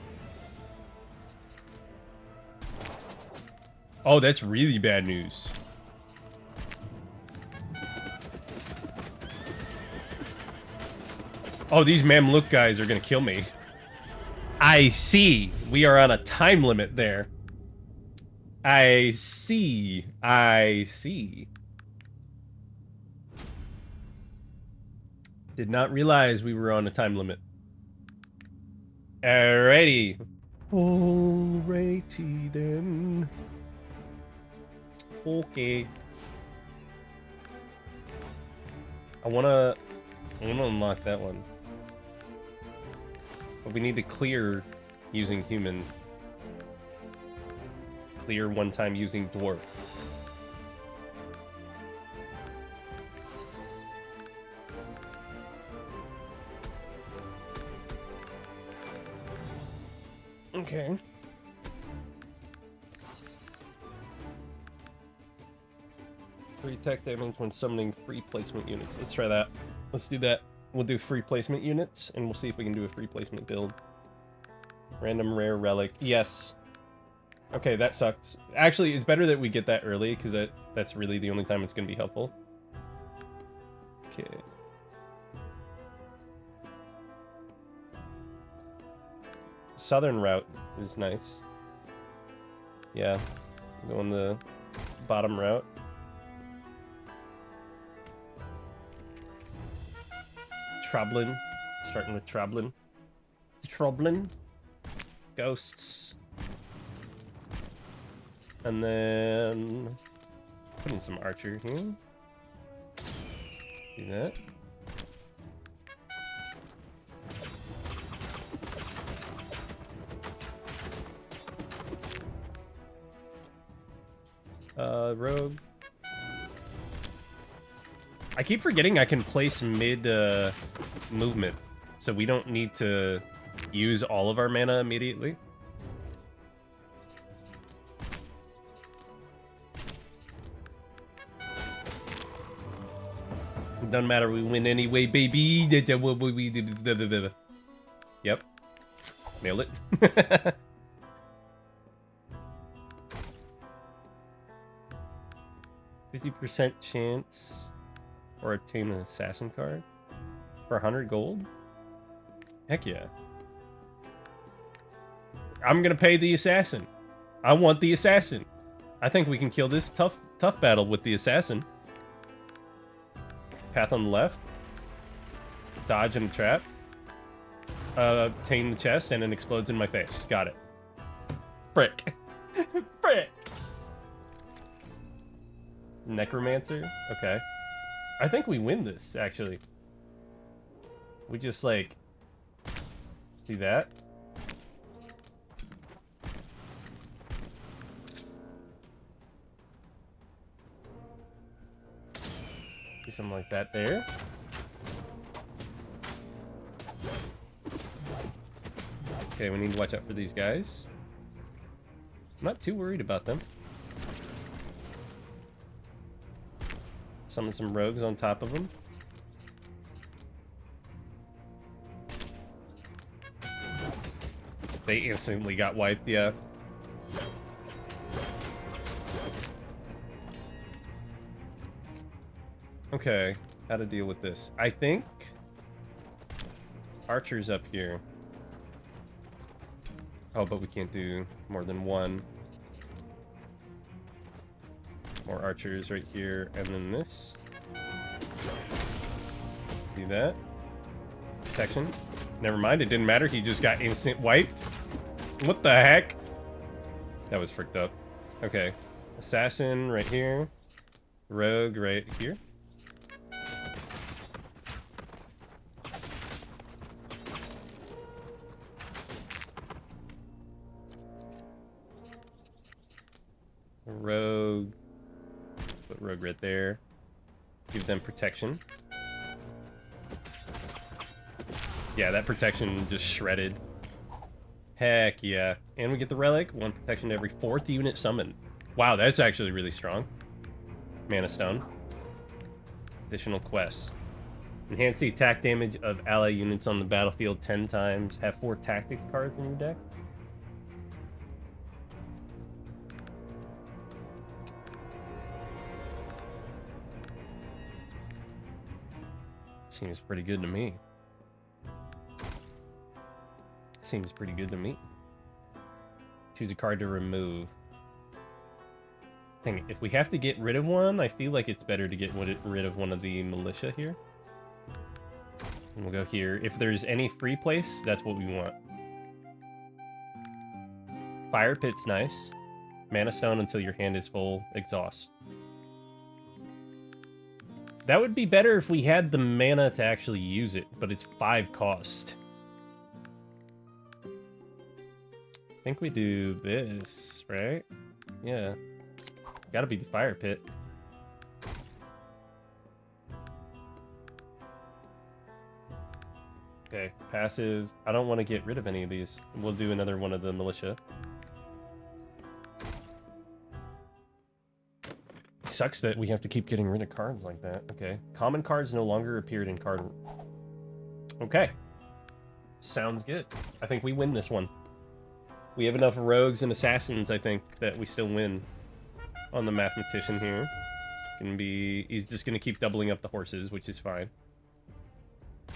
Oh, that's really bad news. Oh, these Mamluk guys are gonna kill me. I see. We are on a time limit there. I see. I see. Did not realize we were on a time limit. Alrighty. Alrighty then. Okay. I wanna unlock that one. But we need to clear using human. Clear one time using dwarf. Okay. Free attack damage when summoning free placement units. Let's try that. Let's do that. We'll do free placement units, and we'll see if we can do a free placement build. Random rare relic. Yes. Okay, that sucks. Actually, it's better that we get that early, because that's really the only time it's going to be helpful. Okay. Southern route is nice. Yeah. Go on the bottom route. Troblin. Starting with Troblin. Troblin. Ghosts. And then... put in some archer here. Do that. Rogue. I keep forgetting I can place mid movement, so we don't need to use all of our mana immediately. Doesn't matter, we win anyway, baby. Yep. Nailed it. 50% chance or obtain an assassin card for 100 gold. Heck yeah. I'm gonna pay the assassin. I want the assassin. I think we can kill this tough battle with the assassin. Path on the left. Dodge and trap. Obtain the chest and it explodes in my face. Got it. Frick. Frick. Necromancer. Okay. I think we win this, actually. We just, like... See that? Do something like that there. Okay, we need to watch out for these guys. I'm not too worried about them. Summon some rogues on top of them. They instantly got wiped, yeah. Okay, how to deal with this. I think Archer's up here. Oh, but we can't do more than one. More archers right here, and then this. Do that. Protection. Never mind, it didn't matter. He just got instant wiped. What the heck? That was fricked up. Okay. Assassin right here. Rogue right here. Rogue. Put rogue right there. Give them protection. Yeah, that protection just shredded. Heck yeah. And we get the relic. 1 protection to every 4th unit summoned. Wow, that's actually really strong. Mana Stone. Additional quests. Enhance the attack damage of ally units on the battlefield 10 times. Have 4 tactics cards in your deck. Seems pretty good to me. Seems pretty good to me. Choose a card to remove. Dang it, if we have to get rid of one, I feel like it's better to get rid of one of the militia here. And we'll go here. If there's any free place, that's what we want. Fire Pit's nice. Mana Stone until your hand is full. Exhaust. That would be better if we had the mana to actually use it, but it's 5 cost. I think we do this, right? Yeah. Gotta be the Fire Pit. Okay, passive. I don't want to get rid of any of these. We'll do another one of the militia. Sucks that we have to keep getting rid of cards like that. Okay. Common cards no longer appeared in card. Okay. Sounds good. I think we win this one. We have enough rogues and assassins, I think, that we still win on the mathematician here. He's just gonna keep doubling up the horses, which is fine.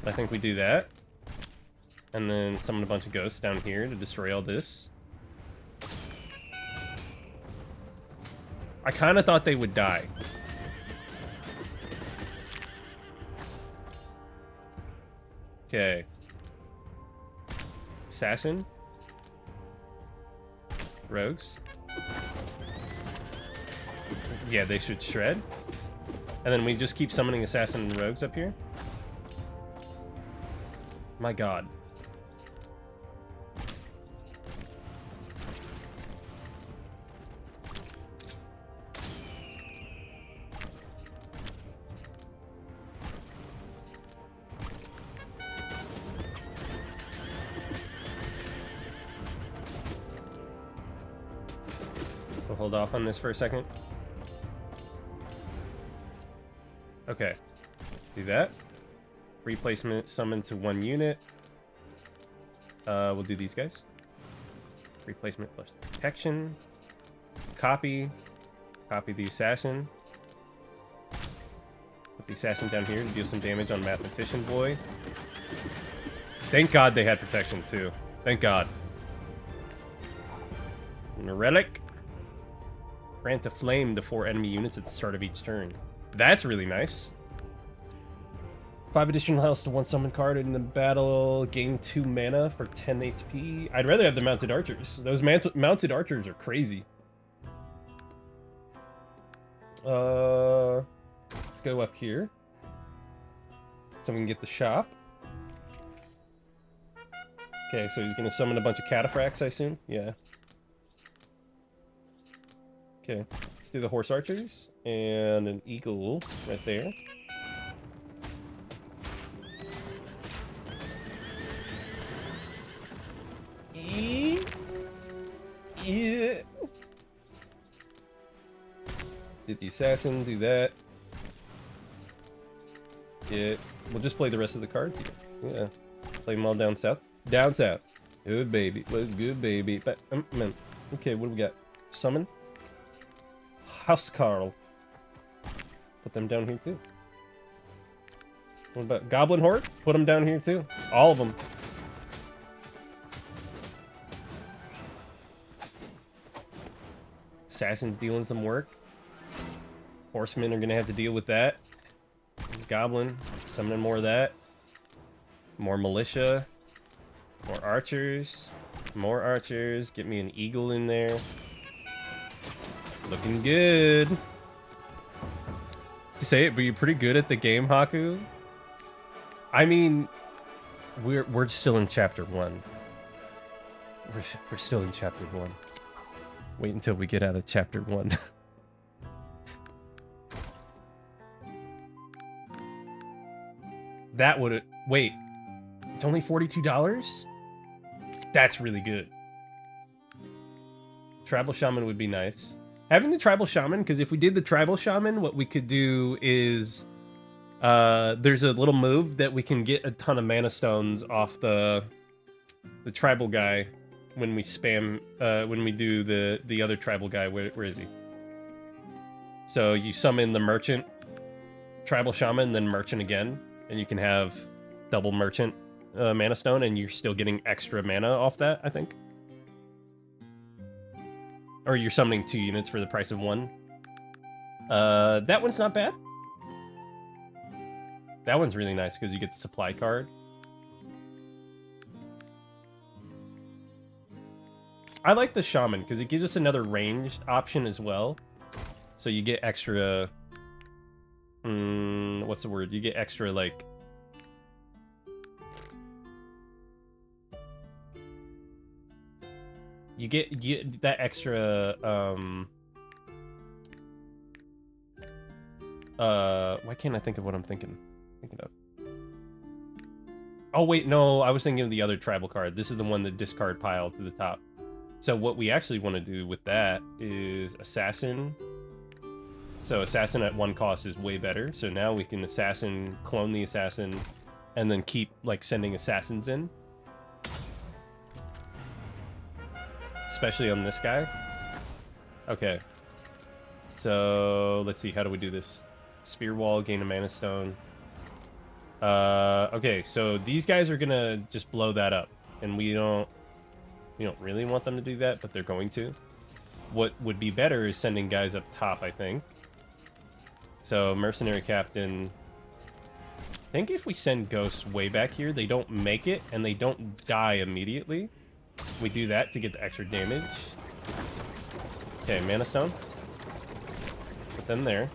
I think we do that. And then summon a bunch of ghosts down here to destroy all this. I kind of thought they would die. Okay. Assassin. Rogues. Yeah, they should shred. And then we just keep summoning assassin and rogues up here. My god. We'll hold off on this for a second. Okay. Do that. Replacement summon to 1 unit. We'll do these guys. Replacement plus protection. Copy. Copy the assassin. The assassin down here to deal some damage on Mathematician Boy. Thank God they had protection, too. Thank God. And a relic. Grant a flame to 4 enemy units at the start of each turn. That's really nice. 5 additional health to 1 summon card in the battle. Gain 2 mana for 10 HP. I'd rather have the mounted archers. Those mounted archers are crazy. Let's go up here. So we can get the shop. Okay, so he's gonna summon a bunch of cataphracts, I assume? Yeah. Okay, let's do the horse archers. And an eagle right there. Yeah. Did the assassin do that? Yeah. We'll just play the rest of the cards here. Yeah. Play them all down south. Down south. Good baby. Let's good baby. But, man. Okay, what do we got? Summon. HAKU'S. Put them down here too. What about Goblin Horde? Put them down here too. All of them. Assassin's dealing some work. Horsemen are gonna have to deal with that. Goblin, summoning more of that. More militia. More archers. More archers. Get me an eagle in there. Looking good. To say it, but you're pretty good at the game, Haku. I mean, we're still in chapter 1. We're still in chapter 1. Wait until we get out of chapter 1. That would... Wait. It's only $42? That's really good. Tribal Shaman would be nice. Having the Tribal Shaman, because if we did the Tribal Shaman, what we could do is... there's a little move that we can get a ton of mana stones off the Tribal guy when we spam... when we do the other Tribal guy. Where is he? So you summon the Merchant, Tribal Shaman, then Merchant again. And you can have double Merchant mana stone, and you're still getting extra mana off that, I think. Or you're summoning 2 units for the price of 1. That one's not bad. That one's really nice because you get the supply card. I like the Shaman because it gives us another ranged option as well. So you get extra... what's the word? You get extra, like... You get that extra, why can't I think of what I'm thinking of? Oh, wait, no, I was thinking of the other tribal card. This is the one that discard pile to the top. So what we actually want to do with that is Assassin. So Assassin at 1 cost is way better. So now we can Assassin, clone the Assassin, and then keep, like, sending Assassins in. Especially on this guy. Okay. So, let's see, how do we do this? Spear Wall, gain a Mana Stone. Okay, so these guys are gonna just blow that up. And we don't really want them to do that, but they're going to. What would be better is sending guys up top, I think. So, Mercenary Captain. I think if we send Ghosts way back here, they don't make it, and they don't die immediately. We do that to get the extra damage. Okay, Mana Stone. Put them there.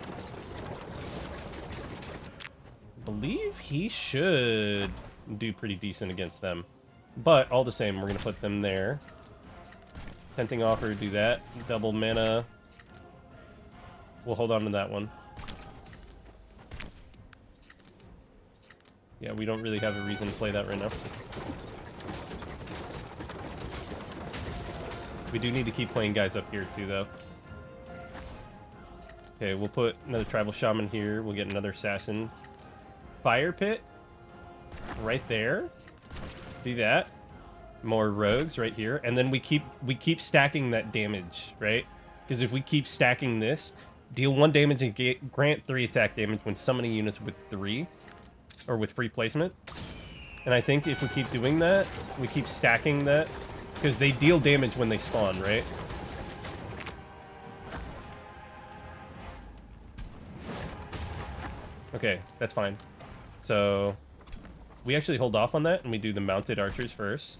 I believe he should do pretty decent against them. But, all the same, we're going to put them there. Tempting Offer, do that. Double mana. We'll hold on to that one. Yeah, we don't really have a reason to play that right now. We do need to keep playing guys up here too, though. Okay, we'll put another Tribal Shaman here. We'll get another Assassin. Fire Pit. Right there. Do that. More Rogues right here. And then we keep stacking that damage, right? Because if we keep stacking this, Deal 1 damage and grant 3 attack damage when summoning units with 3. Or with free placement. And I think if we keep doing that, we keep stacking that. Because they deal damage when they spawn, right? Okay, that's fine. So, we actually hold off on that, and we do the mounted archers first.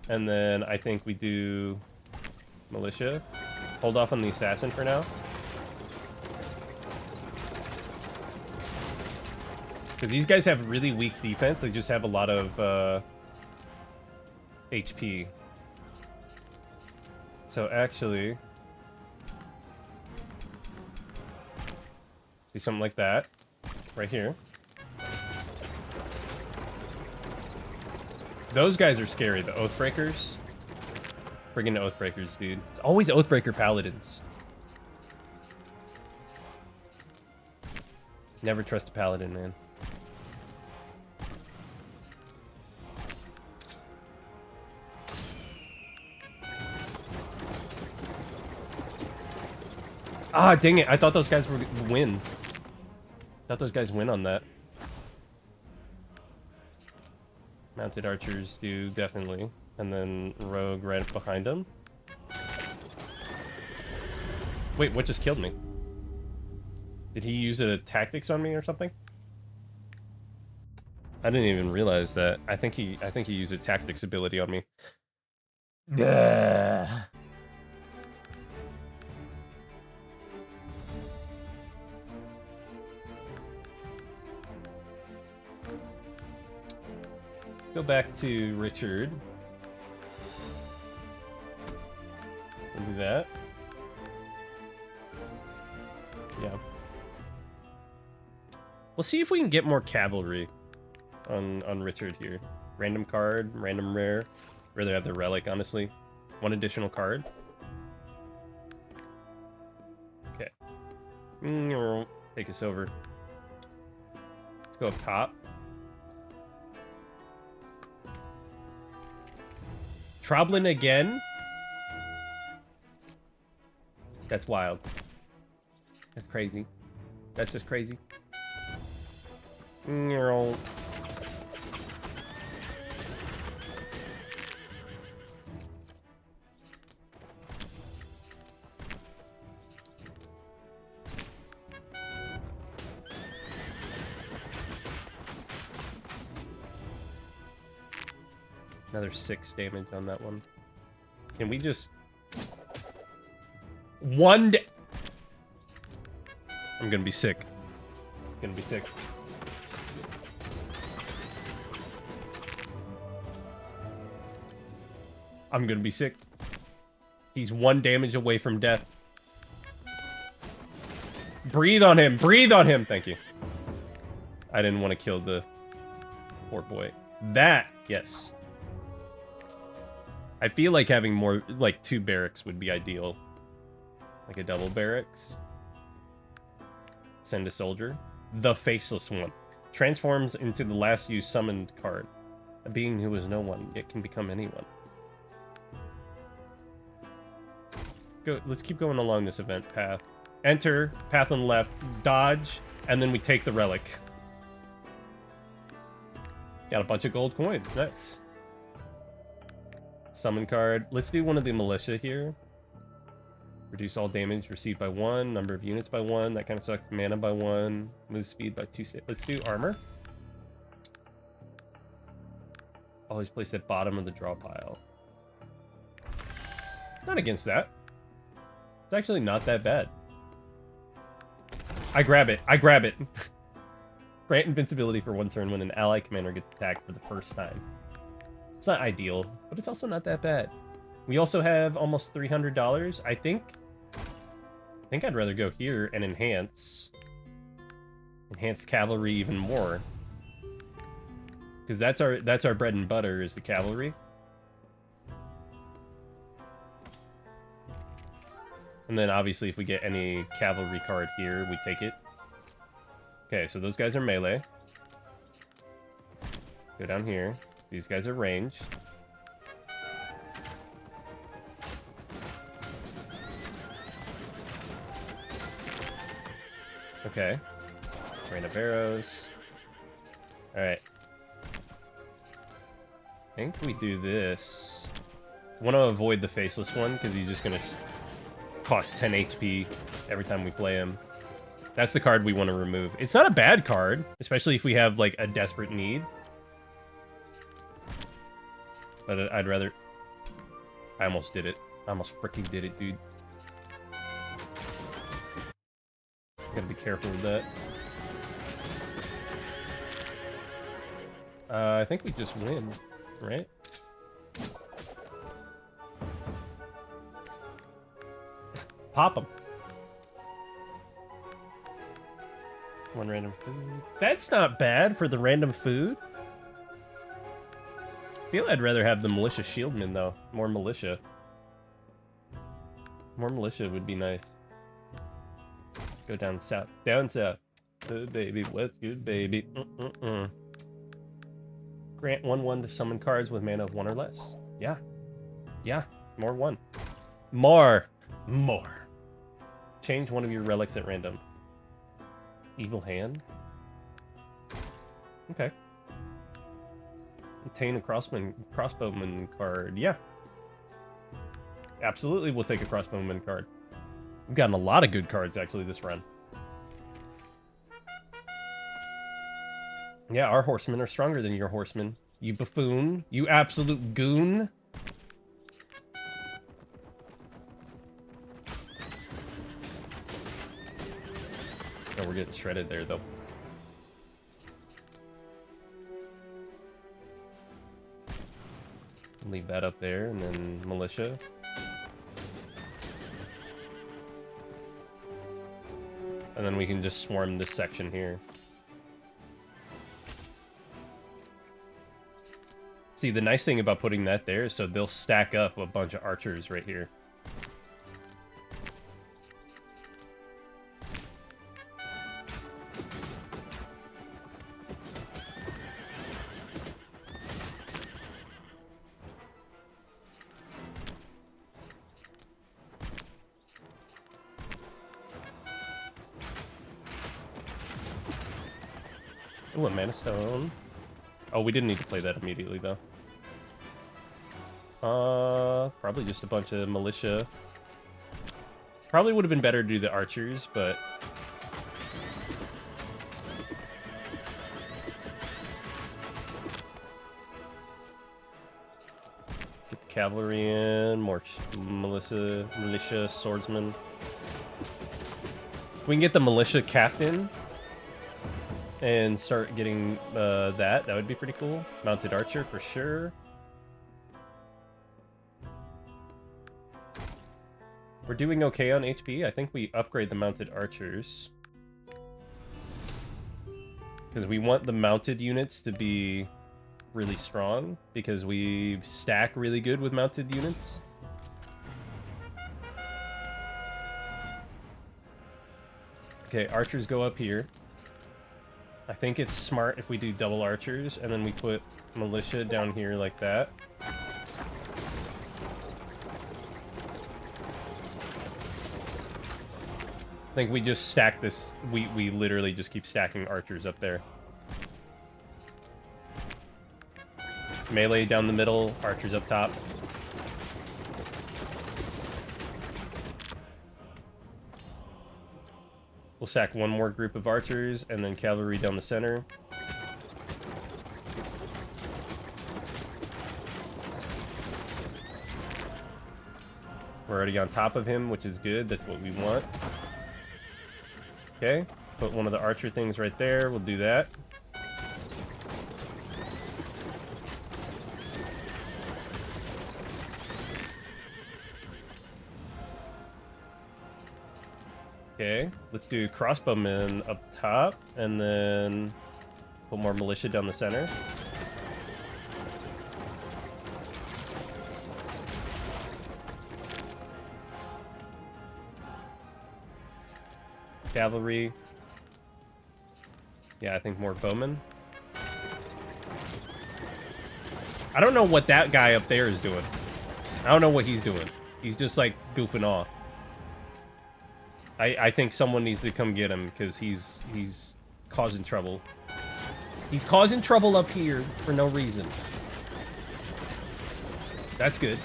And then I think we do militia. Hold off on the assassin for now. Because these guys have really weak defense. They just have a lot of HP. So actually... do something like that. Right here. Those guys are scary, the Oathbreakers. Friggin' Oathbreakers, dude. It's always Oathbreaker Paladins. Never trust a Paladin, man. Ah, dang it. I thought those guys would win. I thought those guys win on that. Mounted archers do, definitely. And then rogue right behind them. Wait, what just killed me? Did he use a tactics on me or something? I didn't even realize that. I think he used a tactics ability on me. Yeah. Let's go back to Richard. We'll do that. Yeah. We'll see if we can get more cavalry on Richard here. Random card, random rare. Rather have the relic, honestly. 1 additional card. Okay. Take us over. Let's go up top. Troblin again? That's wild. That's crazy. That's just crazy. Another 6 damage on that one. Can we just... I'm gonna be sick. Gonna be sick. I'm gonna be sick. He's 1 damage away from death. Breathe on him! Breathe on him! Thank you. I didn't want to kill the poor boy. That, yes. I feel like having more, like 2 barracks would be ideal. Like a double barracks. Send a soldier. The Faceless One. Transforms into the last used summoned card. A being who is no one, yet can become anyone. Go. Let's keep going along this event path. Enter, path on the left, dodge, and then we take the relic. Got a bunch of gold coins. Nice. Summon card. Let's do one of the militia here. Reduce all damage received by 1, number of units by 1. That kind of sucks. Mana by 1, move speed by 2. Let's do armor. Always place at bottom of the draw pile. Not against that. It's actually not that bad. I grab it. I grab it. Grant invincibility for 1 turn when an ally commander gets attacked for the first time. It's not ideal, but it's also not that bad. We also have almost $300. I think I'd rather go here and enhance cavalry even more, because that's our bread and butter, is the cavalry. And then obviously if we get any cavalry card here, we take it. Okay, so those guys are melee. Go down here. These guys are ranged. Okay. Random arrows. Alright. I think we do this. I want to avoid the faceless one, because he's just going to cost 10 HP every time we play him. That's the card we want to remove. It's not a bad card, especially if we have, like, a desperate need. But I'd rather... I almost did it. I almost freaking did it, dude. Gotta be careful with that. I think we just win, right? Pop them. One random food. That's not bad for the random food. I feel I'd rather have the militia shieldman, though. More militia. More militia would be nice. Go down south. Down south. Good baby. What's good, baby? Grant 1/1 to summon cards with mana of 1 or less. Yeah. Yeah. More 1. More. Change one of your relics at random. Evil Hand. Okay. Obtain a crossbowman card. Yeah. Absolutely, we'll take a crossbowman card. We've gotten a lot of good cards, actually, this run. Yeah, our horsemen are stronger than your horsemen. You buffoon. You absolute goon. Oh, we're getting shredded there, though. Leave that up there, and then militia. And then we can just swarm this section here. See, the nice thing about putting that there is so they'll stack up a bunch of archers right here. Ooh, a mana stone. Oh, we didn't need to play that immediately, though. Probably just a bunch of militia. Probably would have been better to do the archers, but... Get the cavalry in, more militia swordsman. We can get the militia captain and start getting that would be pretty cool. Mounted archer for sure. We're doing okay on HP. I think we upgrade the mounted archers, because we want the mounted units to be really strong, because we stack really good with mounted units. Okay, archers go up here. I think it's smart if we do double archers, and then we put militia down here like that. I think we just stack this. We literally just keep stacking archers up there. Melee down the middle, archers up top. We'll stack one more group of archers, and then cavalry down the center. We're already on top of him, which is good. That's what we want. Okay, put one of the archer things right there. We'll do that. Okay, let's do crossbowmen up top, and then put more militia down the center. Cavalry. Yeah, I think more bowmen. I don't know what that guy up there is doing. I don't know what he's doing. He's just like goofing off. I think someone needs to come get him because he's causing trouble. He's causing trouble up here for no reason. That's good.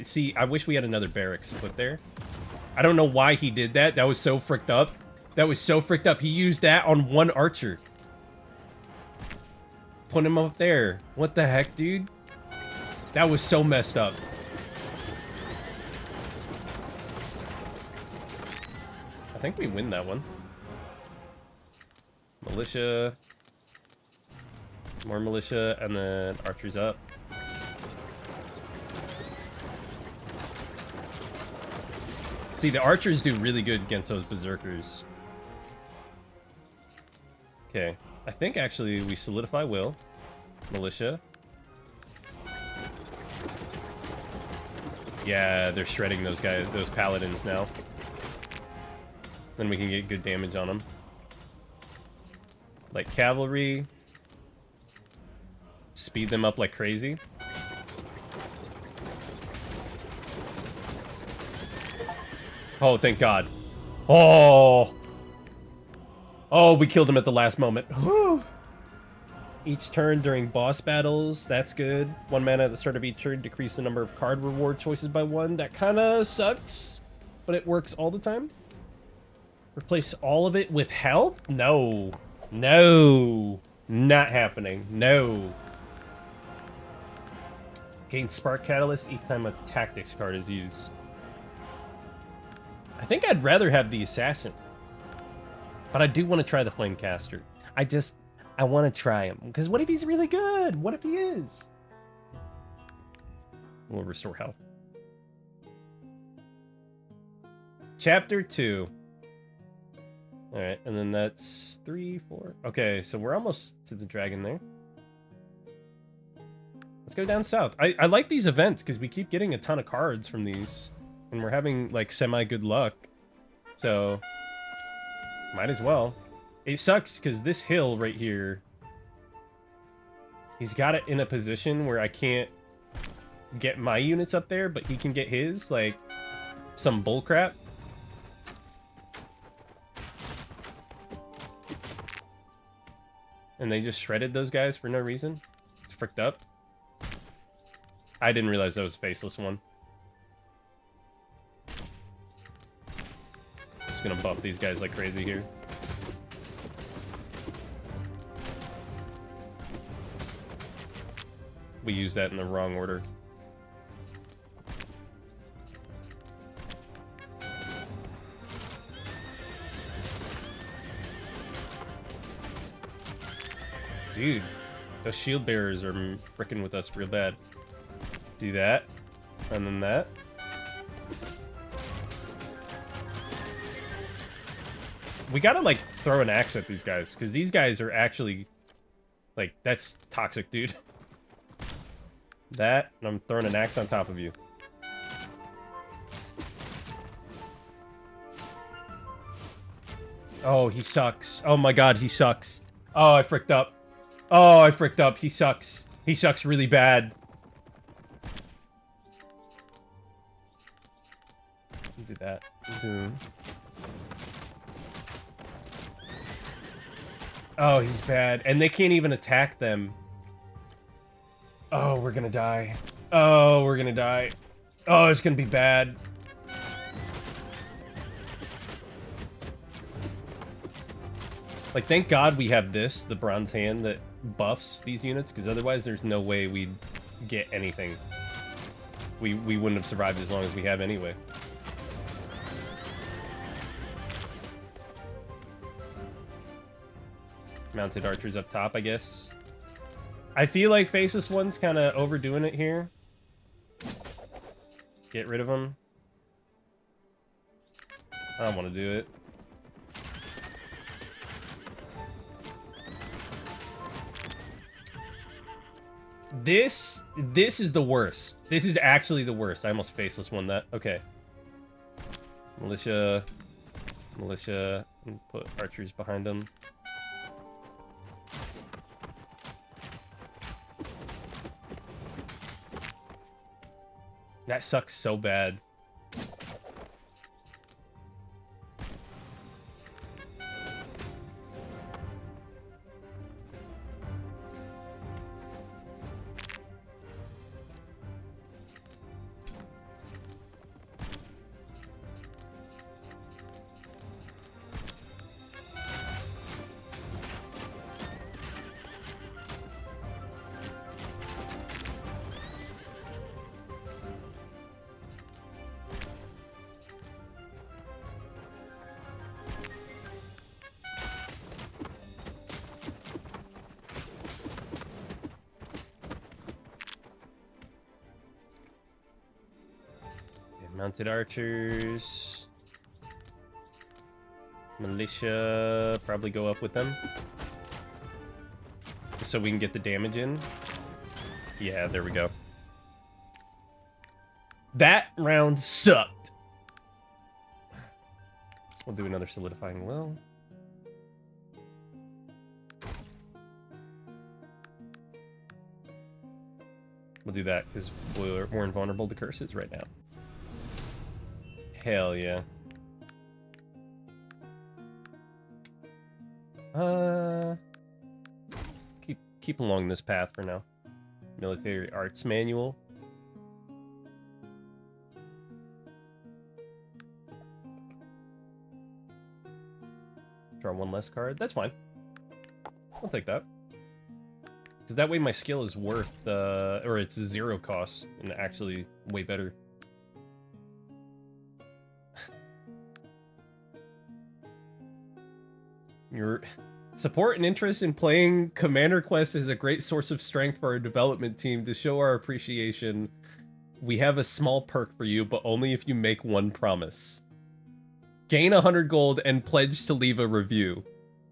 See, I wish we had another barracks to put there. I don't know why he did that. That was so fricked up. That was so fricked up. He used that on one archer. Put him up there. What the heck, dude? That was so messed up. I think we win that one. Militia. More militia, and then archers up. See, the archers do really good against those berserkers. Okay. I think, actually, we solidify will. Militia. Yeah, they're shredding those guys, those paladins now. Then we can get good damage on them. Like cavalry. Speed them up like crazy. Oh, thank God. Oh! Oh, we killed him at the last moment. Whew. Each turn during boss battles, that's good. 1 mana at the start of each turn, decrease the number of card reward choices by 1. That kinda sucks, but it works all the time. Replace all of it with health? No. No. Not happening. No. Gain Spark Catalyst each time a Tactics card is used. I think I'd rather have the Assassin. But I do want to try the Flamecaster. I want to try him. Because what if he's really good? What if he is? We'll restore health. Chapter 2. Alright, and then that's 3, 4. Okay, so we're almost to the dragon there. Let's go down south. I like these events because we keep getting a ton of cards from these. And we're having, like, semi-good luck. So, might as well. It sucks because this hill right here, he's got it in a position where I can't get my units up there, but he can get his, like, some bullcrap. And they just shredded those guys for no reason. It's fricked up. I didn't realize that was a faceless one. Just gonna buff these guys like crazy here. We use that in the wrong order. Dude, those shield bearers are fricking with us real bad. Do that, and then that. We gotta, like, throw an axe at these guys, because these guys are actually, like, that's toxic, dude. That, and I'm throwing an axe on top of you. Oh, he sucks. Oh my God, he sucks. Oh, I fricked up. Oh, I fricked up. He sucks. He sucks really bad. Do that. Zoom. Oh, he's bad. And they can't even attack them. Oh, we're gonna die. Oh, we're gonna die. Oh, it's gonna be bad. Like, thank God we have this, the Bronze Hand, that buffs these units, because otherwise there's no way we'd get anything. We wouldn't have survived as long as we have anyway. Mounted archers up top, I guess. I feel like Faceless One's kind of overdoing it here. Get rid of them. I don't want to do it. This is the worst. This is actually the worst. I almost Faceless One that. Okay. Militia, and put archers behind them. That sucks so bad. Mounted archers. Militia, probably go up with them. Just so we can get the damage in. Yeah, there we go. That round sucked. We'll do another solidifying will. We'll do that because we're more invulnerable to curses right now. Hell yeah. Keep along this path for now. Military arts manual. Draw one less card. That's fine. I'll take that. Because that way my skill is worth, or it's 0 cost, and actually way better. Your support and interest in playing Commander Quest is a great source of strength for our development team. To show our appreciation, we have a small perk for you, but only if you make one promise. Gain 100 gold and pledge to leave a review.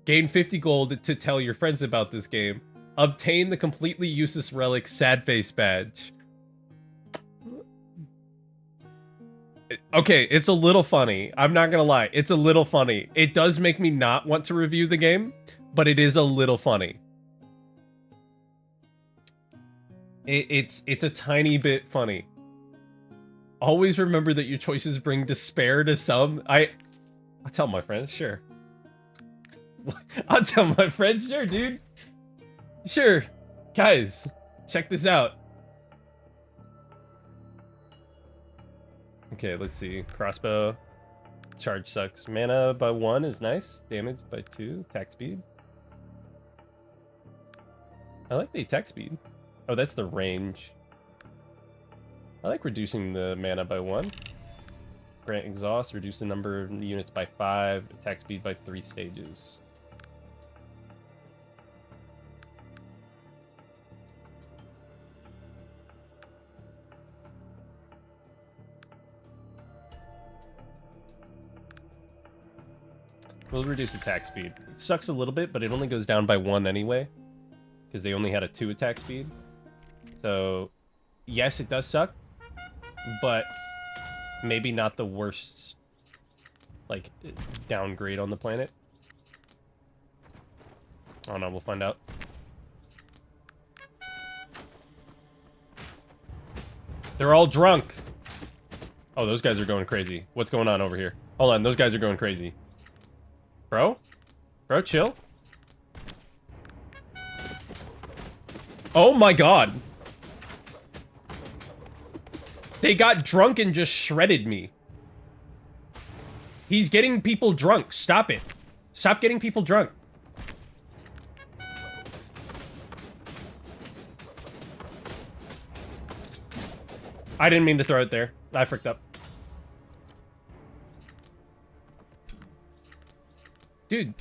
Gain 50 gold to tell your friends about this game. Obtain the completely useless relic Sad Face badge. Okay, it's a little funny. I'm not gonna lie. It's a little funny. It does make me not want to review the game, but it is a little funny. It's a tiny bit funny. Always remember that your choices bring despair to some. I'll tell my friends, sure. I'll tell my friends, sure, dude. Sure. Guys, check this out. Okay, let's see. Crossbow. Charge sucks. Mana by 1 is nice. Damage by 2. Attack speed. I like the attack speed. Oh, that's the range. I like reducing the mana by 1. Grant exhaust. Reduce the number of units by 5. Attack speed by 3 stages. We'll reduce attack speed. It sucks a little bit, but it only goes down by 1 anyway. Because they only had a 2 attack speed. So, yes, it does suck. But maybe not the worst, like, downgrade on the planet. Oh no, we'll find out. They're all drunk. Oh, those guys are going crazy. What's going on over here? Hold on, those guys are going crazy. Bro? Bro, chill. Oh my god. They got drunk and just shredded me. He's getting people drunk. Stop it. Stop getting people drunk. I didn't mean to throw it there. I fricked up. Dude.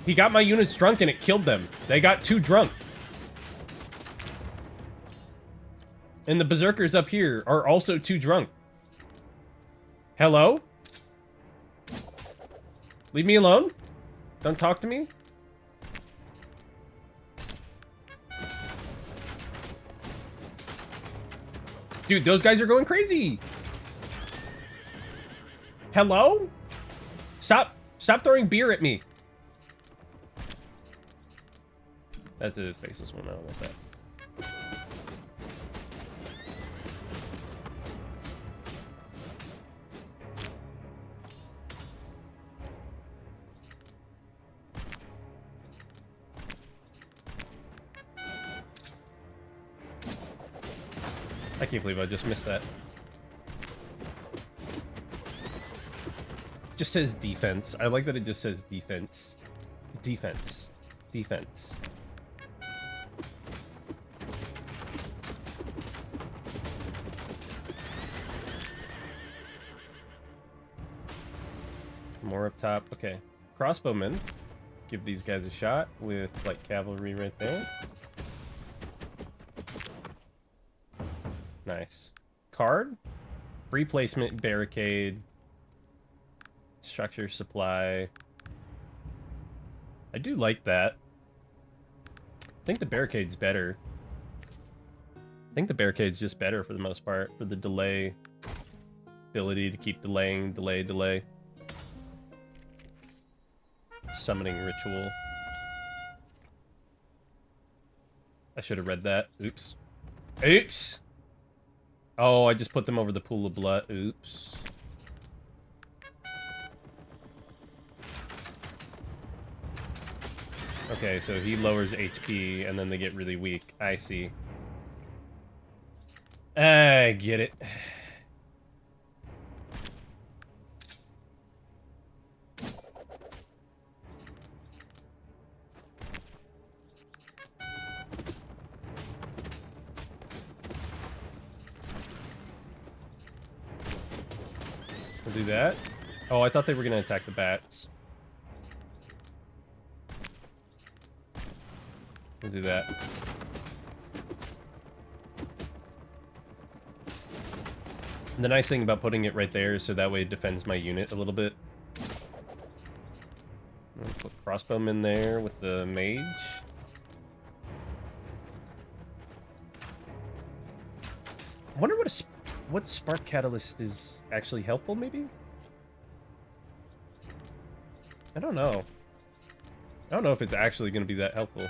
He got my units drunk and it killed them. They got too drunk. And the berserkers up here are also too drunk. Hello? Leave me alone? Don't talk to me? Dude, those guys are going crazy. Hello? Stop throwing beer at me. That's the faceless one. I don't want that. I can't believe I just missed that. It just says defense. I like that it just says defense. Defense. Defense. More up top. Okay. Crossbowmen. Give these guys a shot with, like, cavalry right there. Nice. Card? Free placement, barricade. Structure, supply. I do like that. I think the barricade's better. I think the barricade's just better for the most part, for the delay. Ability to keep delaying, delay. Summoning ritual. I should have read that. Oops. Oops! Oh, I just put them over the pool of blood. Oops. Okay, so he lowers HP, and then they get really weak. I see. I get it. We'll do that. Oh, I thought they were going to attack the bats. We'll do that. The nice thing about putting it right there is so that way it defends my unit a little bit. I'll put crossbowman there with the mage. I wonder what spark catalyst is actually helpful, maybe? I don't know. I don't know if it's actually going to be that helpful.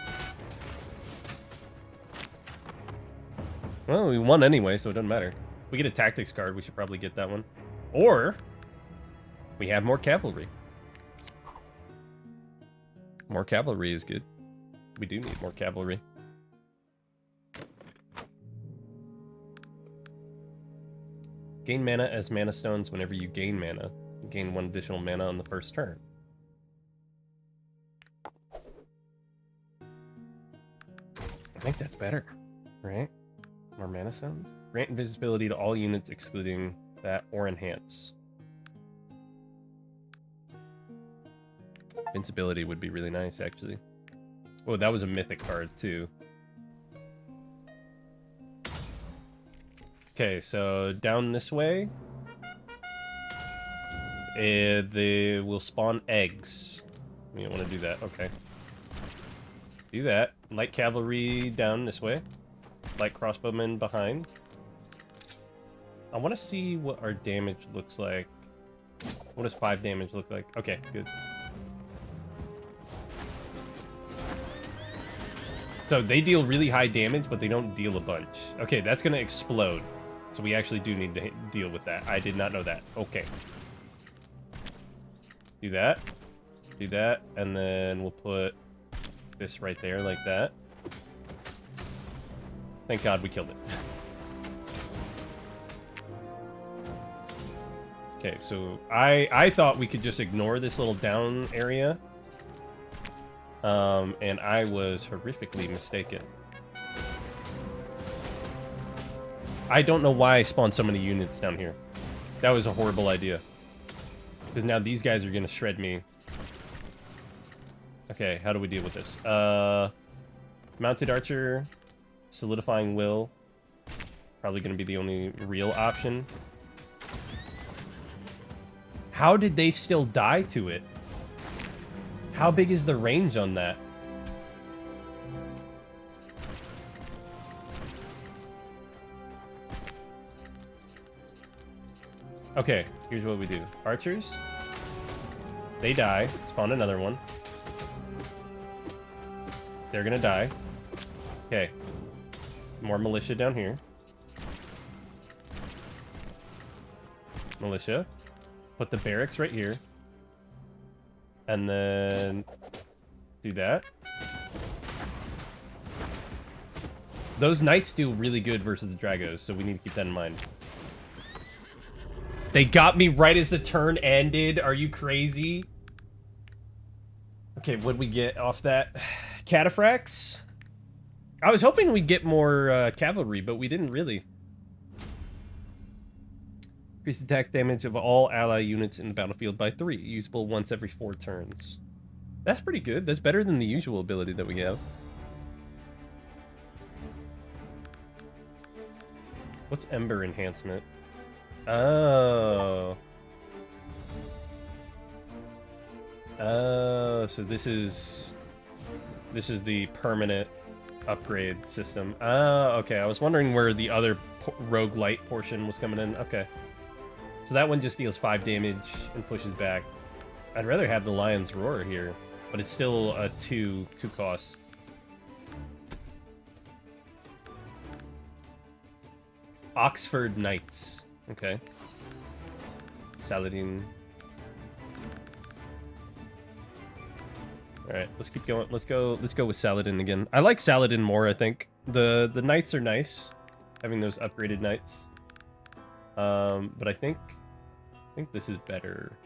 Well, we won anyway, so it doesn't matter. If we get a tactics card, we should probably get that one. Or we have more cavalry. More cavalry is good. We do need more cavalry. Gain mana as mana stones whenever you gain mana. Gain 1 additional mana on the first turn. I think that's better, right? More mana stones? Grant invisibility to all units excluding that or enhance. Invincibility would be really nice, actually. Oh, that was a mythic card, too. Okay, so down this way. They will spawn eggs. We don't want to do that. Okay. Do that. Light cavalry down this way. Light crossbowmen behind. I want to see what our damage looks like. What does 5 damage look like? Okay, good. So they deal really high damage, but they don't deal a bunch. Okay, that's going to explode. So we actually do need to deal with that. I did not know that. Okay. Do that. Do that. And then we'll put this right there like that. Thank God we killed it. Okay, so I thought we could just ignore this little down area. And I was horrifically mistaken. I don't know why I spawned so many units down here. That was a horrible idea. Because now these guys are going to shred me. Okay, how do we deal with this? Mounted archer, solidifying will. Probably going to be the only real option. How did they still die to it? How big is the range on that? Okay, here's what we do. Archers. They die. Spawn another one. They're gonna die. Okay. More militia down here. Militia. Put the barracks right here. And then do that. Those knights do really good versus the Dragos, so we need to keep that in mind. They got me right as the turn ended. Are you crazy? Okay, what'd we get off that? Cataphracts? I was hoping we'd get more cavalry, but we didn't really. Increase attack damage of all ally units in the battlefield by 3. Usable once every 4 turns. That's pretty good. That's better than the usual ability that we have. What's Ember enhancement? Oh. Oh, so this is the permanent upgrade system. Oh, okay. I was wondering where the other roguelite portion was coming in. Okay. So that one just deals 5 damage and pushes back. I'd rather have the Lion's Roar here, but it's still a 2 cost. Oxford Knights. Okay. Saladin. All right, let's keep going. Let's go with Saladin again. I like Saladin more, I think. The knights are nice, having those upgraded knights. But I think this is better.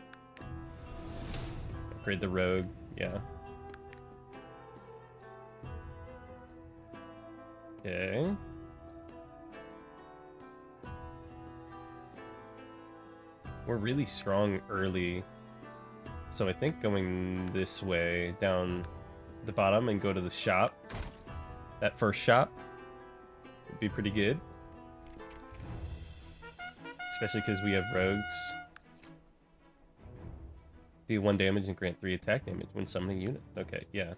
Upgrade the rogue. Yeah. Okay. We're really strong early. So I think going this way down the bottom and go to the shop. That first shop would be pretty good. Especially because we have rogues. Do 1 damage and grant 3 attack damage when summoning units. Okay, yeah.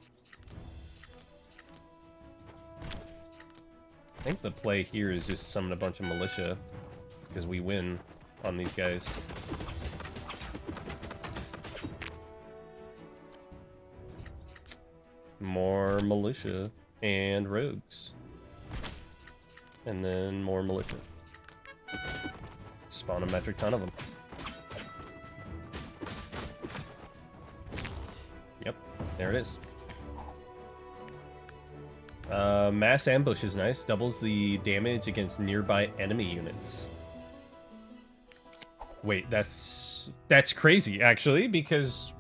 I think the play here is just summon a bunch of militia. Because we win on these guys. More militia and rogues. And then more militia. Spawn a metric ton of them. Yep, there it is. Mass ambush is nice. Doubles the damage against nearby enemy units. Wait, that's crazy, actually, because...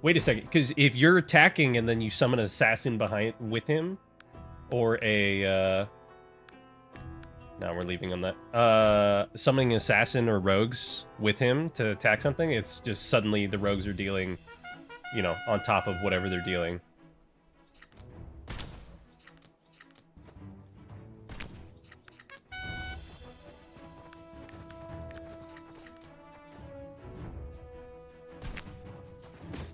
Wait a second, because if you're attacking and then you summon an assassin with him, or a, no, we're leaving on that. Summoning an assassin or rogues with him to attack something, it's just suddenly the rogues are dealing, you know, on top of whatever they're dealing.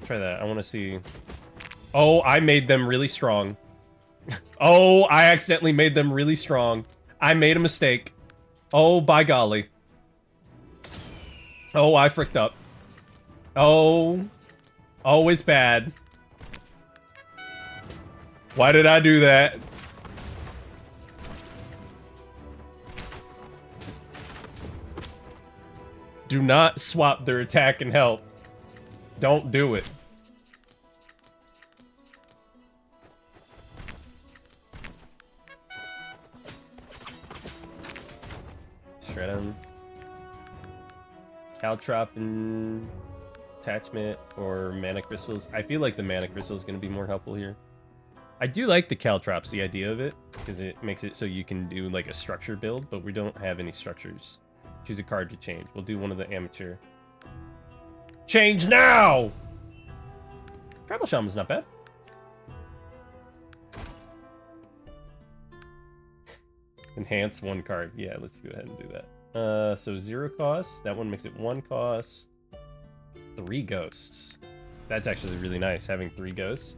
Try that. I want to see. Oh, I made them really strong. Oh, I accidentally made them really strong. I made a mistake. Oh, by golly. Oh, I fricked up. Oh. Oh, it's bad. Why did I do that? Do not swap their attack and help. Don't do it. Shred him. Caltrop and attachment or mana crystals. I feel like the mana crystal is going to be more helpful here. I do like the caltrops, the idea of it, because it makes it so you can do like a structure build, but we don't have any structures. Choose a card to change. We'll do one of the amateur. Change now! Tribal Shaman's not bad. Enhance 1 card. Yeah, let's go ahead and do that. So 0 cost. That one makes it 1 cost. 3 ghosts. That's actually really nice, having 3 ghosts.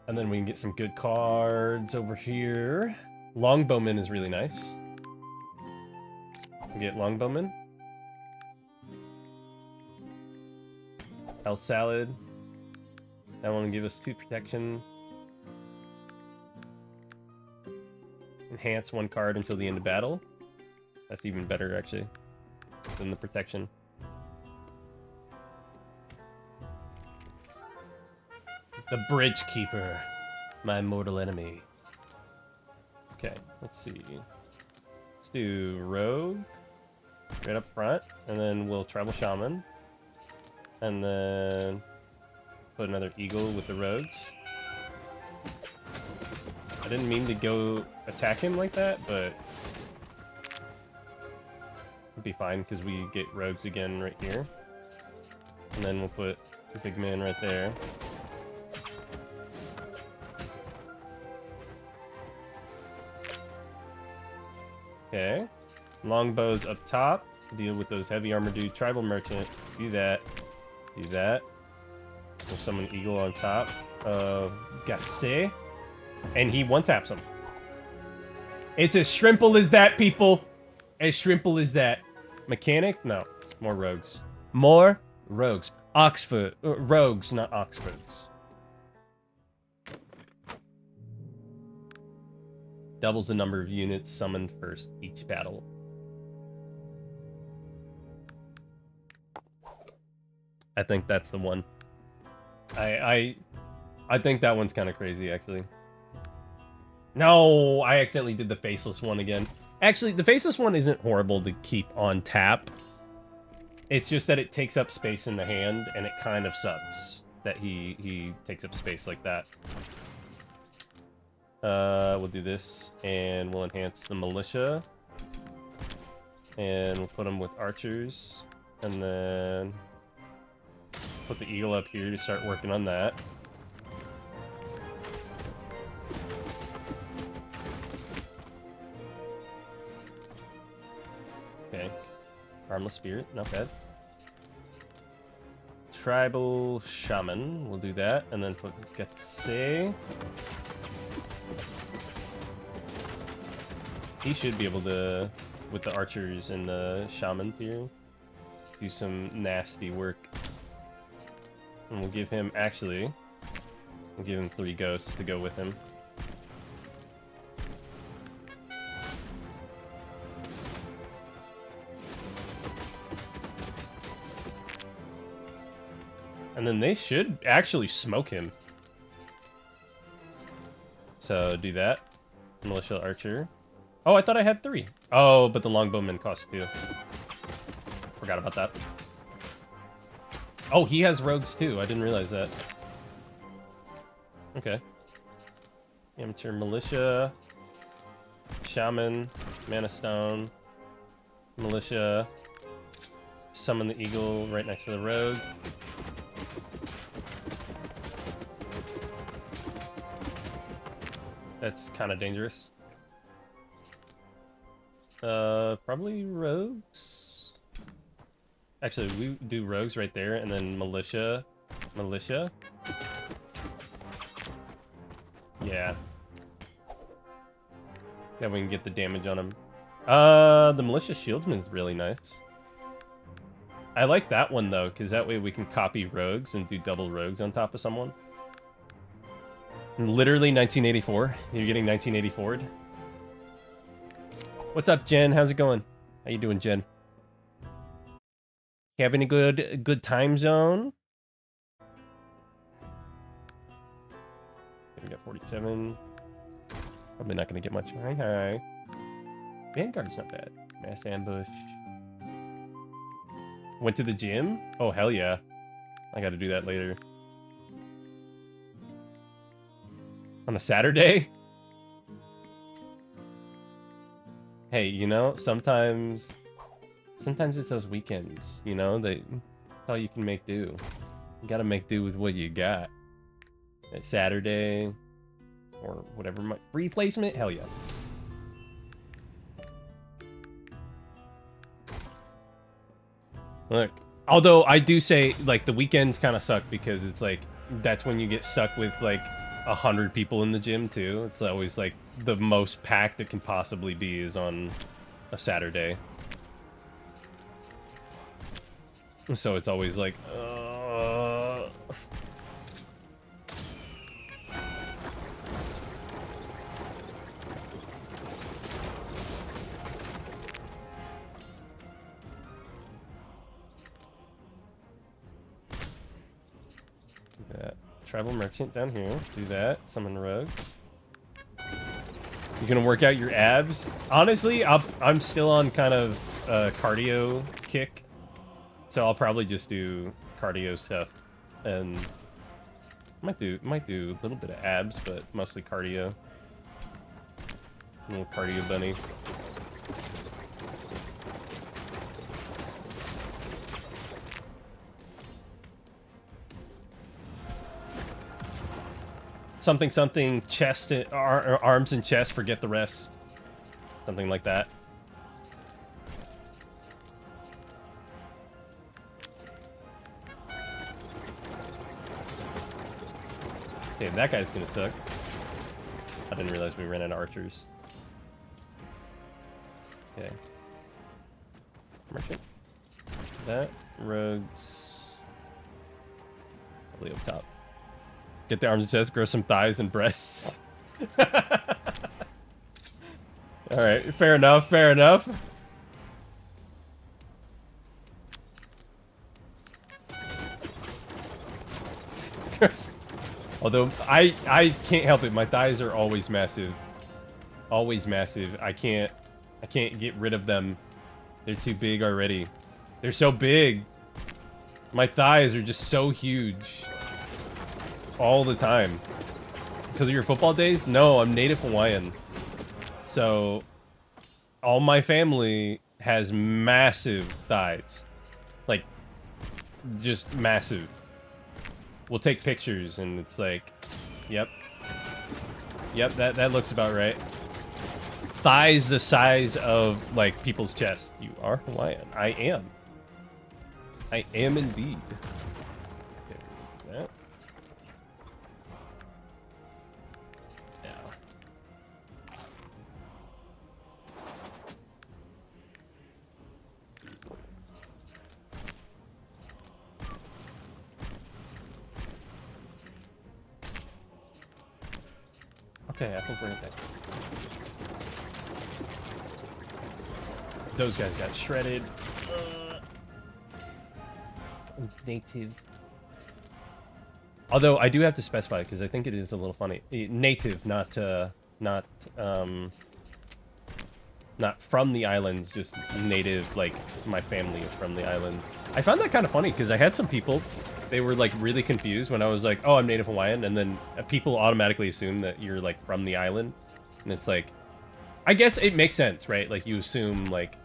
And then we can get some good cards over here. Longbowman is really nice. Get Longbowman. Health Salad. That one will give us 2 protection. Enhance 1 card until the end of battle. That's even better, actually, than the protection. The Bridge Keeper. My mortal enemy. Okay, let's see. Let's do Rogue. Right up front. And then we'll Tribal Shaman. And then put another Eagle with the Rogues. I didn't mean to go attack him like that, but it'd be fine because we get Rogues again right here. And then we'll put the big man right there. Okay. Longbows up top. Deal with those heavy armor dude. Tribal merchant. Do that. Do that. We'll summon eagle on top of Gasse. And he one-taps him. It's as shrimple as that, people. As shrimple as that. Mechanic? No. More rogues. More rogues. Oxford. Rogues, not Oxfords. Doubles the number of units summoned first each battle. I think that's the one. I think that one's kind of crazy, actually. No, I accidentally did the faceless one again. Actually, the faceless one isn't horrible to keep on tap. It's just that it takes up space in the hand, and it kind of sucks that he takes up space like that. We'll do this, and we'll enhance the militia. And we'll put them with archers, and then put the eagle up here to start working on that. Okay. Harmless spirit, not bad. Tribal shaman, we'll do that, and then put Gatsé. He should be able to, with the archers and the shamans here, do some nasty work. And we'll give him, actually, we'll give him 3 ghosts to go with him. And then they should actually smoke him. So do that. Militia archer. Oh, I thought I had 3. Oh, but the longbowman costs 2. Forgot about that. Oh, he has rogues too. I didn't realize that. Okay. Amateur militia. Shaman. Mana stone. Militia. Summon the eagle right next to the rogue. That's kind of dangerous. Probably rogues. Actually, we do rogues right there, and then militia. Militia. Yeah. That we can get the damage on him. The militia shieldsman's really nice. I like that one though, because that way we can copy rogues and do double rogues on top of someone. Literally 1984. You're getting 1984'd. What's up, Jen? How's it going? How you doing, Jen? You have any good time zone? We got 47. Probably not gonna get much. Hi. Vanguard's not bad. Mass ambush. Went to the gym? Oh, hell yeah. I gotta do that later. On a Saturday? Hey, you know, sometimes it's those weekends, you know, that's all you can make do. You gotta make do with what you got. It's Saturday, or whatever, free placement? Hell yeah. Look, although I do say, like, the weekends kind of suck because it's like, that's when you get stuck with, like, 100 people in the gym too. It's always like the most packed it can possibly be is on a Saturday. So it's always like, Tribal merchant down here. Do that. Summon rogues. You're gonna work out your abs. Honestly, I'm still on kind of a cardio kick, so I'll probably just do cardio stuff, and might do a little bit of abs, but mostly cardio. Little cardio bunny. Something, chest, arms and chest, forget the rest. Something like that. Okay, that guy's gonna suck. I didn't realize we ran out of archers. Okay. Merchant. That. Rogues. Probably up top. Get the arms and chest, grow some thighs and breasts. Alright, fair enough, fair enough. Although, I can't help it, my thighs are always massive. Always massive. I can't get rid of them. They're too big already. They're so big. My thighs are just so huge. All the time. Because of your football days? No, I'm native Hawaiian. So, all my family has massive thighs. Like, just massive. We'll take pictures and it's like, yep. Yep, that looks about right. Thighs the size of, like, people's chests. You are Hawaiian. I am. I am indeed. Okay, that. Yeah. Okay, I think we're in there. Those guys got shredded. Native. Although I do have to specify because I think it is a little funny. Native, not from the islands, just native. Like my family is from the islands. I found that kind of funny because I had some people. They were like really confused when I was like, "Oh, I'm Native Hawaiian," and then people automatically assume that you're like from the island, and it's like, I guess it makes sense, right? Like you assume like.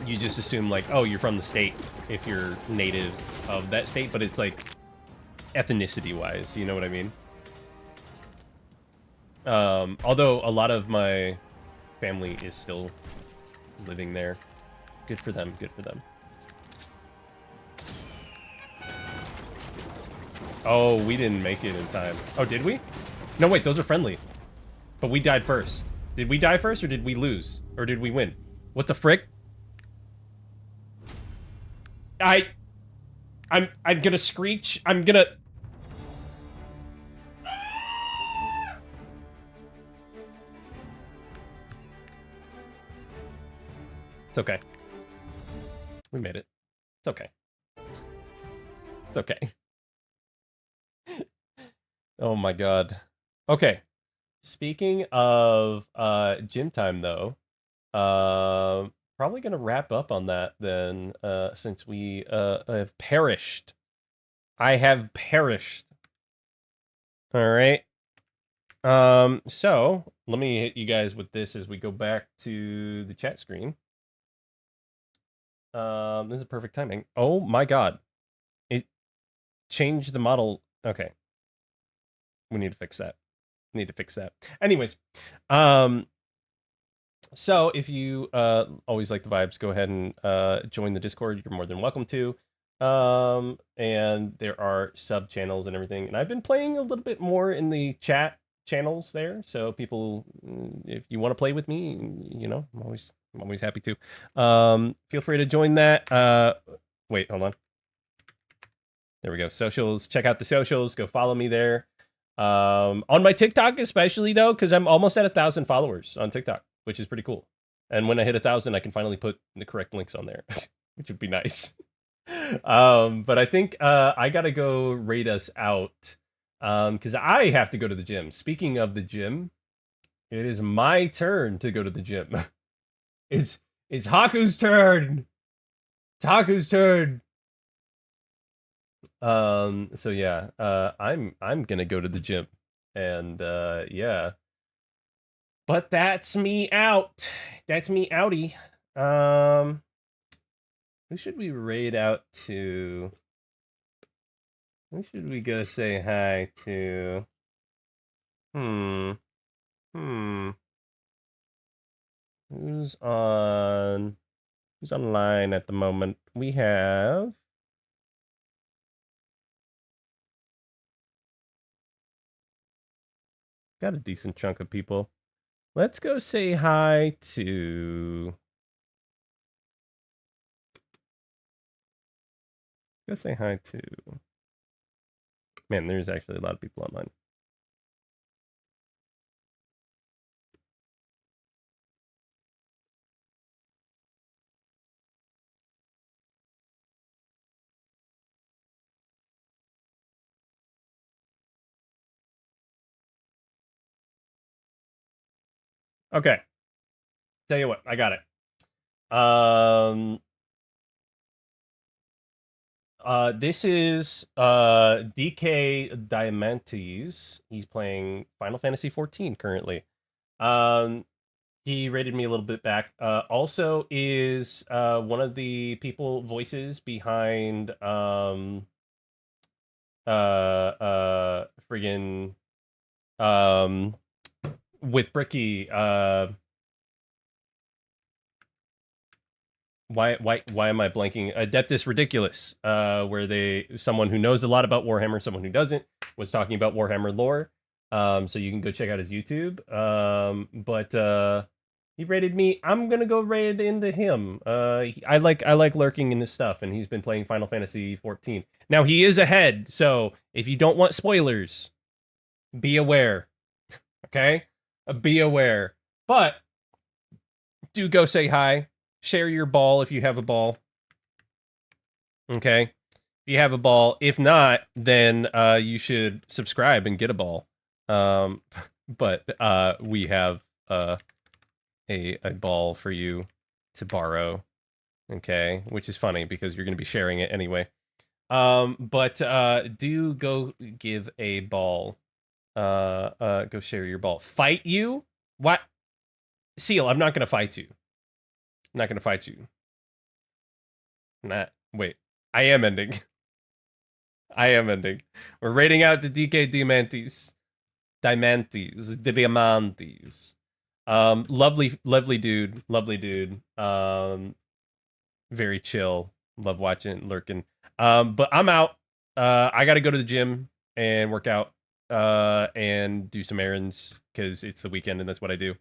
You just assume like, oh, you're from the state if you're native of that state, but it's like ethnicity-wise, you know what I mean? Although a lot of my family is still living there. Good for them, good for them. Oh, we didn't make it in time. Oh, did we? No, wait, those are friendly. But we died first. Did we die first, or did we lose? Or did we win? What the frick? I'm gonna screech. I'm gonna... It's okay. We made it. It's okay. It's okay. Oh my god. Okay. Speaking of gym time though, probably gonna wrap up on that then, since we have perished. I have perished. Alright. So let me hit you guys with this as we go back to the chat screen. This is perfect timing. Oh my god. It changed the model. Okay. We need to fix that. Need to fix that. Anyways, so if you always like the vibes, go ahead and join the Discord. You're more than welcome to. And there are sub channels and everything. And I've been playing a little bit more in the chat channels there. So people, if you want to play with me, you know, I'm always happy to. Feel free to join that. Wait, hold on. There we go. Socials. Check out the socials. Go follow me there. On my TikTok especially though, because I'm almost at 1,000 followers on TikTok, which is pretty cool. And when I hit 1,000, I can finally put the correct links on there, which would be nice. But I think I gotta go raid us out, because I have to go to the gym. Speaking of the gym, it is my turn to go to the gym. it's HAKU'S turn. It's HAKU'S turn. So yeah, I'm gonna go to the gym, and yeah. But that's me out. That's me outie. Who should we raid out to? Who should we go say hi to? Hmm. Who's on? Who's online at the moment? We have. got a decent chunk of people. Let's go say hi to... Go say hi to... Man, there's actually a lot of people online. Okay. Tell you what, I got it. This is DK Diamantes. He's playing Final Fantasy 14 currently. He rated me a little bit back. Also is one of the people voices behind friggin' with Bricky why am I blanking? Adeptus Ridiculous, where someone who knows a lot about Warhammer, someone who doesn't, was talking about Warhammer lore. So you can go check out his YouTube. But he rated me. I'm gonna go raid into him. I like lurking in this stuff, and he's been playing Final Fantasy 14. Now he is ahead, so if you don't want spoilers, be aware. Okay, be aware. But do go say hi. Share your ball if you have a ball. Okay. If you have a ball. If not, then you should subscribe and get a ball. But we have a ball for you to borrow. Okay, which is funny because you're going to be sharing it anyway. But do go give a ball. Go share your ball. Fight you? What? Seal, I'm not going to fight you. I'm not going to fight you. Not. Wait. I am ending. I am ending. We're rating out the DK Diamantes. Diamantes. Lovely dude. Lovely dude. Very chill. Love watching, lurking. But I'm out. I gotta go to the gym and work out. And do some errands because it's the weekend and that's what I do.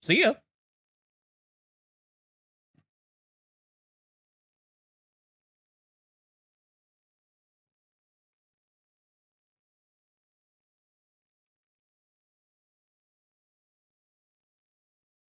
See ya.